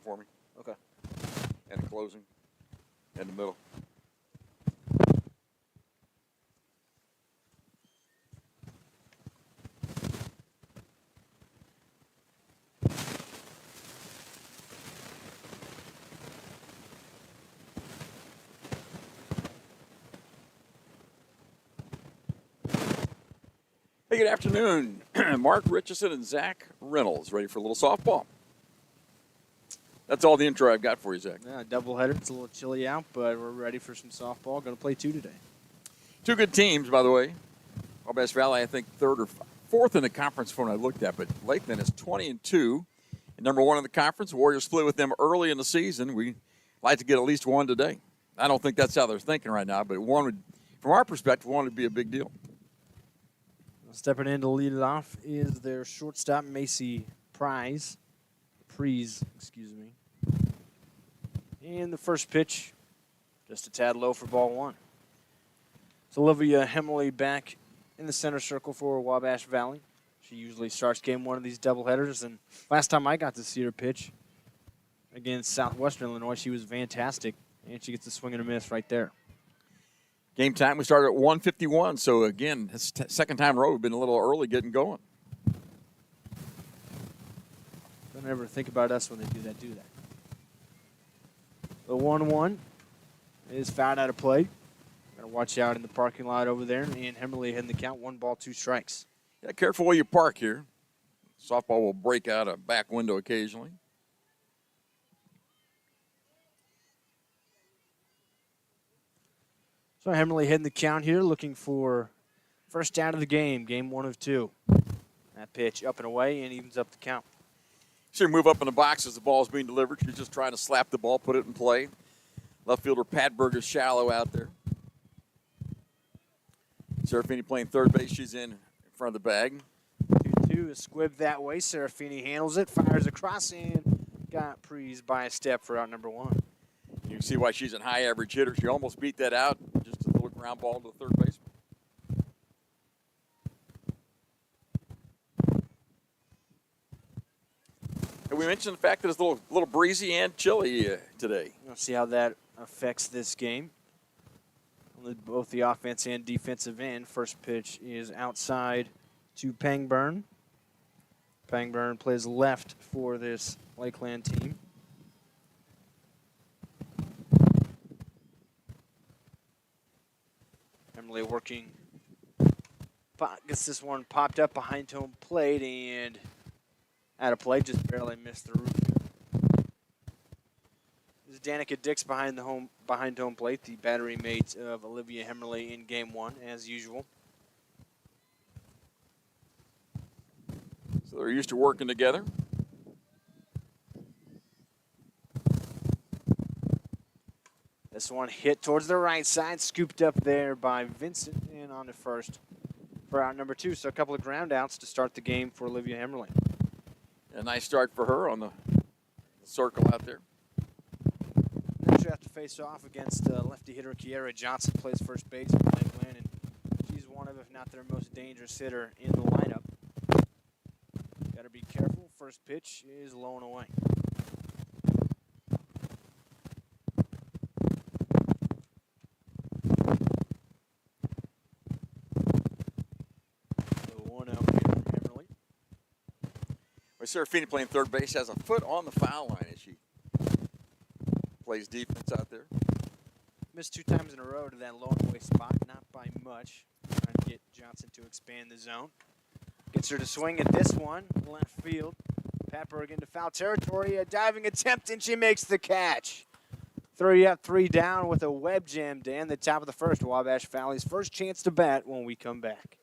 for me. Okay. And the closing. In the middle. Hey, good afternoon. Mark Richardson and Zach Reynolds ready for a little softball. That's all the intro I've got for you, Zach. Yeah, doubleheader. It's a little chilly out, but we're ready for some softball. Going to play 2 today. 2 good teams, by the way. Wabash Valley, I think, 3rd or 4th in the conference when I looked at, but Lakeland is 20-2. And number 1 in the conference. Warriors split with them early in the season. We'd like to get at least 1 today. I don't think that's how they're thinking right now, but one would, from our perspective, 1 would be a big deal. Stepping in to lead it off is their shortstop, Macy Prees, excuse me. And the first pitch, just a tad low for ball 1. It's Olivia Hemley back in the center circle for Wabash Valley. She usually starts game 1 of these doubleheaders, and last time I got to see her pitch against Southwestern Illinois, she was fantastic, and she gets a swing and a miss right there. Game time, we started at 1:51, so again, it's second time in a row we've been a little early getting going. Don't ever think about us when they do that, The 1-1 is fouled out of play. Got to watch out in the parking lot over there, and Hemmerly hitting the count, 1 ball, 2 strikes. Yeah, careful where you park here. Softball will break out a back window occasionally. So Hemmerly hitting the count here, looking for first out of the game, game 1 of 2. That pitch up and away and evens up the count. She move up in the box as the ball is being delivered. She's just trying to slap the ball, put it in play. Left fielder Pat Berger is shallow out there. Serafini playing third base. She's in front of the bag. 2-2 is squibbed that way. Serafini handles it, fires across, and got Prees by a step for out number 1. You can see why she's a high average hitter. She almost beat that out. Just a little ground ball to the third baseman. And we mentioned the fact that it's a little breezy and chilly today. We'll see how that affects this game. Both the offense and defensive end. First pitch is outside to Pangburn. Pangburn plays left for this Lakeland team. Emily working. Gets this one popped up behind home plate and out of play. Just barely missed the roof. This is Danica Dix behind home plate, the battery mate of Olivia Hemmerly in game 1, as usual. So they're used to working together. This one hit towards the right side, scooped up there by Vincent, and on to first for out number 2. So a couple of ground outs to start the game for Olivia Hemmerly. A nice start for her on the circle out there. Next, you have to face off against lefty hitter Kiera Johnson, plays first base for Lakeland, and she's one of, if not their most dangerous hitter in the lineup. Got to be careful. First pitch is low and away. Serafini playing third base has a foot on the foul line as she plays defense out there. Missed 2 times in a row to that low and away spot, not by much. Trying to get Johnson to expand the zone. Gets her to swing at this one, left field. Pat Berg into foul territory, a diving attempt, and she makes the catch. 3 up, 3 down with a web jam to end the top of the first. Wabash Valley's first chance to bat when we come back.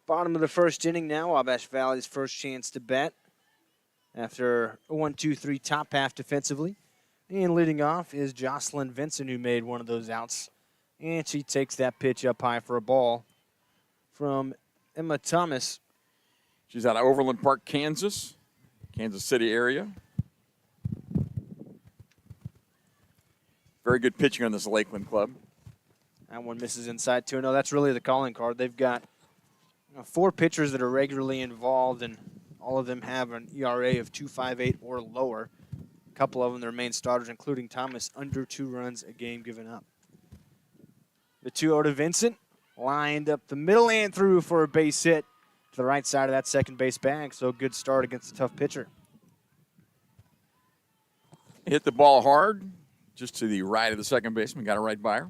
Bottom of the first inning now. Wabash Valley's first chance to bat after a 1-2-3 top half defensively. And leading off is Jocelyn Vincent, who made one of those outs. And she takes that pitch up high for a ball from Emma Thomas. She's out of Overland Park, Kansas City area. Very good pitching on this Lakeland club. That one misses inside 2-0. That's really the calling card. They've got 4 pitchers that are regularly involved, and all of them have an ERA of 2.58 or lower. A couple of them, their main starters, including Thomas, under 2 runs a game given up. The 2-0 to Vincent, lined up the middle and through for a base hit to the right side of that second base bag. So good start against a tough pitcher. Hit the ball hard, just to the right of the second baseman. Got it right by her.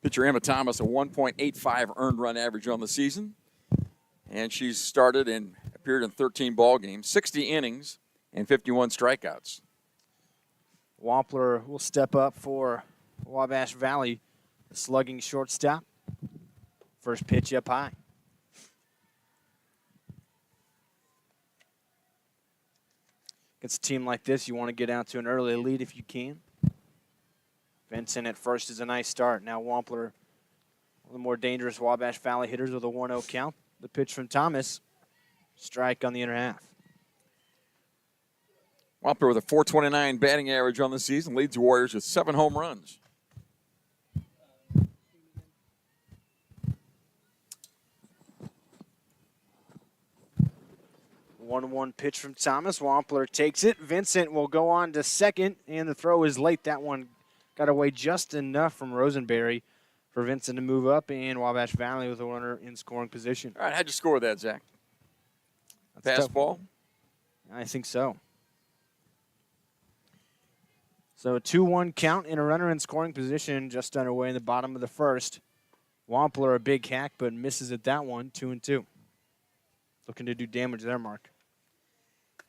Pitcher Emma Thomas, a 1.85 earned run average on the season. And she's started and appeared in 13 ball games, 60 innings, and 51 strikeouts. Wampler will step up for Wabash Valley, the slugging shortstop. First pitch up high. Against a team like this, you want to get out to an early lead if you can. Vincent at first is a nice start. Now Wampler, one of the more dangerous Wabash Valley hitters with a 1-0 count. The pitch from Thomas, strike on the inner half. Wampler with a .429 batting average on the season, leads the Warriors with 7 home runs. One pitch from Thomas. Wampler takes it. Vincent will go on to second, and the throw is late. That one got away just enough from Rosenberry for Vincent to move up, and Wabash Valley with a runner in scoring position. All right, how'd you score that, Zach? Fastball? I think so. So a 2-1 count and a runner in scoring position just underway in the bottom of the first. Wampler a big hack, but misses at that one, 2-2. Looking to do damage there, Mark.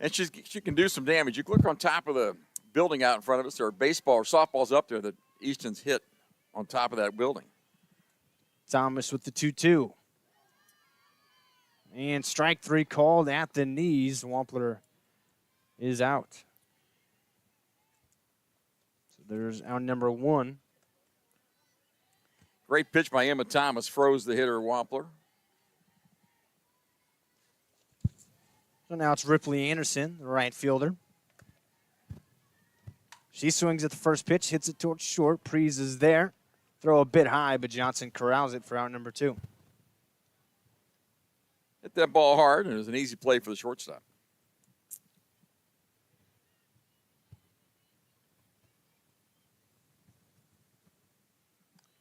And she can do some damage. You can look on top of the building out in front of us. There are baseball or softballs up there that Easton's hit on top of that building. Thomas with the 2-2. And strike 3 called at the knees. Wampler is out. So there's out number 1. Great pitch by Emma Thomas. Froze the hitter, Wampler. So now it's Ripley Anderson, the right fielder. She swings at the first pitch, hits it towards short. Prees is there. Throw a bit high, but Johnson corrals it for out number 2. Hit that ball hard, and it was an easy play for the shortstop.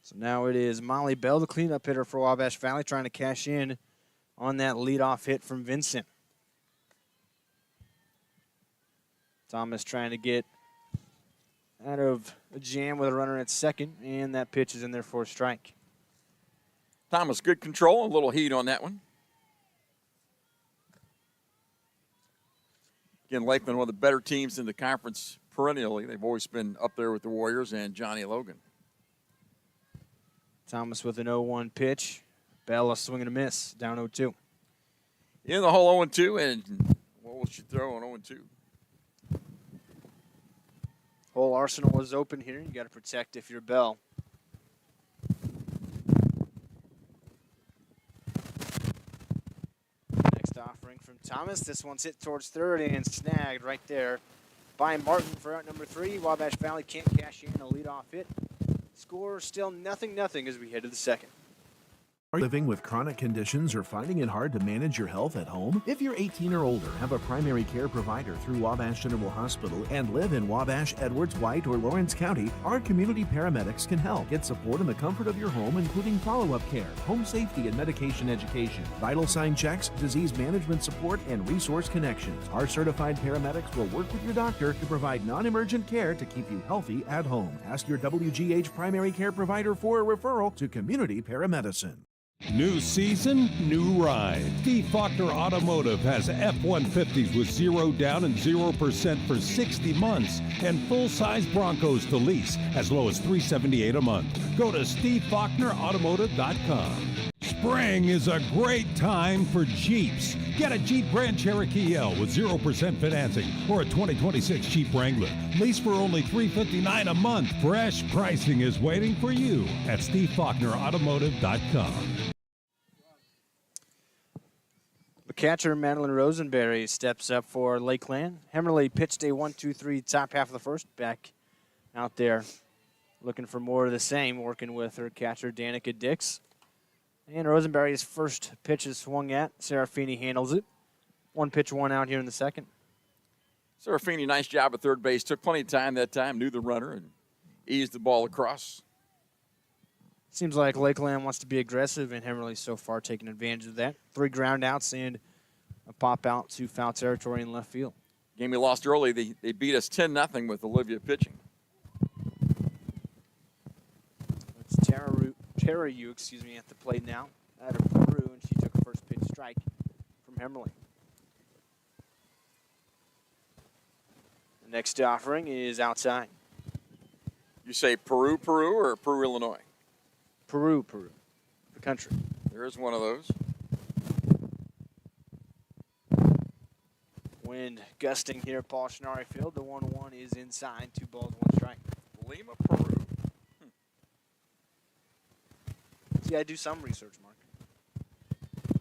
So now it is Molly Bell, the cleanup hitter for Wabash Valley, trying to cash in on that leadoff hit from Vincent. Thomas trying to get out of a jam with a runner at second, and that pitch is in there for a strike. Thomas, good control, a little heat on that one. Again, Lakeland, one of the better teams in the conference perennially. They've always been up there with the Warriors and Johnny Logan. Thomas with an 0-1 pitch. Bell a swing and a miss, down 0-2. In the hole 0-2, and what will she throw on 0-2? Whole arsenal is open here. You got to protect if you're Bell. Next offering from Thomas. This one's hit towards third and snagged right there by Martin for out number 3. Wabash Valley can't cash in a leadoff hit. Score still 0-0 as we head to the second. Are you living with chronic conditions or finding it hard to manage your health at home? If you're 18 or older, have a primary care provider through Wabash General Hospital, and live in Wabash, Edwards, White, or Lawrence County, our community paramedics can help. Get support in the comfort of your home, including follow-up care, home safety and medication education, vital sign checks, disease management support, and resource connections. Our certified paramedics will work with your doctor to provide non-emergent care to keep you healthy at home. Ask your WGH primary care provider for a referral to community paramedicine. New season, new ride. Steve Faulkner Automotive has F-150s with 0 down and 0% for 60 months and full-size Broncos to lease as low as $378 a month. Go to SteveFaulknerAutomotive.com. Spring is a great time for Jeeps. Get a Jeep Grand Cherokee L with 0% financing or a 2026 Jeep Wrangler. Lease for only $359 a month. Fresh pricing is waiting for you at SteveFaulknerAutomotive.com. The catcher, Madeline Rosenberry, steps up for Lakeland. Hemmerly pitched a 1-2-3 top half of the first, back out there looking for more of the same, working with her catcher, Danica Dix. And Rosenberry's first pitch is swung at. Serafini handles it. 1 pitch, 1 out here in the second. Serafini, nice job at third base. Took plenty of time that time, knew the runner, and eased the ball across. Seems like Lakeland wants to be aggressive, and Hemmerly so far taking advantage of that. 3 ground outs and a pop out to foul territory in left field. Game we lost early. They beat us 10-0 with Olivia pitching. It's Tara Yu, at the plate now, out of Peru, and she took a first pitch strike from Hemmerly. The next offering is outside. You say Peru, or Peru, Illinois? Peru, the country. There is one of those. Wind gusting here at Paul Schnarre Field. The 1-1 is inside. 2 balls, 1 strike. Lima, Peru. See, I do some research, Mark.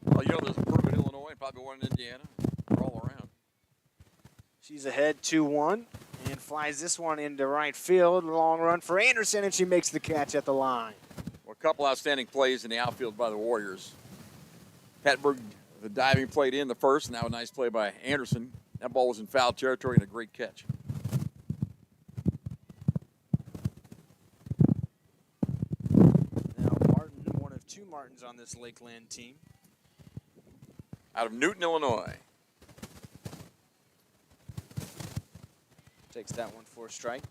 Well, you know there's a Peru in Illinois and probably one in Indiana. They're all around. She's ahead 2-1 and flies this one into right field. Long run for Anderson, and she makes the catch at the line. Well, a couple outstanding plays in the outfield by the Warriors. Hatberg, the diving played in the first. Now a nice play by Anderson. That ball was in foul territory and a great catch. Now Martin, one of 2 Martins on this Lakeland team. Out of Newton, Illinois. Takes that one for a strike.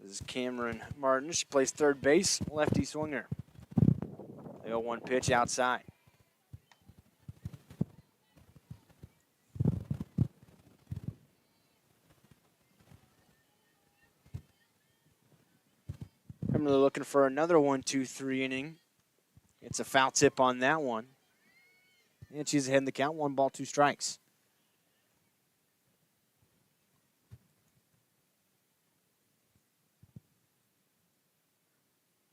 This is Cameron Martin. She plays third base, lefty swinger. The 0-1 pitch outside. I'm really looking for another 1-2-3 inning. It's a foul tip on that one. And she's ahead in the count. 1 ball, 2 strikes.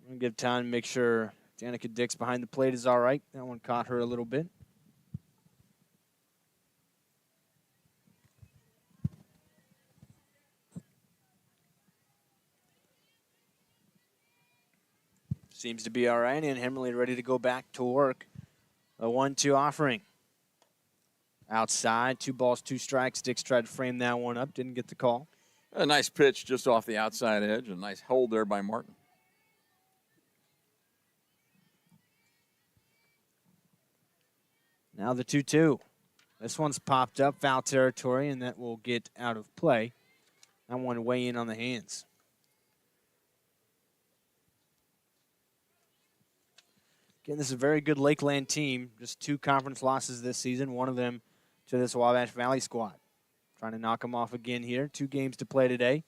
I'm going to give time to make sure Danica Dix behind the plate is all right. That one caught her a little bit. Seems to be all right, and Hemmerly ready to go back to work. A 1-2 offering. Outside, 2 balls, 2 strikes. Dix tried to frame that one up, didn't get the call. A nice pitch just off the outside edge. A nice hold there by Martin. Now the 2-2. This one's popped up, foul territory, and that will get out of play. That one way in on the hands. Again, this is a very good Lakeland team. Just 2 conference losses this season, one of them to this Wabash Valley squad. Trying to knock them off again here. 2 games to play today.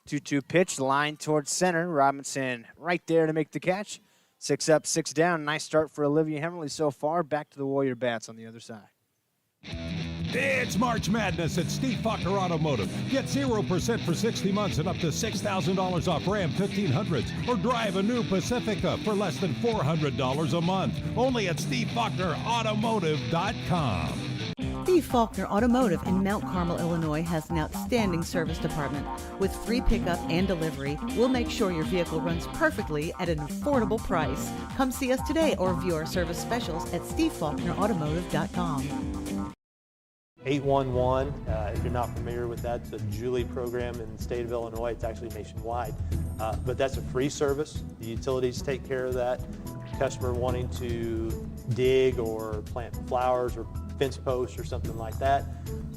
2-2 pitch, line towards center. Robinson right there to make the catch. 6 up, 6 down. Nice start for Olivia Hemmerly so far. Back to the Warrior bats on the other side. It's March Madness at Steve Faulkner Automotive. Get 0% for 60 months and up to $6,000 off Ram 1500s. Or drive a new Pacifica for less than $400 a month. Only at SteveFaulknerAutomotive.com. Steve Faulkner Automotive in Mount Carmel, Illinois has an outstanding service department. With free pickup and delivery, we'll make sure your vehicle runs perfectly at an affordable price. Come see us today or view our service specials at SteveFaulknerAutomotive.com. 811, if you're not familiar with that, it's a Julie program in the state of Illinois. It's actually nationwide. But that's a free service. The utilities take care of that. Customer wanting to dig or plant flowers or fence post or something like that,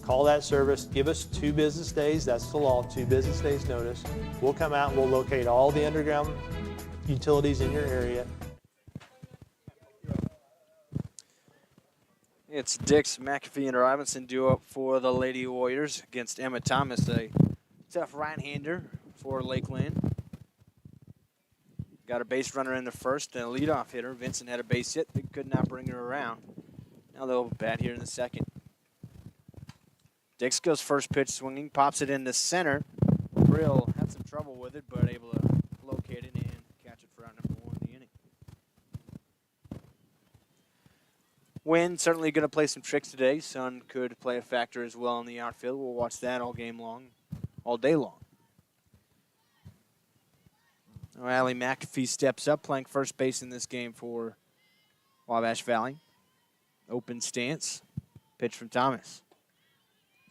call that service, give us 2 business days, that's the law, 2 business days notice. We'll come out and we'll locate all the underground utilities in your area. It's Dix, McAfee, and Robinson duo for the Lady Warriors against Emma Thomas, a tough right-hander for Lakeland. Got a base runner in the first and a leadoff hitter. Vincent had a base hit, but could not bring her around. Now they'll bat here in the second. Dix goes first pitch swinging, pops it in the center. Brill had some trouble with it, but able to locate it and catch it for out number 1 in the inning. Wind certainly going to play some tricks today. Sun could play a factor as well in the outfield. We'll watch that all game long, all day long. Allie McAfee steps up, playing first base in this game for Wabash Valley. Open stance. Pitch from Thomas.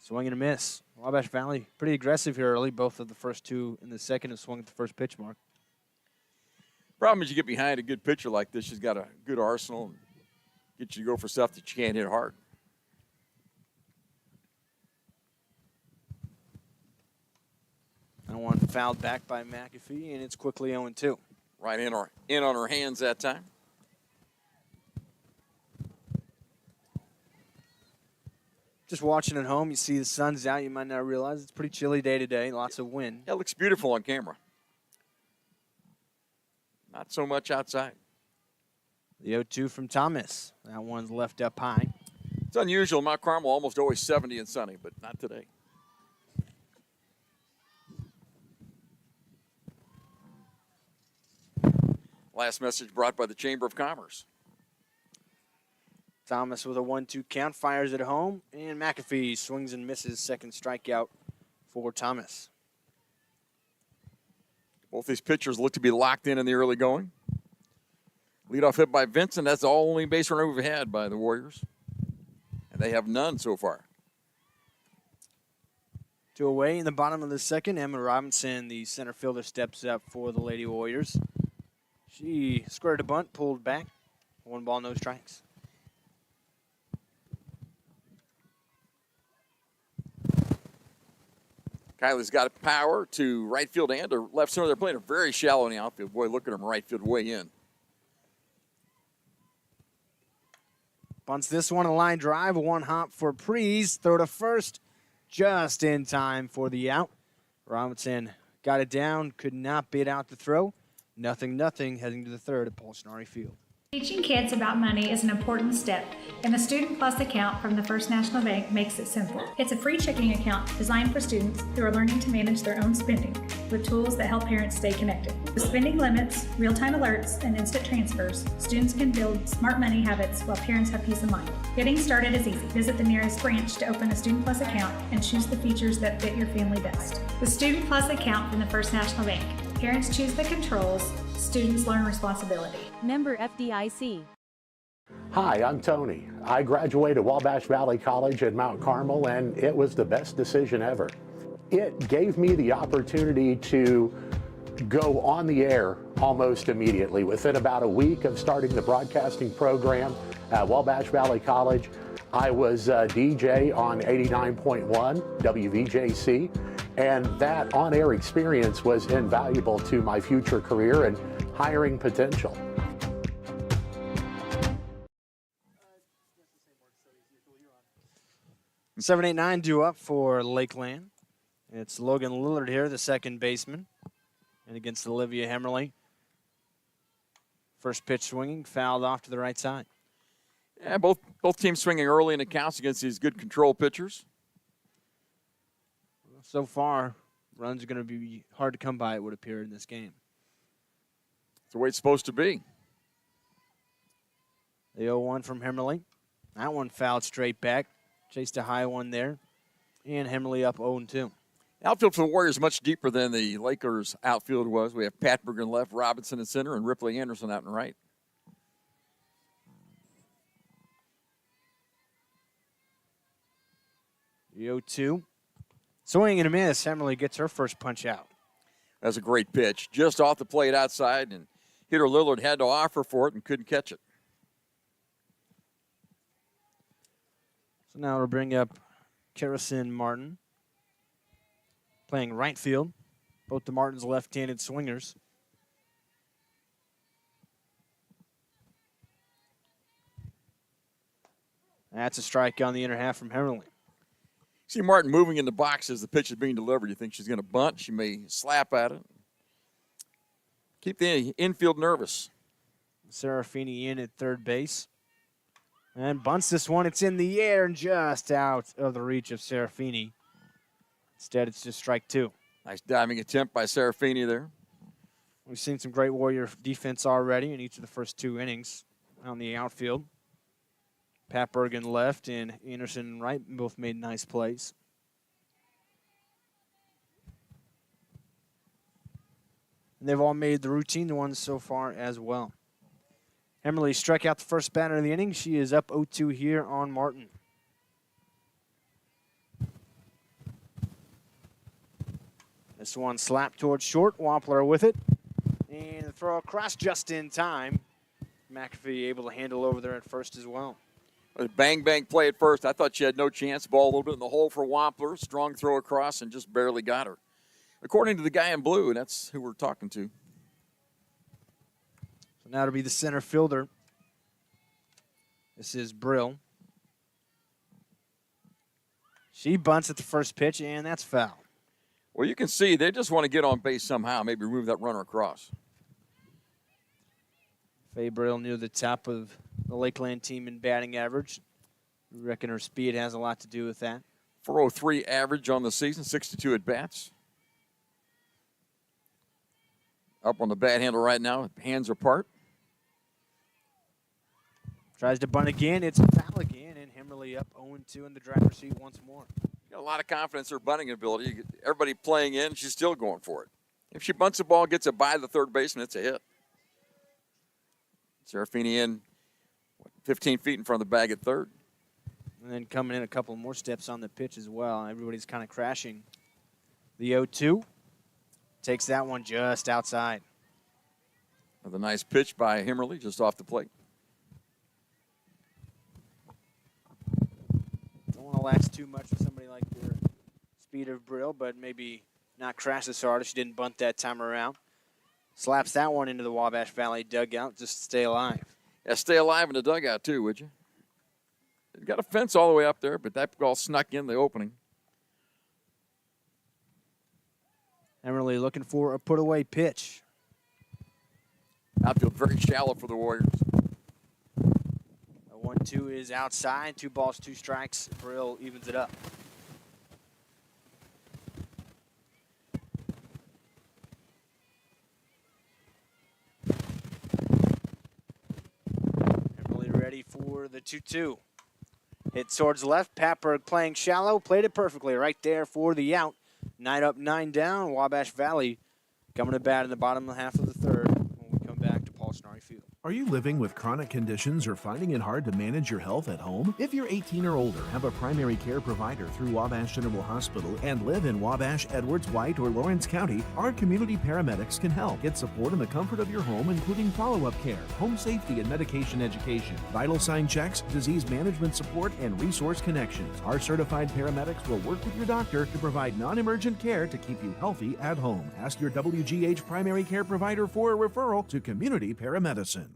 Swing and a miss. Wabash Valley pretty aggressive here early. Both of the first 2 in the second have swung at the first pitch mark. Problem is you get behind a good pitcher like this, she's got a good arsenal and get you to go for stuff that you can't hit hard. That one fouled back by McAfee, and it's quickly 0-2. Right in on her hands that time. Just watching at home, you see the sun's out. You might not realize it's a pretty chilly day today. Lots of wind. That looks beautiful on camera. Not so much outside. The 0-2 from Thomas. That one's left up high. It's unusual. Mount Carmel almost always 70 and sunny, but not today. Last message brought by the Chamber of Commerce. Thomas with a 1-2 count, fires it home, and McAfee swings and misses. Second strikeout for Thomas. Both these pitchers look to be locked in the early going. Leadoff hit by Vincent. That's the only base runner we've had by the Warriors. And they have none so far. 2 away in the bottom of the second. Emma Robinson, the center fielder, steps up for the Lady Warriors. She squared a bunt, pulled back. 1 ball, no strikes. Kylie's got power to right field and to left center. They're playing it very shallow in the outfield. Boy, look at them right field way in. Bunts this one, a line drive, 1 hop for Prees. Throw to first, just in time for the out. Robinson got it down, could not bid out the throw. 0-0 heading to the third at Paul Schnarre Field. Teaching kids about money is an important step, and the Student Plus account from the First National Bank makes it simple. It's a free checking account designed for students who are learning to manage their own spending with tools that help parents stay connected. With spending limits, real-time alerts, and instant transfers, students can build smart money habits while parents have peace of mind. Getting started is easy. Visit the nearest branch to open a Student Plus account and choose the features that fit your family best. The Student Plus account from the First National Bank. Parents choose the controls, students learn responsibility. Member FDIC. Hi, I'm Tony. I graduated Wabash Valley College at Mount Carmel, and it was the best decision ever. It gave me the opportunity to go on the air almost immediately. Within about a week of starting the broadcasting program at Wabash Valley College, I was a DJ on 89.1 WVJC, and that on-air experience was invaluable to my future career and hiring potential. Seven, 8, 9 due up for Lakeland. It's Logan Lillard here, the second baseman, and against Olivia Hemmerly. First pitch swinging, fouled off to the right side. Yeah, both teams swinging early in the counts against these good control pitchers. So far, runs are going to be hard to come by, it would appear, in this game. It's the way it's supposed to be. The 0-1 from Hemmerly. That one fouled straight back. Chased a high one there. And Hemmerly up 0-2. Outfield for the Warriors is much deeper than the Lakers outfield was. We have Patberg in left, Robinson in center, and Ripley Anderson out in right. The 0-2. Swing and a miss. Hemmerly gets her first punch out. That's a great pitch. Just off the plate outside, and hitter Lillard had to offer for it and couldn't catch it. So now we'll bring up Kerrison Martin, playing right field. Both the Martins left-handed swingers. That's a strike on the inner half from Herrling. See Martin moving in the box as the pitch is being delivered. You think she's going to bunt. She may slap at it. Keep the infield nervous. Serafini in at third base. And bunts this one. It's in the air and just out of the reach of Serafini. Instead, it's just strike two. Nice diving attempt by Serafini there. We've seen some great Warrior defense already in each of the first 2 innings on the outfield. Pat Bergen left and Anderson right both made nice plays. And they've all made the routine ones so far as well. Emily struck out the first batter of the inning. She is up 0-2 here on Martin. This one slapped towards short. Wampler with it. And the throw across just in time. McAfee able to handle over there at first as well. A bang play at first. I thought she had no chance. Ball a little bit in the hole for Wampler. Strong throw across and just barely got her. According to the guy in blue, that's who we're talking to. So now to be the center fielder. This is Brill. She bunts at the first pitch, and that's foul. Well, you can see they just want to get on base somehow, maybe move that runner across. Faye Brill near the top of the Lakeland team in batting average. We reckon her speed has a lot to do with that. 403 average on the season, 62 at-bats. Up on the bat handle right now, hands apart. Tries to bunt again, it's foul again, and Himmerly up 0-2 in the driver's seat once more. Got a lot of confidence in her bunting ability. Everybody playing in, she's still going for it. If she bunts the ball, gets it by the third baseman, it's a hit. Serafini in 15 feet in front of the bag at third. And then coming in a couple more steps on the pitch as well. Everybody's kind of crashing. The 0-2 takes that one just outside. Another nice pitch by Himmerly just off the plate. Don't want to lax too much with somebody like the speed of Brill, but maybe not crash as hard if she didn't bunt that time around. Slaps that one into the Wabash Valley dugout just to stay alive. Yeah, stay alive in the dugout too, would you? They've got a fence all the way up there, but that ball snuck in the opening. Emily looking for a put-away pitch. Outfield very shallow for the Warriors. A 1-2 is outside. 2 balls, 2 strikes. Brill evens it up. Emily ready for the 2-2. Hit towards left. Patberg playing shallow. Played it perfectly right there for the out. 9 up, 9 down. Wabash Valley coming to bat in the bottom half of the third when we come back to Paul Schnarre Field. Are you living with chronic conditions or finding it hard to manage your health at home? If you're 18 or older, have a primary care provider through Wabash General Hospital, and live in Wabash, Edwards, White, or Lawrence County, our community paramedics can help. Get support in the comfort of your home, including follow-up care, home safety and medication education, vital sign checks, disease management support, and resource connections. Our certified paramedics will work with your doctor to provide non-emergent care to keep you healthy at home. Ask your WGH primary care provider for a referral to community paramedicine.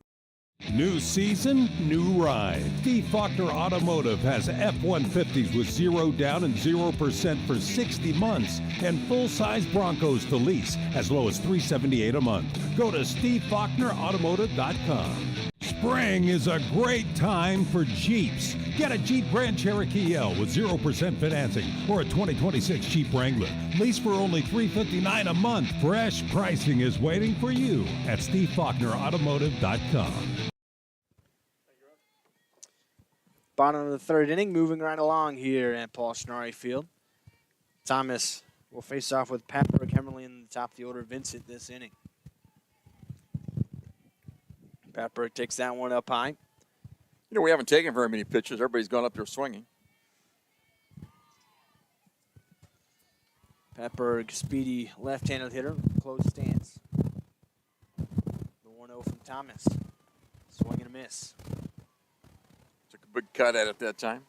New season, new ride. Steve Faulkner Automotive has F-150s with 0 down and 0% for 60 months and full-size Broncos to lease as low as $378 a month. Go to SteveFaulknerAutomotive.com. Spring is a great time for Jeeps. Get a Jeep Grand Cherokee L with 0% financing or a 2026 Jeep Wrangler. Lease for only $359 a month. Fresh pricing is waiting for you at SteveFaulknerAutomotive.com. Bottom of the third inning, moving right along here at Paul Schnarre Field. Thomas will face off with Patberg, Hemmerly in the top of the order, Vincent this inning. Patberg takes that one up high. You know, we haven't taken very many pitches. Everybody's gone up there swinging. Patberg, speedy left-handed hitter, close stance. The 1-0 from Thomas. Swing and a miss. Took a big cut at it that time.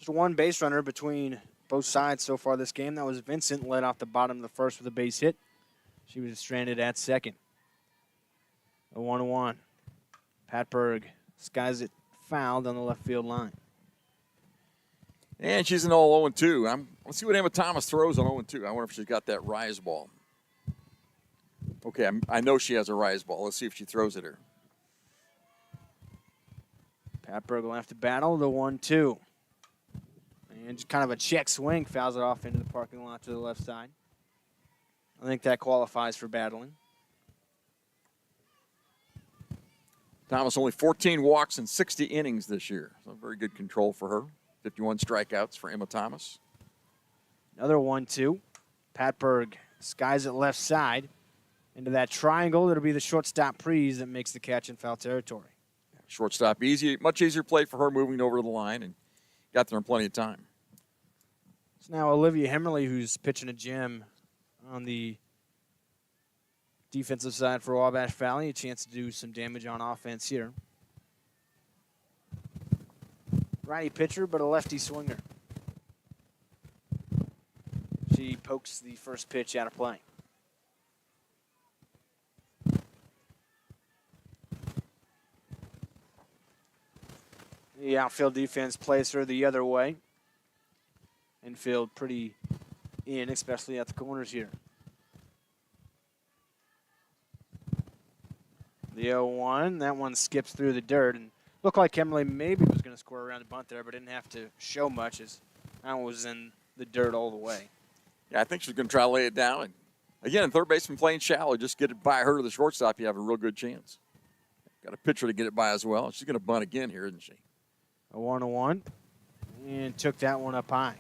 Just one base runner between both sides so far this game. That was Vincent, led off the bottom of the first with a base hit. She was stranded at second. A 1-1. Pat Berg skies it foul down the left field line. And she's an all 0-2. Let's see what Emma Thomas throws on 0-2. I wonder if she's got that rise ball. Okay, I know she has a rise ball. Let's see if she throws it here. Pat Berg will have to battle the 1-2. And just kind of a check swing, fouls it off into the parking lot to the left side. I think that qualifies for battling. Thomas only 14 walks in 60 innings this year. So very good control for her. 51 strikeouts for Emma Thomas. Another 1-2. Pat Berg skies it left side into that triangle. It'll be the shortstop Prees that makes the catch in foul territory. Shortstop easy, much easier play for her moving over the line and got there in plenty of time. It's now Olivia Hemmerly who's pitching a gem on the defensive side for Wabash Valley. A chance to do some damage on offense here. Righty pitcher, but a lefty swinger. She pokes the first pitch out of play. The outfield defense plays her the other way. Infield pretty in, especially at the corners here. The 0-1, that one skips through the dirt, and looked like Emily maybe was going to score around the bunt there, but didn't have to show much as that one was in the dirt all the way. Yeah, I think she's going to try to lay it down. And again, third baseman playing shallow, just get it by her to the shortstop, you have a real good chance. Got a pitcher to get it by as well. She's going to bunt again here, isn't she? A 1-1, and took that one up high.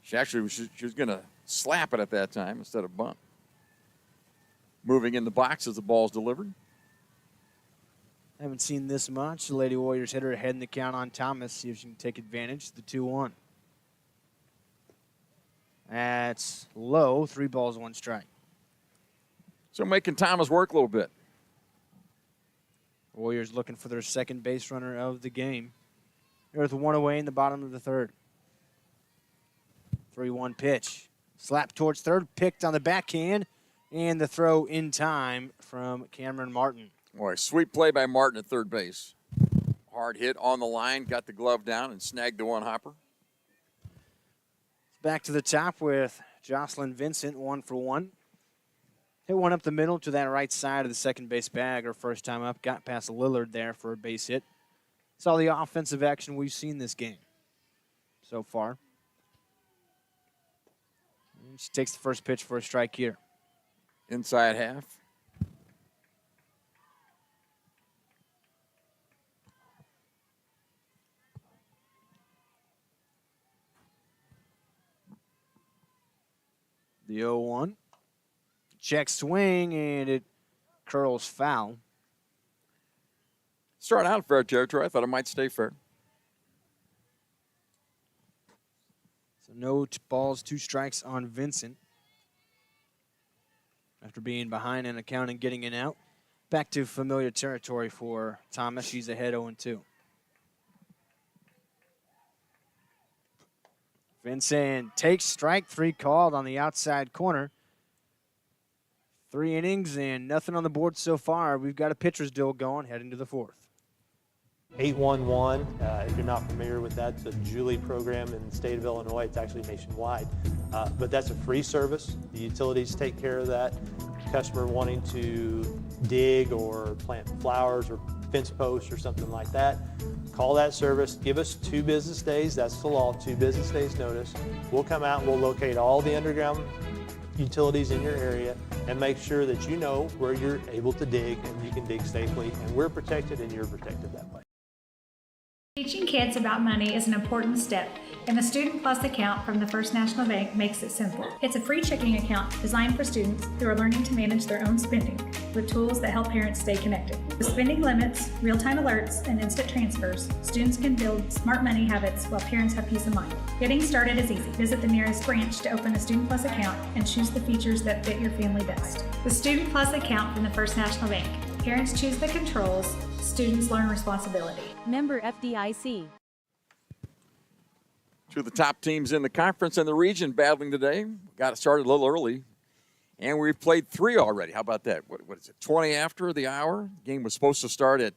She was going to slap it at that time instead of bunt. Moving in the box as the ball's delivered. Haven't seen this much. The Lady Warriors hit her ahead in the count on Thomas. See if she can take advantage. The 2-1. That's low. 3 balls, 1 strike. So making Thomas work a little bit. Warriors looking for their second base runner of the game. They're with 1 away in the bottom of the third. 3-1 pitch. Slap towards third. Picked on the backhand. And the throw in time from Cameron Martin. Boy, sweet play by Martin at third base. Hard hit on the line, got the glove down, and snagged the one hopper. Back to the top with Jocelyn Vincent, 1 for 1. Hit one up the middle to that right side of the second base bag. Her first time up, got past Lillard there for a base hit. It's all the offensive action we've seen this game so far. And she takes the first pitch for a strike here. Inside half. The 0-1. Check swing, and it curls foul. Starting out fair territory. I thought it might stay fair. So no balls, 2 strikes on Vincent. After being behind in a count and getting an out. Back to familiar territory for Thomas. She's ahead 0-2. Vincent takes strike 3 called on the outside corner. 3 innings and nothing on the board so far. We've got a pitcher's duel going heading to the 4th. 811, if you're not familiar with that, it's a Julie program in the state of Illinois. It's actually nationwide. But that's a free service. The utilities take care of that. Customer wanting to dig or plant flowers or fence posts or something like that, call that service. Give us 2 business days. That's the law, 2 business days notice. We'll come out and we'll locate all the underground utilities in your area and make sure that you know where you're able to dig and you can dig safely, and we're protected and you're protected that way. Teaching kids about money is an important step, and the Student Plus account from the First National Bank makes it simple. It's a free checking account designed for students who are learning to manage their own spending with tools that help parents stay connected. With spending limits, real-time alerts, and instant transfers, students can build smart money habits while parents have peace of mind. Getting started is easy. Visit the nearest branch to open a Student Plus account and choose the features that fit your family best. The Student Plus account from the First National Bank. Parents choose the controls, students learn responsibility. Member FDIC. Two of the top teams in the conference and the region battling today. Got it started a little early, and we've played 3 already. How about that? What is it, 20 after the hour? The game was supposed to start at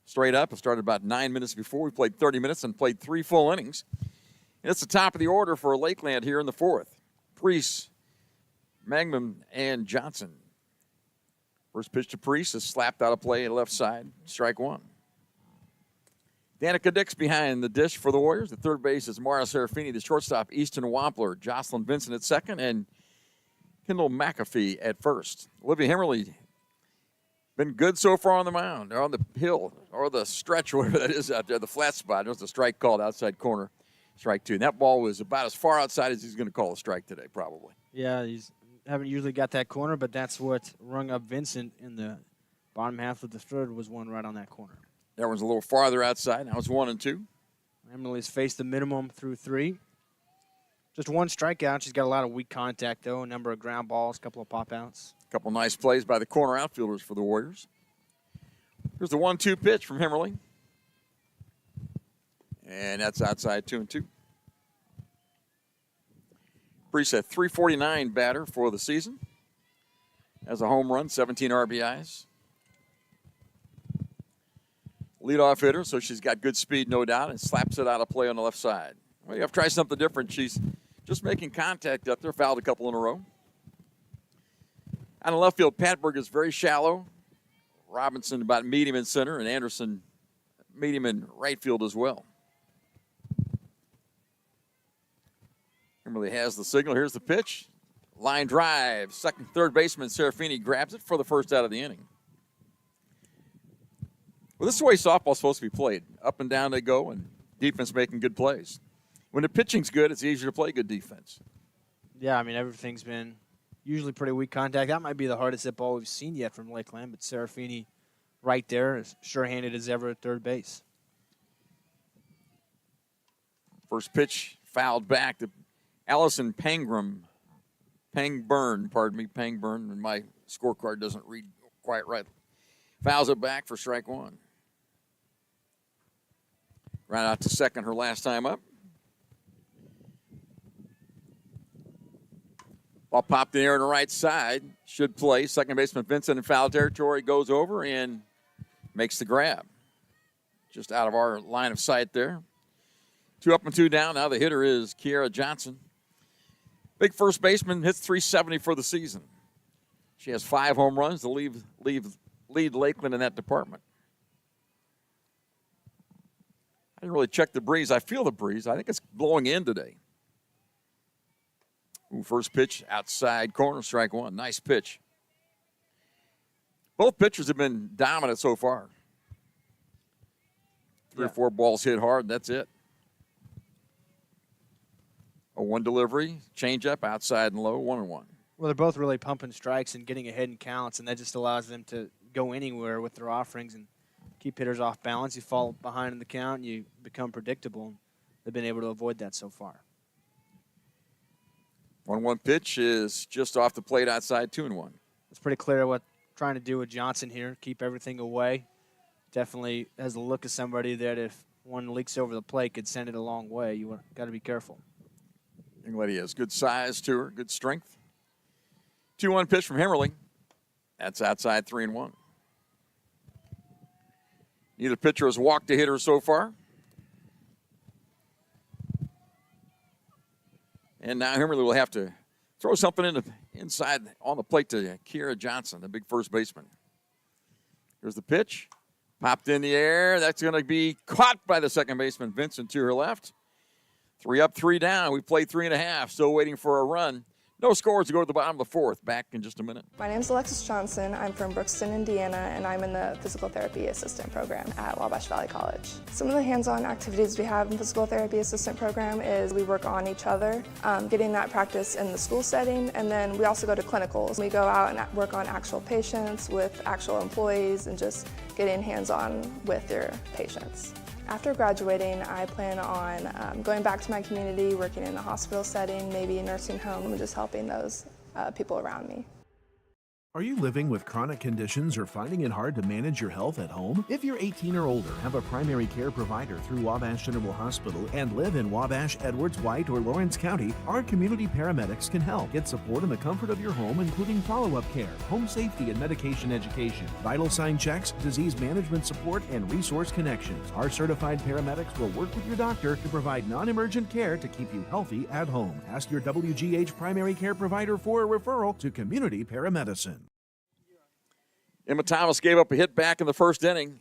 straight up. It started about 9 minutes before. We played 30 minutes and played 3 full innings. And it's the top of the order for Lakeland here in the 4th. Priest, Magnum, and Johnson. First pitch to Priest is slapped out of play left side. Strike 1. Danica Dix behind the dish for the Warriors. The third base is Mara Serafini. The shortstop, Easton Wampler. Jocelyn Vincent at second. And Kendall McAfee at first. Olivia Hemmerly been good so far on the mound, or on the hill, or the stretch, whatever that is out there, the flat spot. There's a strike called outside corner. Strike 2. And that ball was about as far outside as he's going to call a strike today, probably. Yeah, he's haven't usually got that corner, but that's what rung up Vincent in the bottom half of the third, was one right on that corner. That one's a little farther outside. Now it's 1-2. Emily's faced the minimum through 3. Just 1 strikeout. She's got a lot of weak contact, though. A number of ground balls, a couple of pop-outs. A couple nice plays by the corner outfielders for the Warriors. Here's the 1-2 pitch from Hemmerly. And that's outside 2-2. Priest, a .349 batter for the season. Has a home run, 17 RBIs. Leadoff hitter, so she's got good speed, no doubt, and slaps it out of play on the left side. Well, you have to try something different. She's just making contact up there, fouled a couple in a row. On the left field, Patberg is very shallow. Robinson about medium in center, and Anderson medium in right field as well. Kimberly has the signal. Here's the pitch. Line drive. Second, third baseman Serafini grabs it for the first out of the inning. Well, this is the way softball's supposed to be played. Up and down they go, and defense making good plays. When the pitching's good, it's easier to play good defense. Yeah, I mean, everything's been usually pretty weak contact. That might be the hardest hit ball we've seen yet from Lakeland, but Serafini right there, as sure-handed as ever at third base. First pitch fouled back to Allison Pangburn, and my scorecard doesn't read quite right. Fouls it back for strike 1. Right out to second her last time up. Ball popped in the air on the right side. Should play. Second baseman Vincent in foul territory goes over and makes the grab. Just out of our line of sight there. 2 up and 2 down. Now the hitter is Kiera Johnson. Big first baseman, hits .370 for the season. She has 5 home runs to lead Lakeland in that department. I didn't really check the breeze. I feel the breeze. I think it's blowing in today. Ooh, first pitch, outside corner, strike 1. Nice pitch. Both pitchers have been dominant so far. 3 or 4 balls hit hard, that's it. A 1 delivery, changeup, outside and low, 1-1. Well, they're both really pumping strikes and getting ahead in counts, and that just allows them to go anywhere with their offerings and keep hitters off balance. You fall behind in the count, and you become predictable. They've been able to avoid that so far. 1-1 pitch is just off the plate outside, 2-1. It's pretty clear what trying to do with Johnson here, keep everything away. Definitely has the look of somebody that if one leaks over the plate could send it a long way. You got to be careful. Young lady has good size to her, good strength. 2-1 pitch from Hemmerly. That's outside, 3-1. Neither pitcher has walked a hitter so far. And now Hemmerly will have to throw something inside on the plate to Kiera Johnson, the big first baseman. Here's the pitch. Popped in the air. That's going to be caught by the second baseman, Vincent, to her left. 3 up, 3 down. We played 3.5. Still waiting for a run. No scores to go to the bottom of the 4th. Back in just a minute. My name is Alexis Johnson. I'm from Brookston, Indiana, and I'm in the physical therapy assistant program at Wabash Valley College. Some of the hands-on activities we have in the physical therapy assistant program is we work on each other, getting that practice in the school setting, and then we also go to clinicals. We go out and work on actual patients with actual employees and just getting hands-on with your patients. After graduating, I plan on going back to my community, working in a hospital setting, maybe a nursing home, and just helping those people around me. Are you living with chronic conditions or finding it hard to manage your health at home? If you're 18 or older, have a primary care provider through Wabash General Hospital, and live in Wabash, Edwards, White, or Lawrence County, our community paramedics can help. Get support in the comfort of your home, including follow-up care, home safety and medication education, vital sign checks, disease management support, and resource connections. Our certified paramedics will work with your doctor to provide non-emergent care to keep you healthy at home. Ask your WGH primary care provider for a referral to community paramedicine. Emma Thomas gave up a hit back in the first inning.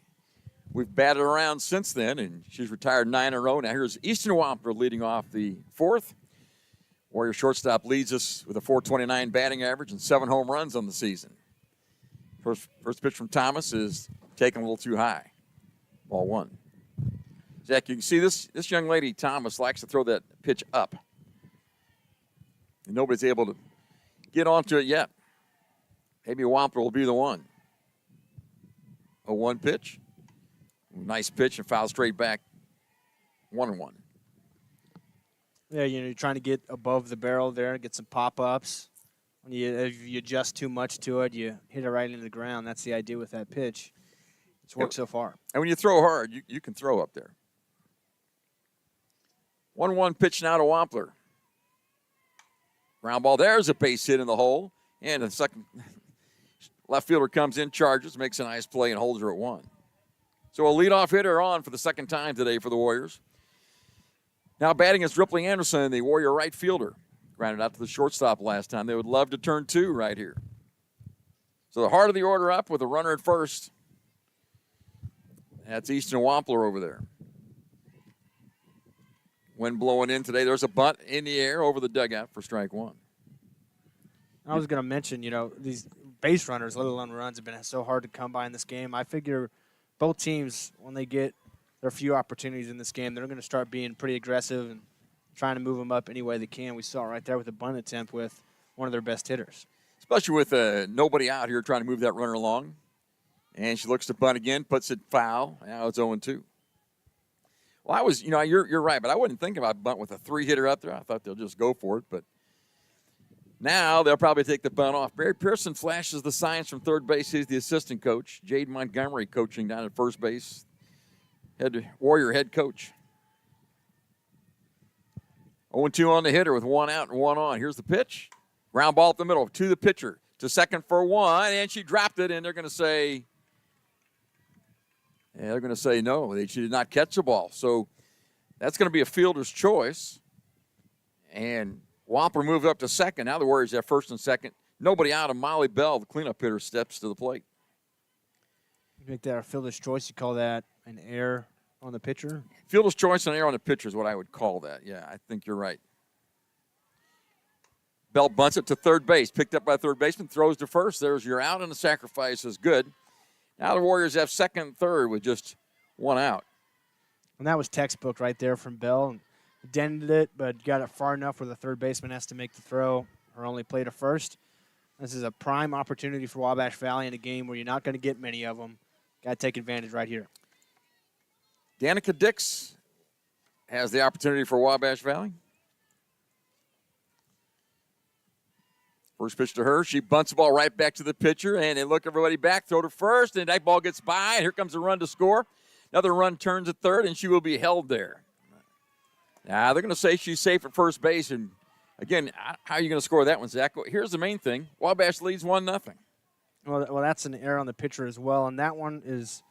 We've batted around since then, and she's retired 9 in a row. Now here's Easton Wampler leading off the fourth. Warrior shortstop leads us with a .429 batting average and 7 home runs on the season. First pitch from Thomas is taken a little too high. Ball 1. Zach, you can see this young lady, Thomas, likes to throw that pitch up. And nobody's able to get onto it yet. Maybe Wampler will be the one. A 1 pitch. Nice pitch and foul straight back. 1-1. Yeah, you're trying to get above the barrel there, get some pop-ups. If you adjust too much to it, you hit it right into the ground. That's the idea with that pitch. It's worked so far. And when you throw hard, you can throw up there. 1-1 pitch now to Wampler. Ground ball. There's a base hit in the hole. And the second left fielder comes in, charges, makes a nice play, and holds her at 1. So a leadoff hitter on for the second time today for the Warriors. Now batting is Ripley Anderson, the Warrior right fielder. Grounded out to the shortstop last time. They would love to turn 2 right here. So the heart of the order up with a runner at first. That's Easton Wampler over there. Wind blowing in today. There's a bunt in the air over the dugout for strike 1. I was going to mention, these base runners, let alone runs, have been so hard to come by in this game. I figure both teams, when they get their few opportunities in this game, they're going to start being pretty aggressive and trying to move them up any way they can. We saw it right there with a bunt attempt with one of their best hitters. Especially with nobody out here trying to move that runner along. And she looks to bunt again, puts it foul. Now it's 0-2. Well, you're right, but I wouldn't think about bunt with a 3-hitter up there. I thought they'll just go for it, but now they'll probably take the bunt off. Barry Pearson flashes the signs from third base. He's the assistant coach. Jade Montgomery coaching down at first base. Warrior head coach. 0-2 on the hitter with 1 out and 1 on. Here's the pitch. Ground ball up the middle to the pitcher. To second for 1, and she dropped it, and they're going to say no. She did not catch the ball. So that's going to be a fielder's choice. And Wampler moved up to second. Now the Warriors have first and second. Nobody out, and Molly Bell, the cleanup hitter, steps to the plate. You make that a fielder's choice. You call that an error on the pitcher? Fielder's choice and error on the pitcher is what I would call that. Yeah, I think you're right. Bell bunts it to third base. Picked up by third baseman, throws to first. There's your out, and the sacrifice is good. Now the Warriors have second and third with just 1 out. And that was textbook right there from Bell. Dented it, but got it far enough where the third baseman has to make the throw or only play to first. This is a prime opportunity for Wabash Valley in a game where you're not going to get many of them. Got to take advantage right here. Danica Dix has the opportunity for Wabash Valley. First pitch to her. She bunts the ball right back to the pitcher, and they look everybody back, throw to first, and that ball gets by, and here comes a run to score. Another run turns at third, and she will be held there. Now, they're going to say she's safe at first base, and again, how are you going to score that one, Zach? Well, here's the main thing. Wabash leads 1-0. Well, that's an error on the pitcher as well, and that one is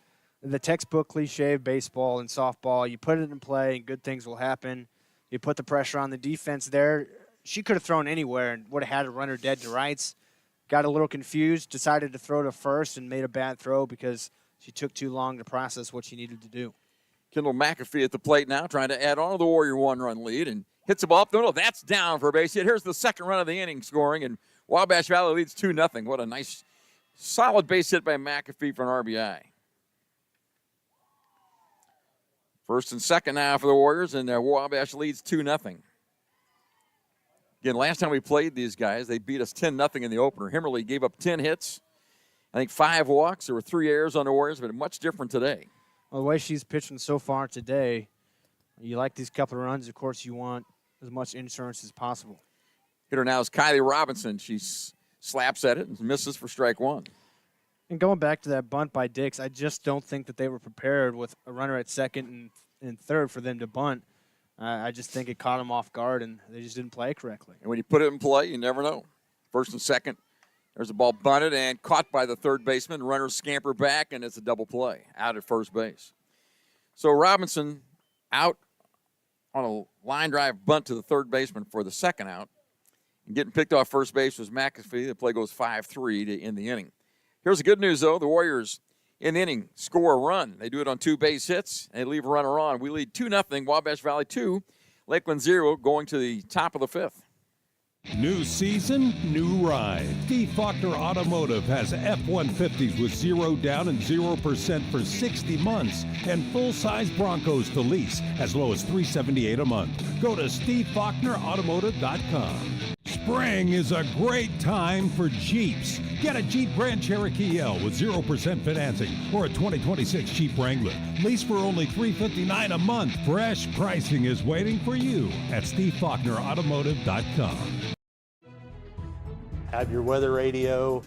the textbook cliche of baseball and softball. You put it in play, and good things will happen. You put the pressure on the defense there. She could have thrown anywhere and would have had a runner dead to rights. Got a little confused, decided to throw to first, and made a bad throw because she took too long to process what she needed to do. Kendall McAfee at the plate now, trying to add on to the Warrior 1-run lead, and hits the ball up the middle. That's down for a base hit. Here's the second run of the inning scoring, and Wabash Valley leads 2-0. What a nice, solid base hit by McAfee for an RBI. First and second now for the Warriors, and Wabash leads 2-0. Again, last time we played these guys, they beat us 10-0 in the opener. Himmerly gave up 10 hits, I think 5 walks. There were 3 errors on the Warriors, but much different today. Well, the way she's pitching so far today, you like these couple of runs. Of course, you want as much insurance as possible. Hitter now is Kylie Robinson. She's slaps at it and misses for strike one. And going back to that bunt by Dix, I just don't think that they were prepared with a runner at second and third for them to bunt. I just think it caught them off guard, and they just didn't play correctly. And when you put it in play, you never know. First and second, there's a ball bunted and caught by the third baseman. Runners scamper back, and it's a double play out at first base. So Robinson out on a line drive bunt to the third baseman for the second out. And getting picked off first base was McAfee. The play goes 5-3 to end the inning. Here's the good news, though. The Warriors in the inning score a run. They do it on 2 base hits, and they leave a runner on. We lead 2-0, Wabash Valley 2, Lakeland 0, going to the top of the 5th. New season, new ride. Steve Faulkner Automotive has F-150s with 0 down and 0% for 60 months and full-size Broncos to lease as low as $378 a month. Go to SteveFaulknerAutomotive.com. Spring is a great time for Jeeps. Get a Jeep Grand Cherokee L with 0% financing or a 2026 Jeep Wrangler. Lease for only $359 a month. Fresh pricing is waiting for you at SteveFaulknerAutomotive.com. Have your weather radio,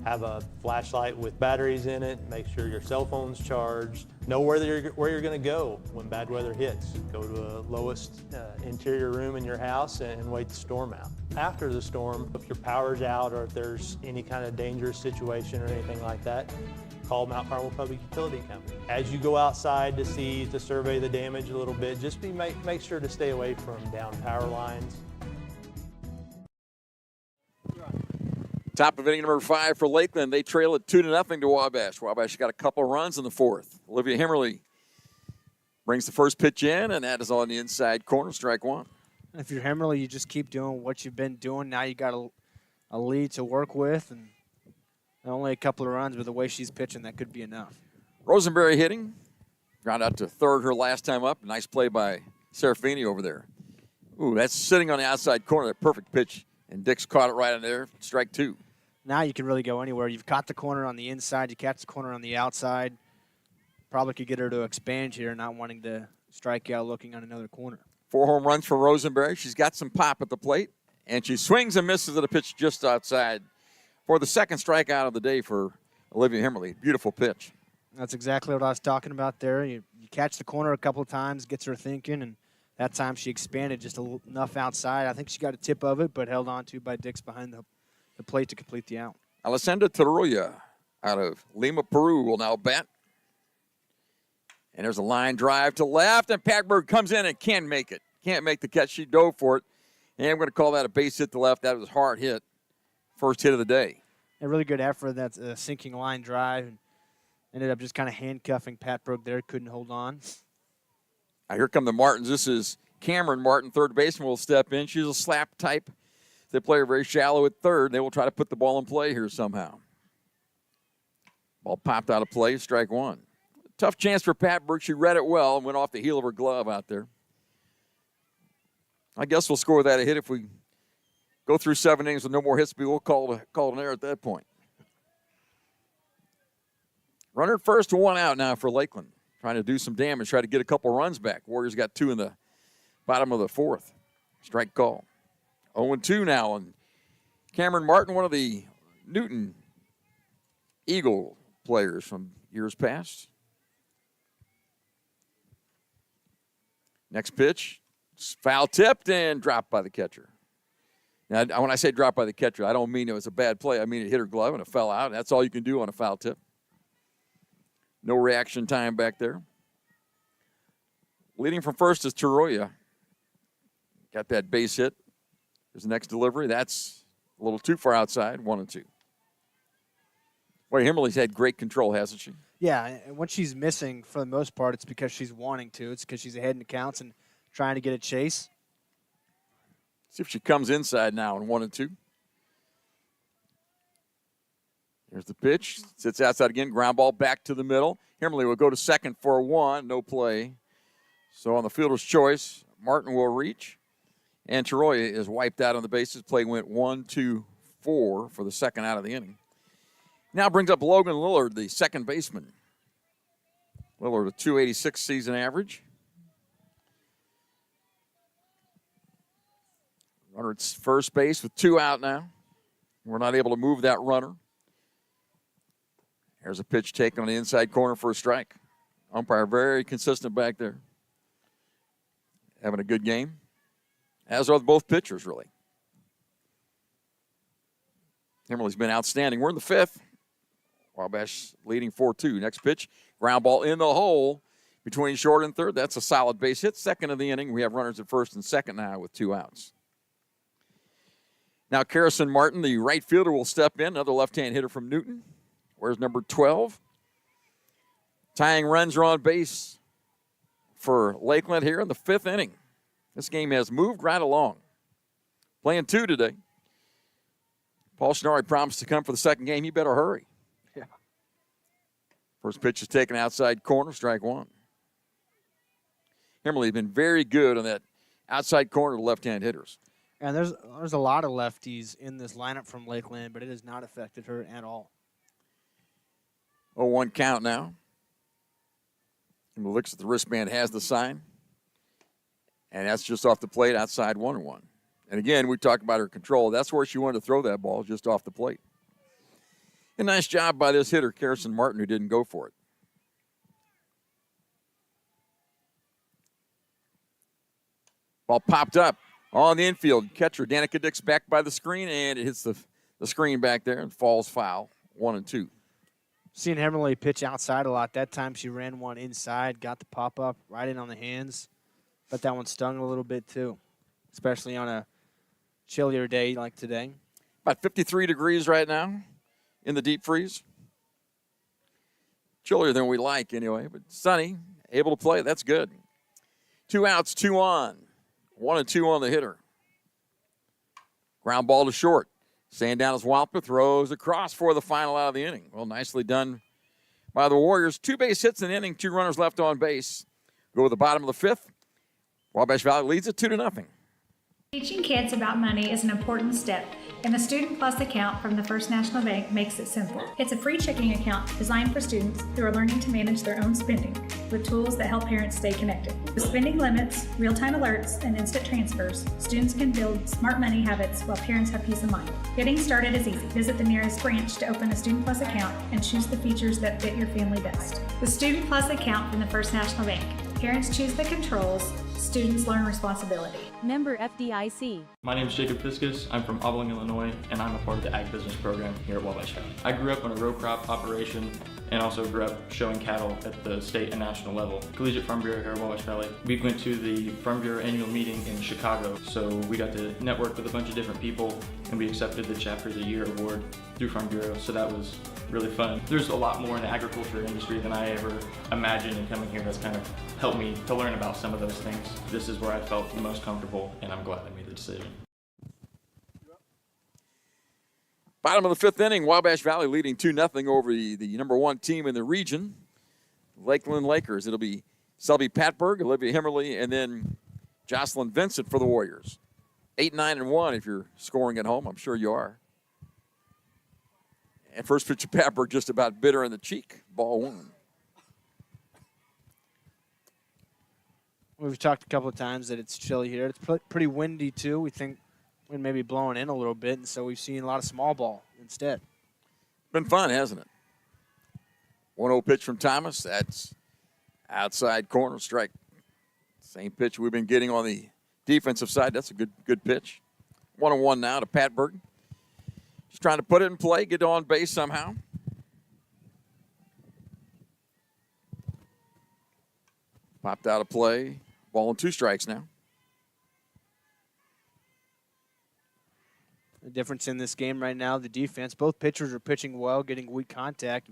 have a flashlight with batteries in it, make sure your cell phone's charged, know where you're going to go when bad weather hits. Go to the lowest interior room in your house and wait the storm out. After the storm, if your power's out or if there's any kind of dangerous situation or anything like that, call Mount Carmel Public Utility Company. As you go outside to survey the damage a little bit, just make sure to stay away from down power lines. Top of inning number 5 for Lakeland. They trail it 2-0 to Wabash. Wabash got a couple runs in the 4th. Olivia Himmerly brings the first pitch in, and that is on the inside corner, strike one. If you're Hemmerly, you just keep doing what you've been doing. Now you got a lead to work with, and only a couple of runs, but the way she's pitching, that could be enough. Rosenberry hitting. Ground out to third her last time up. Nice play by Serafini over there. Ooh, that's sitting on the outside corner. That perfect pitch, and Dix caught it right in there. Strike two. Now you can really go anywhere. You've caught the corner on the inside. You catch the corner on the outside. Probably could get her to expand here, not wanting to strike out looking on another corner. 4 home runs for Rosenberry. She's got some pop at the plate, and she swings and misses at a pitch just outside for the second strikeout of the day for Olivia Himmerly. Beautiful pitch. That's exactly what I was talking about there. You catch the corner a couple of times, gets her thinking, and that time she expanded just enough outside. I think she got a tip of it, but held on to by Dix behind the plate to complete the out. Alessandra Tarulla out of Lima, Peru will now bat. And there's a line drive to left, and Packberg comes in and can't make it. Can't make the catch. She dove for it. And I'm going to call that a base hit to left. That was a hard hit. First hit of the day. A really good effort. That's a sinking line drive. And ended up just kind of handcuffing Packberg there. Couldn't hold on. Now here come the Martins. This is Cameron Martin, third baseman, will step in. She's a slap type. They play her very shallow at third. They will try to put the ball in play here somehow. Ball popped out of play, strike one. Tough chance for Packberg. She read it well and went off the heel of her glove out there. I guess we'll score that a hit if we go through 7 innings with no more hits. We'll call an error at that point. Runner at first, 1 out now for Lakeland. Trying to do some damage, try to get a couple runs back. Warriors got 2 in the bottom of the 4th. Strike call. 0-2 now. And Cameron Martin, one of the Newton Eagle players from years past. Next pitch, foul tipped and dropped by the catcher. Now, when I say dropped by the catcher, I don't mean it was a bad play. I mean it hit her glove and it fell out. That's all you can do on a foul tip. No reaction time back there. Leading from first is Tarulla. Got that base hit. There's the next delivery. That's a little too far outside, 1-2. Boy, Himmerly's had great control, hasn't she? Yeah, and when she's missing, for the most part, it's because she's wanting to. It's because she's ahead in the counts and trying to get a chase. See if she comes inside now in 1-2. There's the pitch. Sits outside again. Ground ball back to the middle. Himmerly will go to second for a 1. No play. So on the fielder's choice, Martin will reach. And Tarulla is wiped out on the bases. Play went 1-2-4 for the second out of the inning. Now brings up Logan Lillard, the second baseman. Lillard, a .286 season average. Runner at first base with 2 out now. We're not able to move that runner. There's a pitch taken on the inside corner for a strike. Umpire very consistent back there. Having a good game, as are both pitchers, really. Himmerly's been outstanding. We're in the fifth. Wabash leading 4-2. Next pitch, ground ball in the hole between short and third. That's a solid base hit. Second of the inning. We have runners at first and second now with 2 outs. Now, Carrison Martin, the right fielder, will step in. Another left-hand hitter from Newton. Where's number 12? Tying runs are on base for Lakeland here in the 5th inning. This game has moved right along. Playing 2 today. Paul Schnarre promised to come for the second game. He better hurry. Yeah. First pitch is taken outside corner, strike 1. Himmerly has been very good on that outside corner to left-hand hitters. And there's a lot of lefties in this lineup from Lakeland, but it has not affected her at all. 0-1 count now. And looks at the wristband, has the sign. And that's just off the plate, outside 1-1. And again, we talked about her control. That's where she wanted to throw that ball, just off the plate. A nice job by this hitter, Carrison Martin, who didn't go for it. Ball popped up on the infield. Catcher Danica Dix back by the screen, and it hits the screen back there and falls foul, 1-2. Seen Himmerly pitch outside a lot. That time she ran one inside, got the pop-up right in on the hands. But that one stung a little bit too, especially on a chillier day like today. About 53 degrees right now in the deep freeze. Chillier than we like anyway, but sunny, able to play. That's good. 2 outs, 2 on. 1-2 on the hitter. Ground ball to short. Staying down as Walper throws across for the final out of the inning. Well, nicely done by the Warriors. 2 base hits in the inning, 2 runners left on base. Go to the bottom of the 5th. Wabash Valley leads it 2-0. Teaching kids about money is an important step, and the Student Plus account from the First National Bank makes it simple. It's a free checking account designed for students who are learning to manage their own spending with tools that help parents stay connected. With spending limits, real-time alerts, and instant transfers, students can build smart money habits while parents have peace of mind. Getting started is easy. Visit the nearest branch to open a Student Plus account and choose the features that fit your family best. The Student Plus account from the First National Bank. Parents choose the controls, students learn responsibility. Member FDIC. My name is Jacob Fiskus. I'm from Abilene, Illinois, and I'm a part of the Ag Business Program here at Wabash Valley. I grew up on a row crop operation and also grew up showing cattle at the state and national level. Collegiate Farm Bureau here at Wabash Valley. We went to the Farm Bureau annual meeting in Chicago, so we got to network with a bunch of different people, and we accepted the Chapter of the Year award through Farm Bureau, so that was really fun. There's a lot more in the agriculture industry than I ever imagined, and coming here has kind of helped me to learn about some of those things. This is where I felt the most comfortable, and I'm glad I made the decision. Bottom of the 5th inning, Wabash Valley leading 2-0 over the number 1 team in the region, Lakeland Lakers. It'll be Selby Patberg, Olivia Himmerly, and then Jocelyn Vincent for the Warriors. 8-9-1 if you're scoring at home. I'm sure you are. And first pitch of Patberg just about bit her in the cheek. Ball 1. We've talked a couple of times that it's chilly here. It's pretty windy, too. We think wind may be blowing in a little bit, and so we've seen a lot of small ball instead. Been fun, hasn't it? 1-0 pitch from Thomas. That's outside corner strike. Same pitch we've been getting on the defensive side. That's a good pitch. 1-1 now to Patberg. Just trying to put it in play, get on base somehow. Popped out of play. Ball and 2 strikes now. The difference in this game right now, the defense. Both pitchers are pitching well, getting weak contact.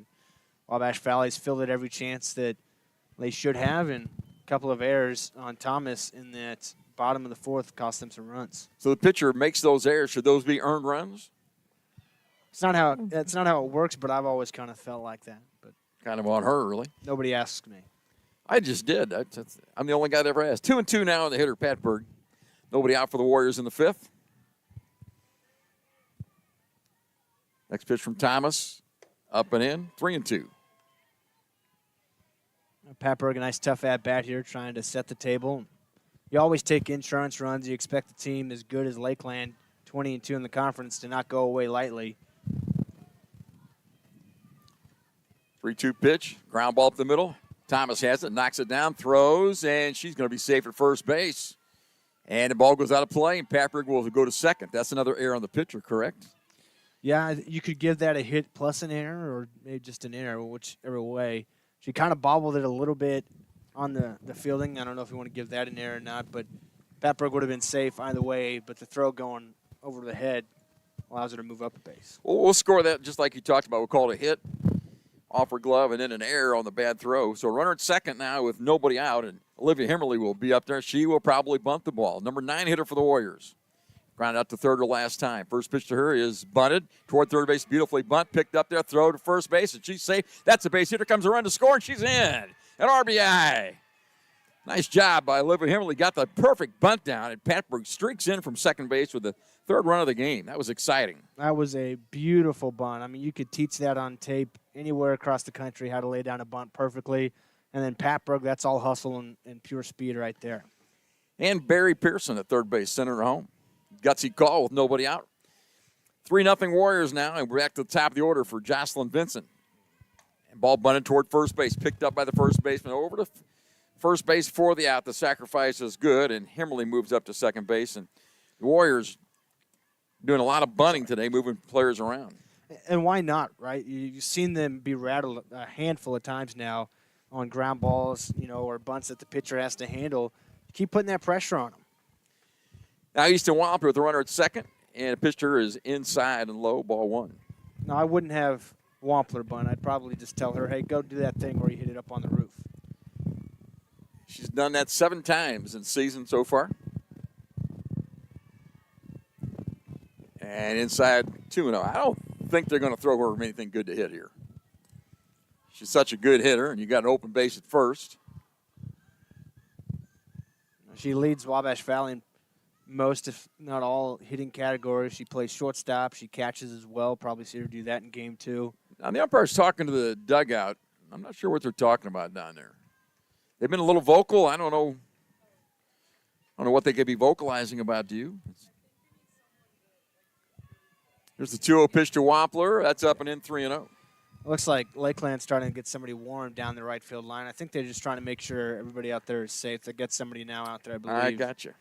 Wabash Valley's fielded every chance that they should have, and a couple of errors on Thomas in that bottom of the 4th cost them some runs. So the pitcher makes those errors. Should those be earned runs? That's not how it works, but I've always kind of felt like that. But kind of on her, really. Nobody asks me. I just did. I'm the only guy that ever asked. 2-2 now on the hitter, Patberg. Nobody out for the Warriors in the 5th. Next pitch from Thomas. Up and in. 3-2. Patberg, a nice tough at-bat here, trying to set the table. You always take insurance runs. You expect the team as good as Lakeland to 20-2 in the conference did not go away lightly. 3-2 pitch, ground ball up the middle. Thomas has it, knocks it down, throws, and she's going to be safe at first base. And the ball goes out of play, and Patrick will go to second. That's another error on the pitcher, correct? Yeah, you could give that a hit plus an error or maybe just an error, whichever way. She kind of bobbled it a little bit on the fielding. I don't know if you want to give that an error or not, but Patrick would have been safe either way, but the throw going over the head allows her to move up a base. Well, we'll score that just like you talked about. We'll call it a hit, off her glove, and then an error on the bad throw. So runner at second now with nobody out, and Olivia Himmerly will be up there. She will probably bunt the ball. Number 9 hitter for the Warriors. Grounded out to third her last time. First pitch to her is bunted toward third base. Beautifully bunt. Picked up there. Throw to first base. And she's safe. That's a base hitter. Comes a run to score. And she's in. An RBI. Nice job by Olivia Himmerly. Got the perfect bunt down. And Patberg streaks in from second base with the third run of the game. That was exciting. That was a beautiful bunt. I mean, you could teach that on tape anywhere across the country, how to lay down a bunt perfectly. And then Patberg, that's all hustle and pure speed right there. And Barry Pearson at third base, sent her home. Gutsy call with nobody out. 3-0 Warriors now, and we're back to the top of the order for Jocelyn Vincent. And ball bunted toward first base, picked up by the first baseman over to first base for the out. The sacrifice is good, and Himmerly moves up to second base. And the Warriors doing a lot of bunting today, moving players around. And why not, right? You've seen them be rattled a handful of times now on ground balls, or bunts that the pitcher has to handle. Keep putting that pressure on them. Now Easton Wampler with the runner at second, and the pitcher is inside and low, ball 1. No, I wouldn't have Wampler bunt. I'd probably just tell her, hey, go do that thing where you hit it up on the roof. She's done that 7 times in the season so far. And inside 2-0. I don't think they're going to throw her anything good to hit here. She's such a good hitter, and you got an open base at first. She leads Wabash Valley in most, if not all, hitting categories. She plays shortstop. She catches as well. Probably see her do that in game 2. Now, the umpire's talking to the dugout. I'm not sure what they're talking about down there. They've been a little vocal. I don't know what they could be vocalizing about to you. Here's the 2-0 pitch to Wampler. That's up and in, 3-0. Looks like Lakeland's starting to get somebody warm down the right field line. I think they're just trying to make sure everybody out there is safe. They got somebody now out there, I believe. I got you.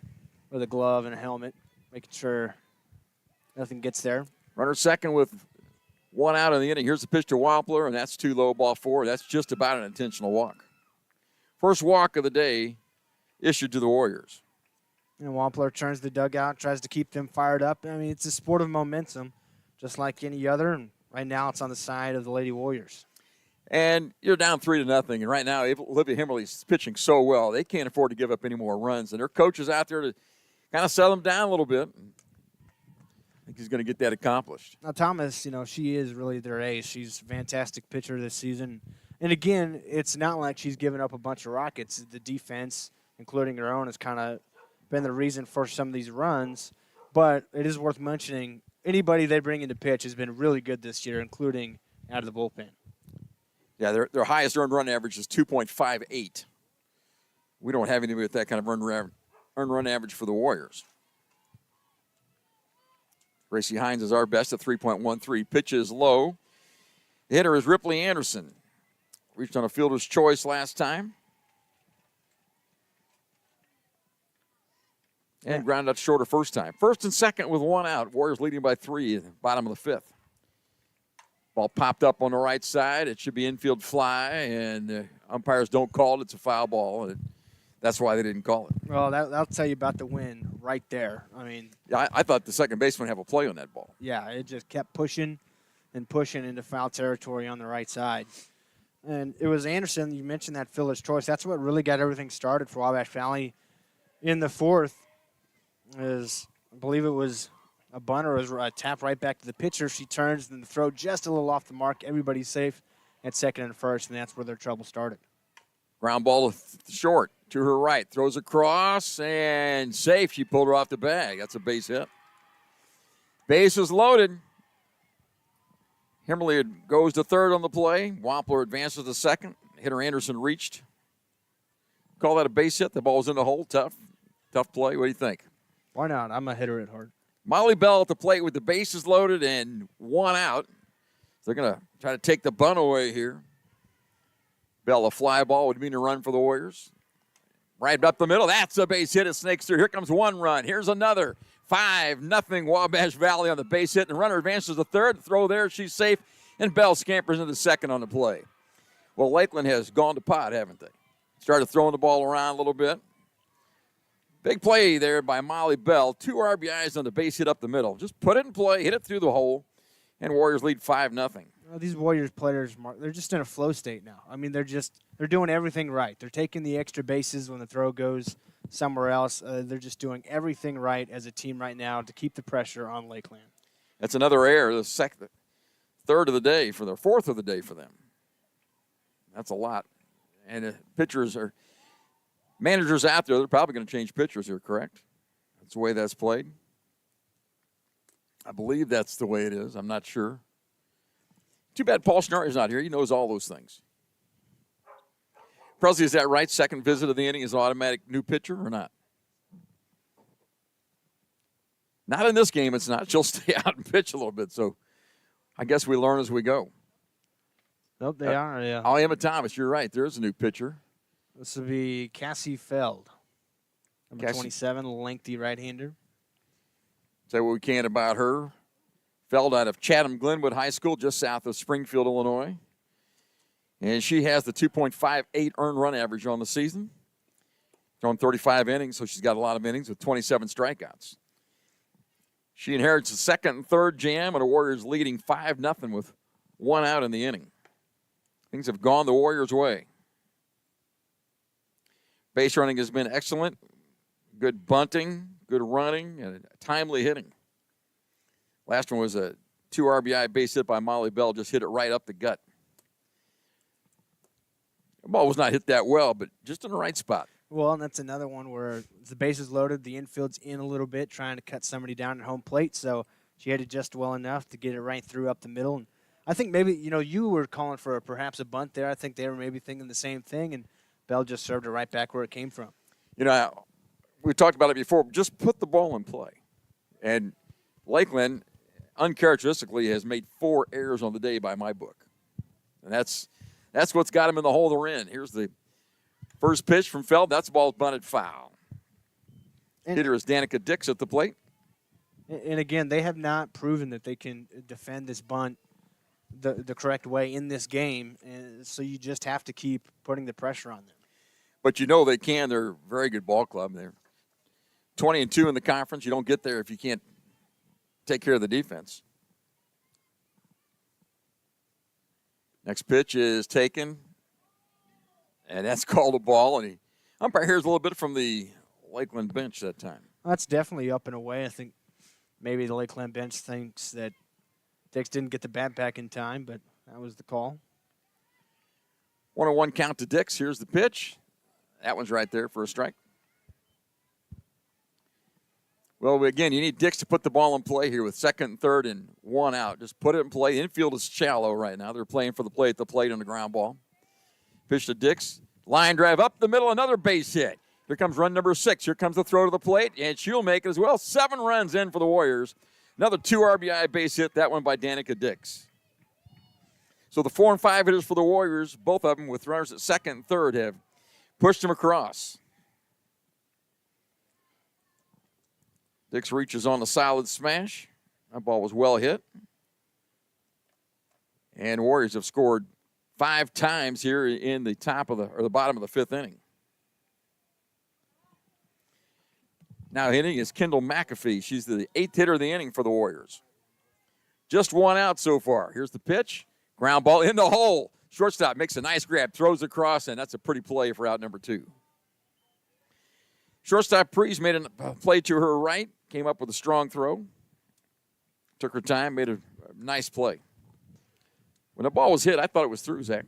With a glove and a helmet, making sure nothing gets there. Runner second with 1 out in the inning. Here's the pitch to Wampler, and that's too low, ball 4. That's just about an intentional walk. First walk of the day issued to the Warriors. And Wampler turns the dugout, tries to keep them fired up. I mean, it's a sport of momentum, just like any other. And right now it's on the side of the Lady Warriors. And you're down 3-0. And right now, Olivia Himmerly's pitching so well, they can't afford to give up any more runs. And their coach is out there to kind of settle them down a little bit. I think he's going to get that accomplished. Now, Thomas, she is really their ace. She's a fantastic pitcher this season. And, again, it's not like she's given up a bunch of rockets. The defense, including her own, has kind of been the reason for some of these runs. But it is worth mentioning, anybody they bring into pitch has been really good this year, including out of the bullpen. Yeah, their highest earned run average is 2.58. We don't have anybody with that kind of earned run average for the Warriors. Gracie Hines is our best at 3.13. Pitch is low. The hitter is Ripley Anderson. Reached on a fielder's choice last time. And grounded out shorter first time. First and second with 1 out. Warriors leading by 3 at the bottom of the 5th. Ball popped up on the right side. It should be infield fly, and the umpires don't call it. It's a foul ball, and that's why they didn't call it. Well, that'll tell you about the win right there. I mean, yeah, I thought the second baseman would have a play on that ball. Yeah, it just kept pushing and pushing into foul territory on the right side. And it was Anderson. You mentioned that fielder's choice. That's what really got everything started for Wabash Valley in the 4th. I believe it was a bunt or a tap right back to the pitcher. She turns, and the throw just a little off the mark. Everybody's safe at second and first, and that's where their trouble started. Ground ball short to her right. Throws across, and safe. She pulled her off the bag. That's a base hit. Base is loaded. Himmerly goes to third on the play. Wampler advances to second. Hitter Anderson reached. Call that a base hit. The ball's in the hole. Tough play. What do you think? Why not? I'm a hitter at heart. Molly Bell at the plate with the bases loaded and 1 out. They're going to try to take the bunt away here. Bell, a fly ball would mean a run for the Warriors. Right up the middle. That's a base hit. It snakes through. Here comes 1 run. Here's another. 5-0 Wabash Valley on the base hit. And runner advances to third. Throw there. She's safe. And Bell scampers into second on the play. Well, Lakeland has gone to pot, haven't they? Started throwing the ball around a little bit. Big play there by Molly Bell. 2 RBIs on the base hit up the middle. Just put it in play, hit it through the hole, and Warriors lead 5-0. Well, these Warriors players, Mark, they're just in a flow state now. I mean, they're doing everything right. They're taking the extra bases when the throw goes somewhere else. They're just doing everything right as a team right now to keep the pressure on Lakeland. That's another error, the third of the day for the fourth of the day for them. That's a lot. And managers out there, they're probably going to change pitchers here, correct? That's the way that's played. I believe that's the way it is. I'm not sure. Too bad Paul Schnarre is not here. He knows all those things. Presley, is that right? Second visit of the inning is an automatic new pitcher or not? Not in this game, it's not. She'll stay out and pitch a little bit. So I guess we learn as we go. Nope, they are, yeah. Emma Thomas, you're right. There is a new pitcher. This will be Cassie Feld, number 27, lengthy right-hander. Say what we can about her. Feld out of Chatham-Glenwood High School, just south of Springfield, Illinois. And she has the 2.58 earned run average on the season. Thrown 35 innings, so she's got a lot of innings with 27 strikeouts. She inherits the second and third jam, and the Warriors leading 5-0 with 1 out in the inning. Things have gone the Warriors' way. Base running has been excellent. Good bunting, good running, and timely hitting. Last one was a 2 RBI base hit by Molly Bell. Just hit it right up the gut. The ball was not hit that well, but just in the right spot. Well, and that's another one where the base is loaded, the infield's in a little bit, trying to cut somebody down at home plate. So she had it just well enough to get it right through up the middle. And I think maybe, you were calling for perhaps a bunt there. I think they were maybe thinking the same thing, and Bell just served it right back where it came from. We talked about it before. Just put the ball in play. And Lakeland, uncharacteristically, has made 4 errors on the day by my book. And that's what's got them in the hole they're in. Here's the first pitch from Feld. That's the ball bunted foul. Hitter is Danica Dix at the plate. And again, they have not proven that they can defend this bunt the correct way in this game. And so you just have to keep putting the pressure on them. But they can. They're a very good ball club. They're 20-2 in the conference. You don't get there if you can't take care of the defense. Next pitch is taken, and that's called a ball. And umpire hears a little bit from the Lakeland bench that time. That's definitely up and away. I think maybe the Lakeland bench thinks that Dix didn't get the bat back in time, but that was the call. 1-1 count to Dix. Here's the pitch. That one's right there for a strike. Well, again, you need Dix to put the ball in play here with second and third and 1 out. Just put it in play. The infield is shallow right now. They're playing for the play at the plate on the ground ball. Pitch to Dix. Line drive up the middle, another base hit. Here comes run number 6. Here comes the throw to the plate, and she'll make it as well. 7 runs in for the Warriors. Another 2 RBI base hit, that one by Danica Dix. So the 4 and 5 hitters for the Warriors, both of them with runners at second and third, have pushed him across. Dix reaches on the solid smash. That ball was well hit. And Warriors have scored 5 times here in the bottom of the 5th inning. Now hitting is Kendall McAfee. She's the 8th hitter of the inning for the Warriors. Just 1 out so far. Here's the pitch. Ground ball in the hole. Shortstop makes a nice grab, throws across, and that's a pretty play for out number 2. Shortstop Prees made a play to her right, came up with a strong throw. Took her time, made a nice play. When the ball was hit, I thought it was through, Zach.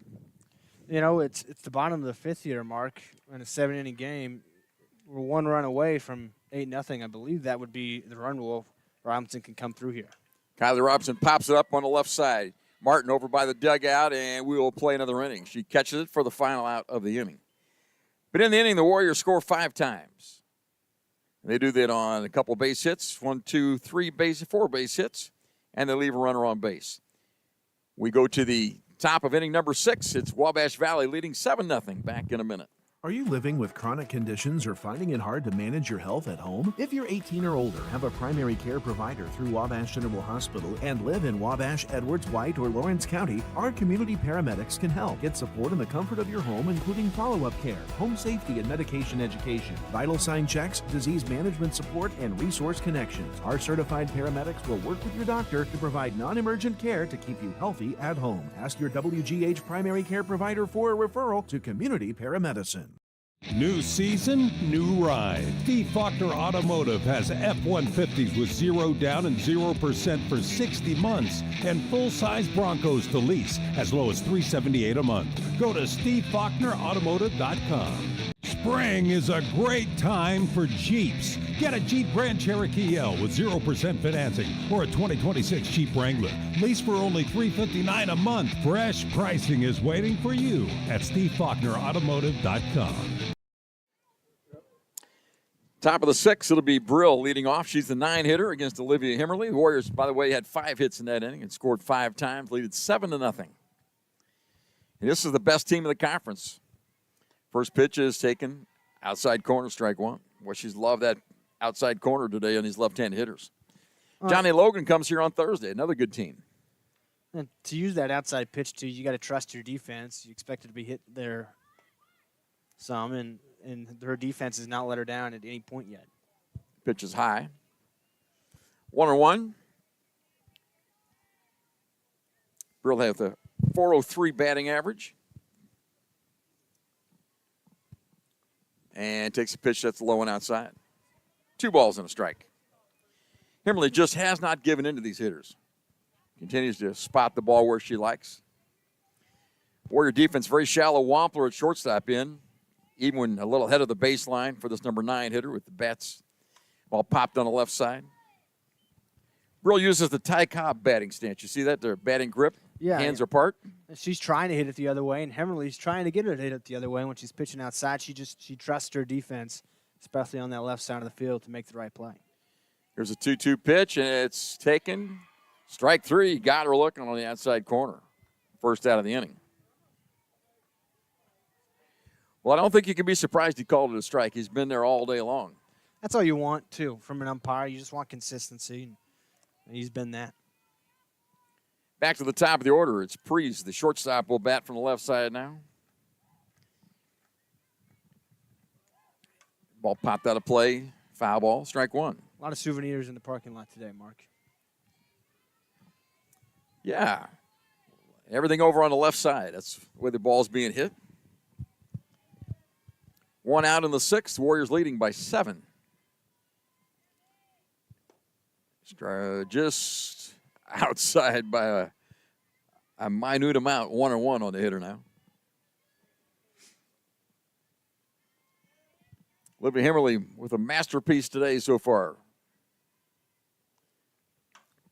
It's the bottom of the 5th here, Mark, in a 7-inning game. We're 1 run away from 8-0. I believe that would be the run rule. Robinson can come through here. Kylie Robinson pops it up on the left side. Martin over by the dugout, and we will play another inning. She catches it for the final out of the inning. But in the inning, the Warriors score 5 times. And they do that on a couple base hits, 4 base hits, and they leave a runner on base. We go to the top of inning number 6. It's Wabash Valley leading 7-0. Back in a minute. Are you living with chronic conditions or finding it hard to manage your health at home? If you're 18 or older, have a primary care provider through Wabash General Hospital, and live in Wabash, Edwards, White, or Lawrence County, our community paramedics can help. Get support in the comfort of your home, including follow-up care, home safety and medication education, vital sign checks, disease management support, and resource connections. Our certified paramedics will work with your doctor to provide non-emergent care to keep you healthy at home. Ask your WGH primary care provider for a referral to community paramedicine. New season, new ride. Steve Faulkner Automotive has F-150s with 0 down and 0% for 60 months and full-size Broncos to lease as low as $378 a month. Go to SteveFaulknerAutomotive.com. Spring is a great time for Jeeps. Get a Jeep Grand Cherokee L with 0% financing or a 2026 Jeep Wrangler. Lease for only $359 a month. Fresh pricing is waiting for you at SteveFaulknerAutomotive.com. Top of the 6, it'll be Brill leading off. She's the 9-hitter against Olivia Himmerly. The Warriors, by the way, had 5 hits in that inning and scored 5 times, leading 7-0. And this is the best team in the conference. First pitch is taken outside corner, strike 1. Well, she's loved that outside corner today on these left-hand hitters. Johnny Logan comes here on Thursday, another good team. And to use that outside pitch, too, you got to trust your defense. You expect it to be hit there some, and her defense has not let her down at any point yet. Pitch is high. 1-1. Brill have the .403 batting average. And takes a pitch that's low and outside. 2 balls and a strike. Himmerly just has not given in to these hitters. Continues to spot the ball where she likes. Warrior defense, very shallow. Wampler at shortstop in. Even when a little ahead of the baseline for this number 9 hitter with the bats ball popped on the left side. Brill uses the Ty Cobb batting stance. You see that? Their batting grip, hands apart. She's trying to hit it the other way, and Hemmerly's trying to get her to hit it the other way. When she's pitching outside, she trusts her defense, especially on that left side of the field, to make the right play. Here's a 2-2 pitch, and it's taken. Strike 3, got her looking on the outside corner. First out of the inning. Well, I don't think you can be surprised he called it a strike. He's been there all day long. That's all you want, too, from an umpire. You just want consistency, and he's been that. Back to the top of the order. It's Prees. The shortstop will bat from the left side now. Ball popped out of play. Foul ball. Strike 1. A lot of souvenirs in the parking lot today, Mark. Yeah. Everything over on the left side. That's where the ball's being hit. 1 out in the 6th. Warriors leading by 7. Just outside by a minute amount. 1-1 on the hitter now. Olivia Himmerly with a masterpiece today so far.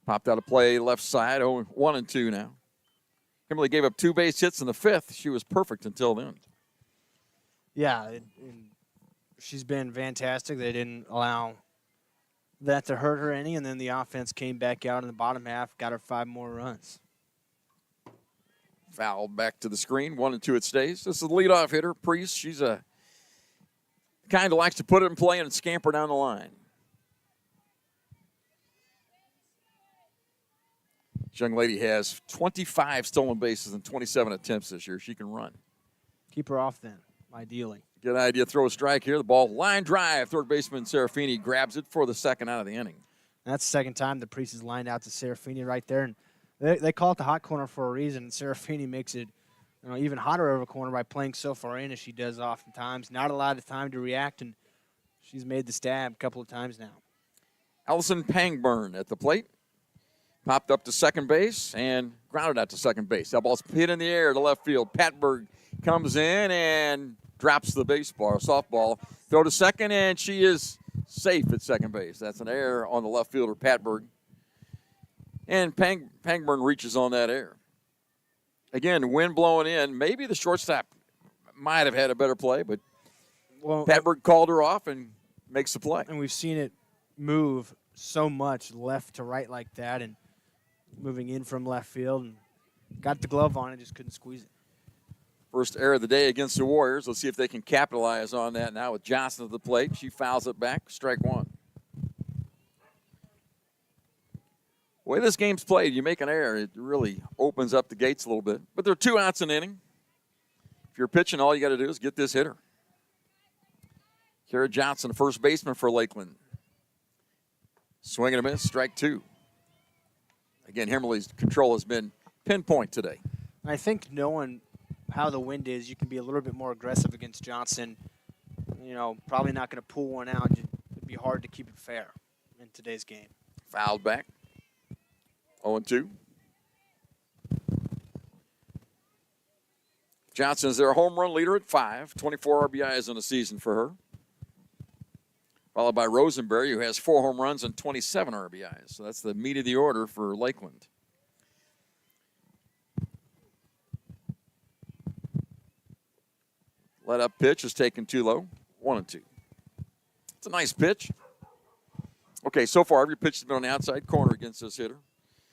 Popped out of play left side. 1-2 now. Himmerly gave up 2 base hits in the 5th. She was perfect until then. Yeah, she's been fantastic. They didn't allow that to hurt her any, and then the offense came back out in the bottom half, got her 5 more runs. Foul back to the screen. 1-2 it stays. This is the leadoff hitter, Priest. She's a kind of likes to put it in play and scamper down the line. This young lady has 25 stolen bases and 27 attempts this year. She can run. Keep her off then, ideally. Good idea. Throw a strike here. The ball line drive. Third baseman Serafini grabs it for the 2nd out of the inning. That's the 2nd time the Priest has lined out to Serafini right there. And they call it the hot corner for a reason. Serafini makes it even hotter of a corner by playing so far in as she does oftentimes. Not a lot of time to react, and she's made the stab a couple of times now. Allison Pangburn at the plate. Popped up to second base and grounded out to second base. That ball's hit in the air to left field. Patberg comes in and drops the baseball, softball. Throw to second, and she is safe at second base. That's an error on the left fielder, Patberg. And Pangburn reaches on that error. Again, wind blowing in. Maybe the shortstop might have had a better play, but Patberg called her off and makes the play. And we've seen it move so much left to right like that and moving in from left field and got the glove on it, just couldn't squeeze it. First error of the day against the Warriors. Let's see if they can capitalize on that now with Johnson at the plate. She fouls it back, strike one. The way this game's played, you make an error, it really opens up the gates a little bit. But there are 2 outs an inning. If you're pitching, all you got to do is get this hitter. Kara Johnson, first baseman for Lakeland. Swing and a miss, strike 2. Again, Himmerly's control has been pinpoint today. I think knowing how the wind is, you can be a little bit more aggressive against Johnson. You know, probably not going to pull one out. It'd be hard to keep it fair in today's game. Fouled back. 0-2. Johnson is their home run leader at 5. 24 RBIs in the season for her. Followed by Rosenberry, who has 4 home runs and 27 RBIs. So that's the meat of the order for Lakeland. Let up pitch is taken too low. 1-2. It's a nice pitch. Okay, so far every pitch has been on the outside corner against this hitter.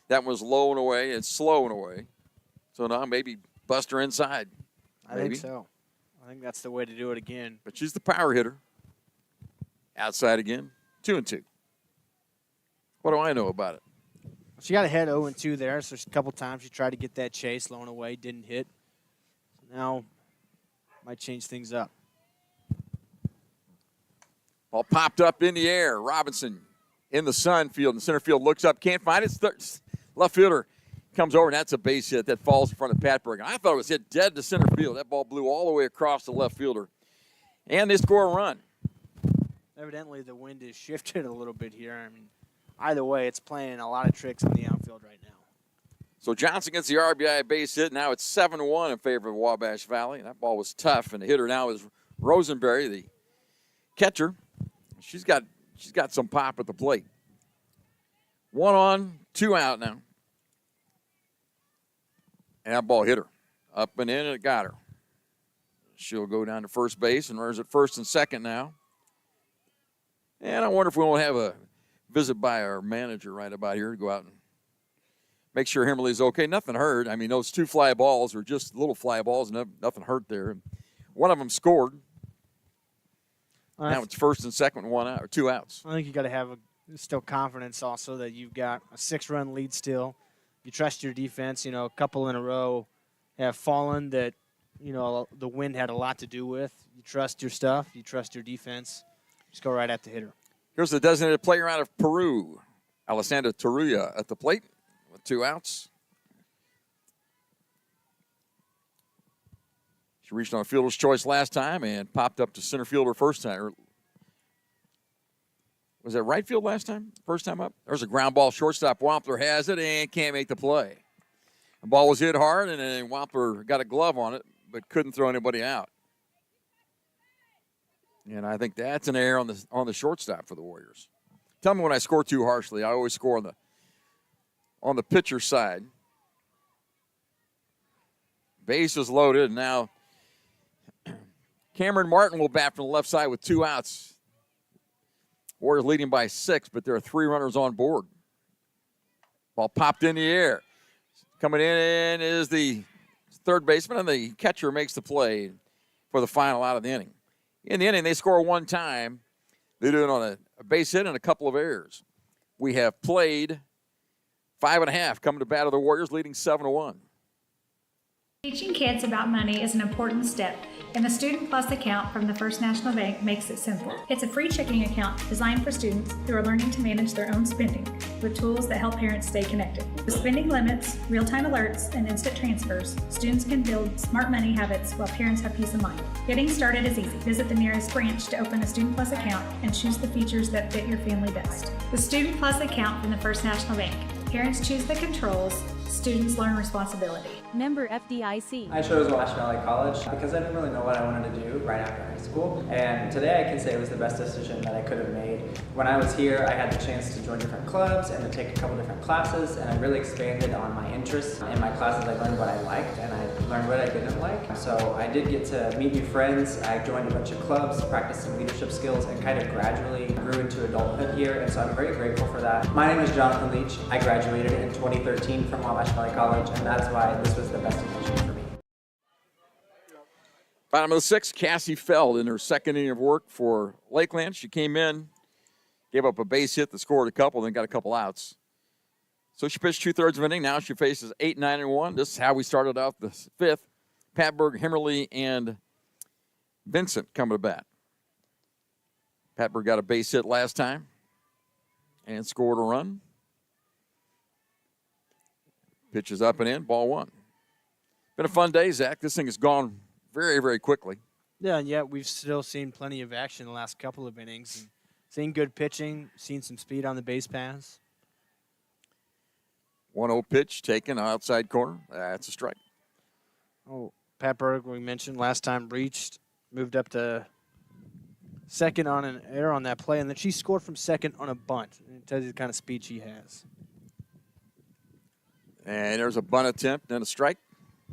That was low and away. It's slow and away. So now maybe bust her inside. I think so. I think that's the way to do it again. But she's the power hitter. Outside again. 2-2. What do I know about it? She got ahead 0-2 there, so a couple times she tried to get that chase, low and away, didn't hit. Now might change things up. Ball popped up in the air. Robinson in the sun field. And center field looks up, can't find it. Left fielder comes over, and that's a base hit that falls in front of Pat Bergen. I thought it was hit dead to center field. That ball blew all the way across the left fielder. And they score a run. Evidently, the wind is shifted a little bit here. I mean, either way, it's playing a lot of tricks in the outfield right now. So Johnson gets the RBI base hit. Now it's 7-1 in favor of Wabash Valley. That ball was tough, and the hitter now is Rosenberry, the catcher. She's got some pop at the plate. 1 on, 2 out now. And that ball hit her. Up and in, and it got her. She'll go down to first base and runners at first and second now. And I wonder if we won't have a visit by our manager right about here to go out and make sure Himmerly's okay. Nothing hurt. I mean, those 2 fly balls were just little fly balls. Nothing hurt there. One of them scored. Now it's first and second, 1 out or 2 outs. I think you got to have still confidence also that you've got a 6-run lead still. You trust your defense. You know, a couple in a row have fallen that, you know, the wind had a lot to do with. You trust your stuff. You trust your defense. Just go right at the hitter. Here's the designated player out of Peru, Alessandra Taruya at the plate with 2 outs. She reached on a fielder's choice last time and popped up to center fielder first time. Was that right field last time? First time up? There's a ground ball. Shortstop Wampler has it and can't make the play. The ball was hit hard, and then Wampler got a glove on it, but couldn't throw anybody out. And I think that's an error on the shortstop for the Warriors. Tell me when I score too harshly. I always score on the pitcher side. Base is loaded, and now Cameron Martin will bat from the left side with 2 outs. Warriors leading by 6, but there are 3 runners on board. Ball popped in the air. Coming in is the third baseman, and the catcher makes the play for the final out of the inning. In the inning, they score 1 time. They do it on a base hit and a couple of errors. We have played 5.5 coming to bat of the Warriors, leading 7-1. Teaching kids about money is an important step, and the Student Plus account from the First National Bank makes it simple. It's a free checking account designed for students who are learning to manage their own spending with tools that help parents stay connected. With spending limits, real-time alerts, and instant transfers, students can build smart money habits while parents have peace of mind. Getting started is easy. Visit the nearest branch to open a Student Plus account and choose the features that fit your family best. The Student Plus account from the First National Bank. Parents choose the controls, students learn responsibility. Member FDIC. I chose Wabash Valley College because I didn't really know what I wanted to do right after high school. And today I can say it was the best decision that I could have made. When I was here, I had the chance to join different clubs and to take a couple different classes, and I really expanded on my interests. In my classes, I learned what I liked and I learned what I didn't like. So I did get to meet new friends. I joined a bunch of clubs, practiced some leadership skills, and kind of gradually grew into adulthood here. And so I'm very grateful for that. My name is Jonathan Leach. I graduated in 2013 from Wabash Valley College, and that's why this was the best decision for me. Bottom of the sixth, Cassie Feld in her second inning of work for Lakeland. She came in, gave up a base hit that scored a couple, then got a couple outs. So she pitched 2/3 of an inning. Now she faces 8, 9, and 1. This is how we started out the fifth. Patberg, Himmerly, and Vincent coming to bat. Patberg got a base hit last time and scored a run. Pitches up and in, ball one. Been a fun day, Zach. This thing has gone very, very quickly. Yeah, and yet we've still seen plenty of action the last couple of innings. And seen good pitching, seen some speed on the base pass. 1-0 pitch taken outside corner. That's a strike. Oh, Patberg, we mentioned last time, reached, moved up to second on an error on that play, and then she scored from second on a bunt. It tells you the kind of speed she has. And there's a bunt attempt and a strike.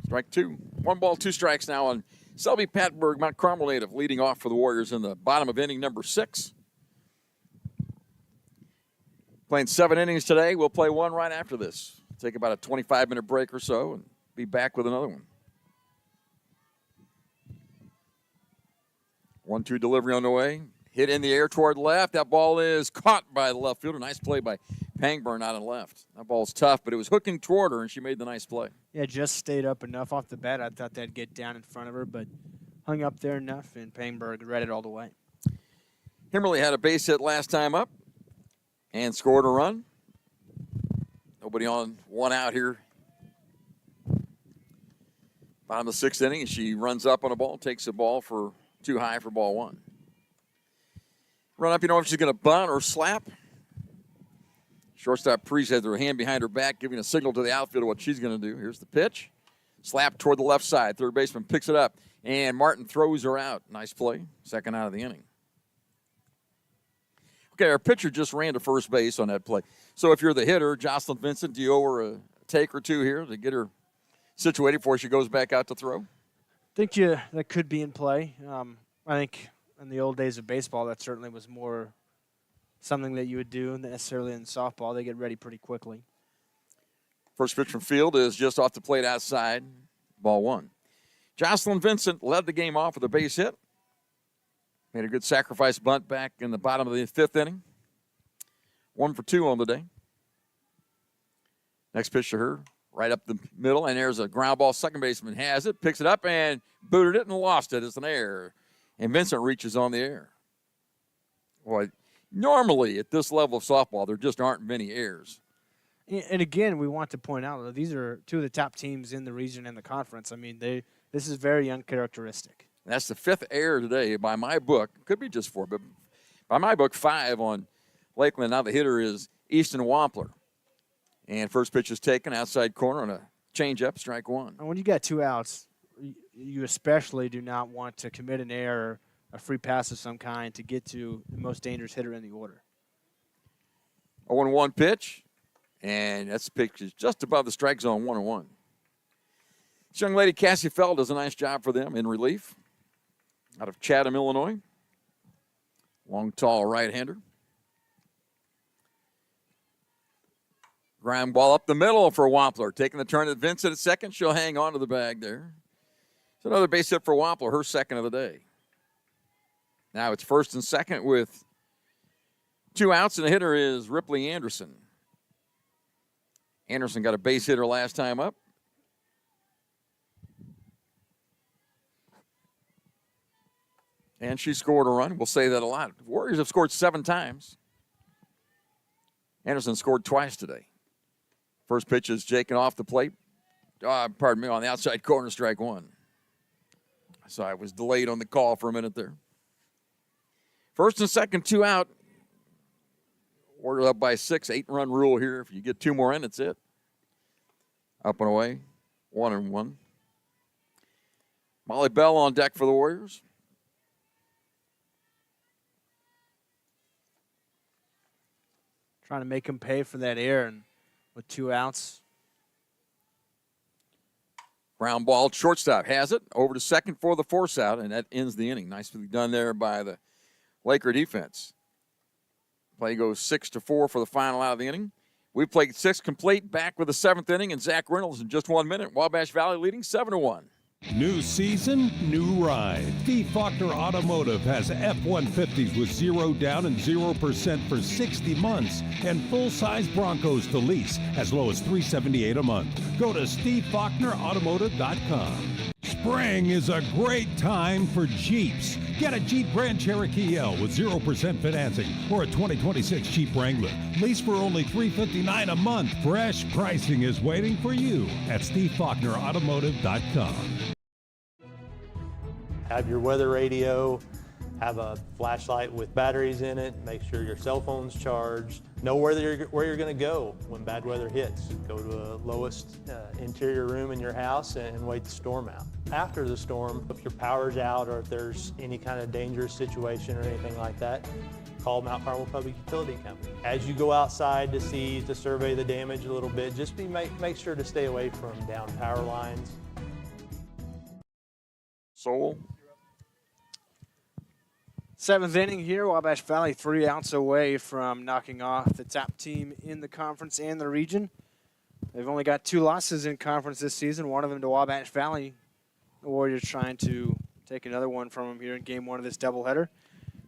Strike two. 1 ball, 2 strikes now on Selby Patberg, Mount Carmel native, leading off for the Warriors in the bottom of inning number 6. Playing 7 innings today. We'll play 1 right after this. Take about a 25-minute break or so and be back with another one. 1-2 delivery on the way. Hit in the air toward left. That ball is caught by the left fielder. Nice play by Pangburn out on left. That ball's tough, but it was hooking toward her, and she made the nice play. Yeah, just stayed up enough off the bat. I thought that'd get down in front of her, but hung up there enough, and Pangburg read it all the way. Himmerly had a base hit last time up and scored a run. Nobody on, 1 out here. Bottom of the 6th inning, she runs up on a ball, takes the ball for too high for ball 1. Run up, you know if she's going to bunt or slap. Shortstop Priest has her hand behind her back, giving a signal to the outfielder what she's going to do. Here's the pitch. Slap toward the left side. Third baseman picks it up, and Martin throws her out. Nice play. Second out of the inning. Okay, our pitcher just ran to first base on that play. So if you're the hitter, Jocelyn Vincent, do you owe her a take or two here to get her situated before she goes back out to throw? I think that could be in play. I think in the old days of baseball, that certainly was more something that you would do than necessarily in softball. They get ready pretty quickly. First pitch from field is just off the plate outside, ball 1. Jocelyn Vincent led the game off with a base hit. Made a good sacrifice bunt back in the bottom of the 5th inning. 1 for 2 on the day. Next pitch to her, right up the middle, and there's a ground ball. Second baseman has it, picks it up, and booted it and lost it. It's an error. And Vincent reaches on the air. Boy, normally at this level of softball, there just aren't many errors. And again, we want to point out that these are 2 of the top teams in the region and the conference. I mean, this is very uncharacteristic. That's the 5th error today by my book. Could be just 4, but by my book, 5 on Lakeland. Now the hitter is Easton Wampler. And first pitch is taken outside corner on a changeup, strike 1. And when you got 2 outs, you especially do not want to commit an error, a free pass of some kind to get to the most dangerous hitter in the order. 0-1 pitch, and that's the pitch is just above the strike zone, 1-1. This young lady, Cassie Feld, does a nice job for them in relief. Out of Chatham, Illinois. Long, tall right-hander. Ground ball up the middle for Wampler. Taking the turn at Vincent at second. She'll hang on to the bag there. It's another base hit for Wampler, her second of the day. Now it's first and second with 2 outs, and the hitter is Ripley Anderson. Anderson got a base hitter last time up. And she scored a run. We'll say that a lot. The Warriors have scored 7 times. Anderson scored twice today. First pitch is taken off the plate. On the outside corner, strike 1. So I was delayed on the call for a minute there. First and second, 2 out. Warriors up by 6, 8-run rule here. If you get 2 more in, that's it. Up and away, 1-1. Molly Bell on deck for the Warriors. Trying to make him pay for that error, and with 2 outs. Ground ball, shortstop has it. Over to second for the force out, and that ends the inning. Nicely done there by the Laker defense. Play goes 6-4 for the final out of the inning. We played 6 complete, back with the 7th inning, and Zach Reynolds in just 1 minute. Wabash Valley leading 7-1. New season, new ride. Steve Faulkner Automotive has F-150s with 0 down and 0% for 60 months and full-size Broncos to lease as low as $378 a month. Go to SteveFaulknerAutomotive.com. Spring is a great time for Jeeps. Get a Jeep Grand Cherokee L with 0% financing or a 2026 Jeep Wrangler. Lease for only $359 a month. Fresh pricing is waiting for you at SteveFaulknerAutomotive.com. Have your weather radio, have a flashlight with batteries in it, make sure your cell phone's charged, know where you're going to go when bad weather hits. Go to the lowest interior room in your house and wait the storm out. After the storm, if your power's out or if there's any kind of dangerous situation or anything like that, call Mount Carmel Public Utility Company. As you go outside to survey the damage a little bit, just make sure to stay away from down power lines. Soul. 7th inning here, Wabash Valley 3 outs away from knocking off the top team in the conference and the region. They've only got 2 losses in conference this season, one of them to Wabash Valley. The Warriors trying to take another one from them here in game 1 of this doubleheader.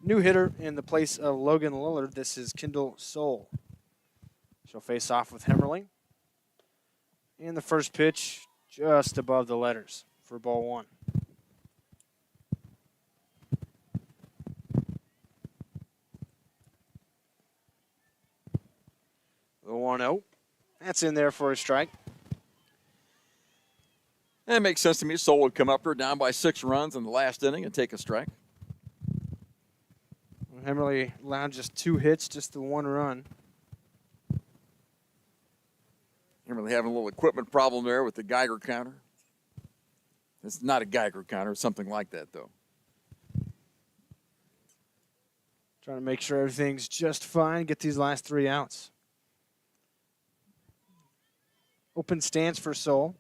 New hitter in the place of Logan Lillard. This is Kendall Soul. She'll face off with Hemmerly. And the first pitch just above the letters for ball 1. The 1-0. That's in there for a strike. That makes sense to me. Soul would come up here down by 6 runs in the last inning and take a strike. Hemmerly allowed just 2 hits, just the 1 run. Hemmerly having a little equipment problem there with the Geiger counter. It's not a Geiger counter, it's something like that, though. Trying to make sure everything's just fine, get these last 3 outs. Open stance for Soul.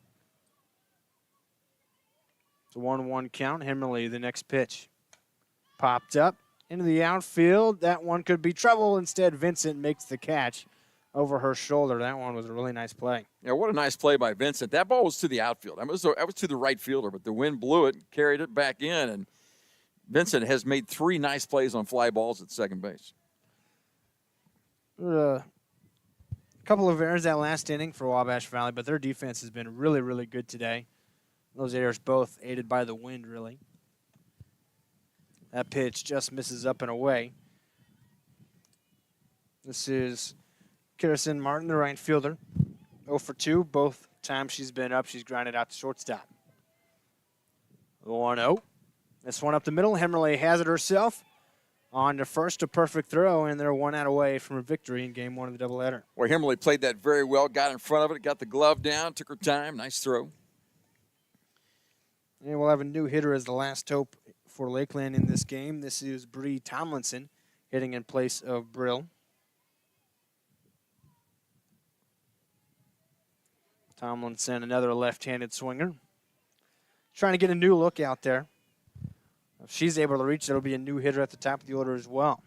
It's a 1-1 count. Hemmerly, the next pitch. Popped up into the outfield. That one could be trouble. Instead, Vincent makes the catch over her shoulder. That one was a really nice play. Yeah, what a nice play by Vincent. That ball was to the outfield. That was to the right fielder, but the wind blew it, carried it back in, and Vincent has made 3 nice plays on fly balls at second base. A couple of errors that last inning for Wabash Valley, but their defense has been really, really good today. Those errors both aided by the wind, really. That pitch just misses up and away. This is Kirsten Martin, the right fielder. 0 for 2. Both times she's been up, she's grounded out to shortstop. 1-0. This one up the middle. Hemmerly has it herself. On to first, a perfect throw, and they're 1 out away from a victory in game 1 of the doubleheader. Well, Hemmerly played that very well, got in front of it, got the glove down, took her time. Nice throw. And we'll have a new hitter as the last hope for Lakeland in this game. This is Bree Tomlinson hitting in place of Brill. Tomlinson, another left-handed swinger. Trying to get a new look out there. If she's able to reach, it'll be a new hitter at the top of the order as well.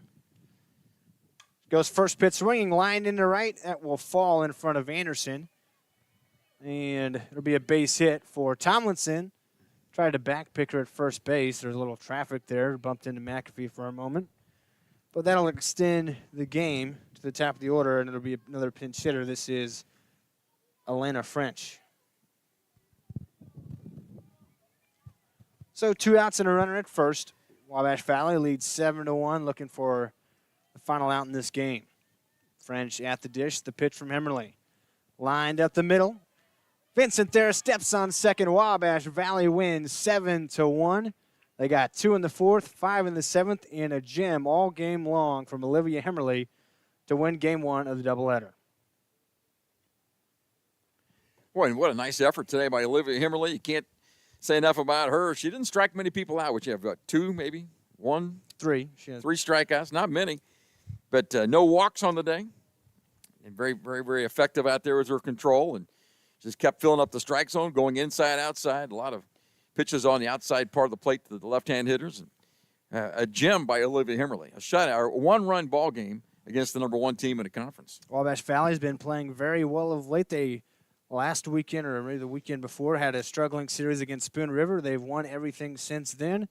Goes first pitch swinging, line into right. That will fall in front of Anderson. And it'll be a base hit for Tomlinson. Tried to back pick her at first base. There's a little traffic there. Bumped into McAfee for a moment. But that'll extend the game to the top of the order, and it'll be another pinch hitter. This is Elena French. So 2 outs and a runner at first. Wabash Valley leads 7-1, looking for the final out in this game. French at the dish. The pitch from Hemmerly. Lined up the middle. Vincent there steps on second. Wabash Valley wins 7-1. They got 2 in the 4th, 5 in the 7th, and a gem all game long from Olivia Hemmerly to win Game 1 of the doubleheader. Boy, and what a nice effort today by Olivia Himmerly. You can't say enough about her. She didn't strike many people out, which you have, two, maybe? One? Three. She has 3 strikeouts, not many. But no walks on the day. And very, very, very effective out there with her control. And just kept filling up the strike zone, going inside, outside. A lot of pitches on the outside part of the plate to the left-hand hitters. And, a gem by Olivia Himmerly. A shutout, a one-run ball game against the number 1 team in the conference. Wabash Valley's been playing very well of late. They, last weekend or maybe the weekend before, had a struggling series against Spoon River. They've won everything since then.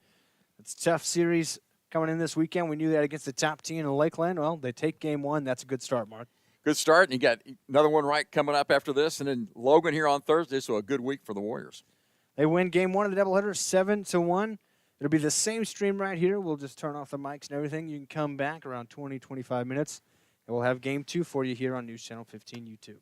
It's a tough series coming in this weekend. We knew that against the top team in Lakeland. Well, they take Game 1. That's a good start, Mark. Good start, and you got another one right coming up after this, and then Logan here on Thursday, so a good week for the Warriors. They win Game 1 of the doubleheader 7-1. It'll be the same stream right here. We'll just turn off the mics and everything. You can come back around 20, 25 minutes, and we'll have Game 2 for you here on News Channel 15 YouTube.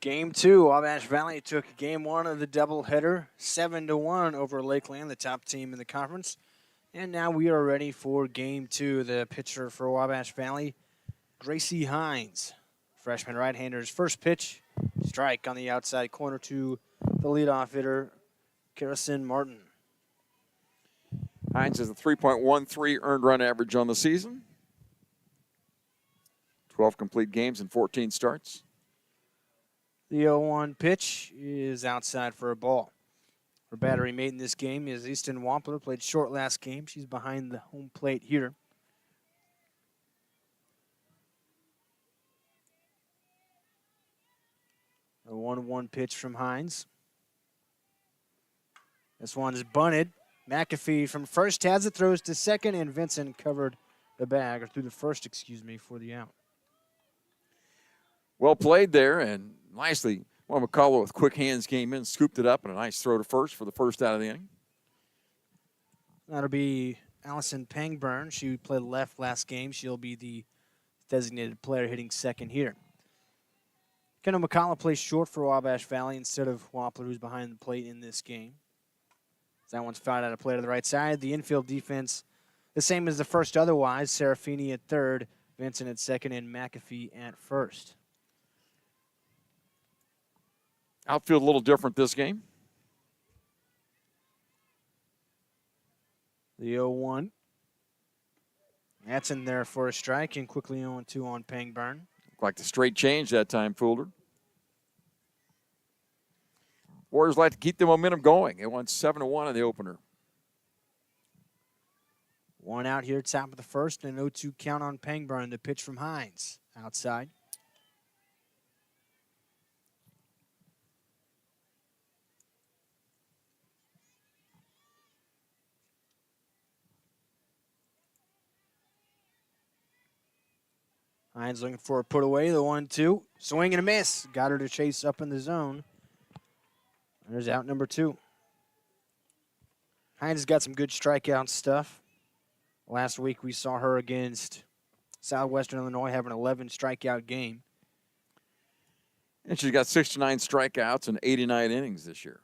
Game 2, Wabash Valley took game 1 of the doubleheader, 7-1 over Lakeland, the top team in the conference. And now we are ready for game 2. The pitcher for Wabash Valley, Gracie Hines. Freshman right-hander's first pitch, strike on the outside corner to the leadoff hitter, Karrison Martin. Hines has a 3.13 earned run average on the season. 12 complete games and 14 starts. The 0-1 pitch is outside for a ball. Her battery mate in this game is Easton Wampler, played short last game. She's behind the home plate here. A 1-1 pitch from Hines. This one is bunted. McAfee from first has it, throws to second, and Vincent covered the bag, or through the first, for the out. Well played there, and nicely. Well, McCullough with quick hands came in, scooped it up, and a nice throw to first for the first out of the inning. That'll be Allison Pangburn. She played left last game. She'll be the designated player hitting second here. Kendall McCullough plays short for Wabash Valley instead of Wampler, who's behind the plate in this game. That one's fouled out of play to the right side. The infield defense, the same as the first otherwise. Serafini at third, Vincent at second, and McAfee at first. Outfield a little different this game. The 0-1. That's in there for a strike, and quickly 0-2 on Pangburn. Looked like the straight change that time fooled her. Warriors like to keep the momentum going. It won 7-1 in the opener. One out here, top of the first, and 0-2 count on Pangburn. The pitch from Hines, outside. Hines looking for a put away, the 1-2. Swing and a miss. Got her to chase up in the zone. There's out number 2. Hines has got some good strikeout stuff. Last week we saw her against Southwestern Illinois have an 11 strikeout game. And she's got 69 strikeouts and 89 innings this year.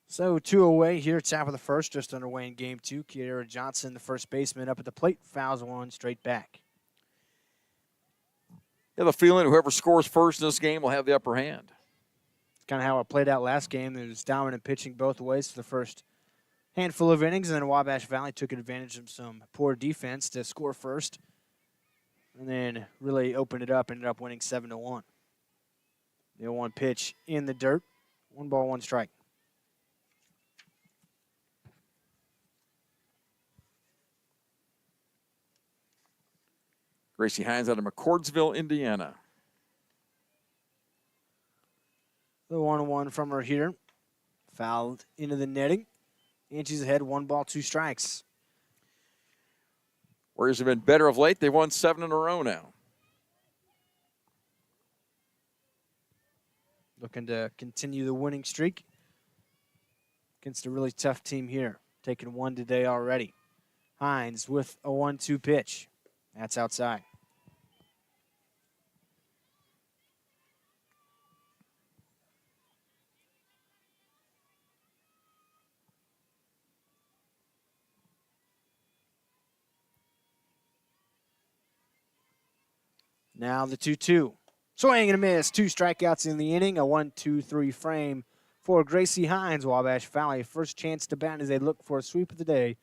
So 2 away here, top of the first, just underway in game 2. Kiera Johnson, the first baseman, up at the plate, fouls one straight back. You have the feeling whoever scores first in this game will have the upper hand. It's kind of how it played out last game. It was dominant pitching both ways for the first handful of innings, and then Wabash Valley took advantage of some poor defense to score first, and then really opened it up, ended up winning 7-1. The 0-1 pitch in the dirt, 1 ball, 1 strike. Gracie Hines out of McCordsville, Indiana. The 1-1 from her here. Fouled into the netting. And she's ahead, 1 ball, 2 strikes. Warriors have been better of late. They've won 7 in a row now. Looking to continue the winning streak against a really tough team here. Taking 1 today already. Hines with a 1-2 pitch. That's outside. Now the 2-2. Swing and a miss. 2 strikeouts in the inning. A 1-2-3 frame for Gracie Hines. Wabash Valley first chance to bat as they look for a sweep of the day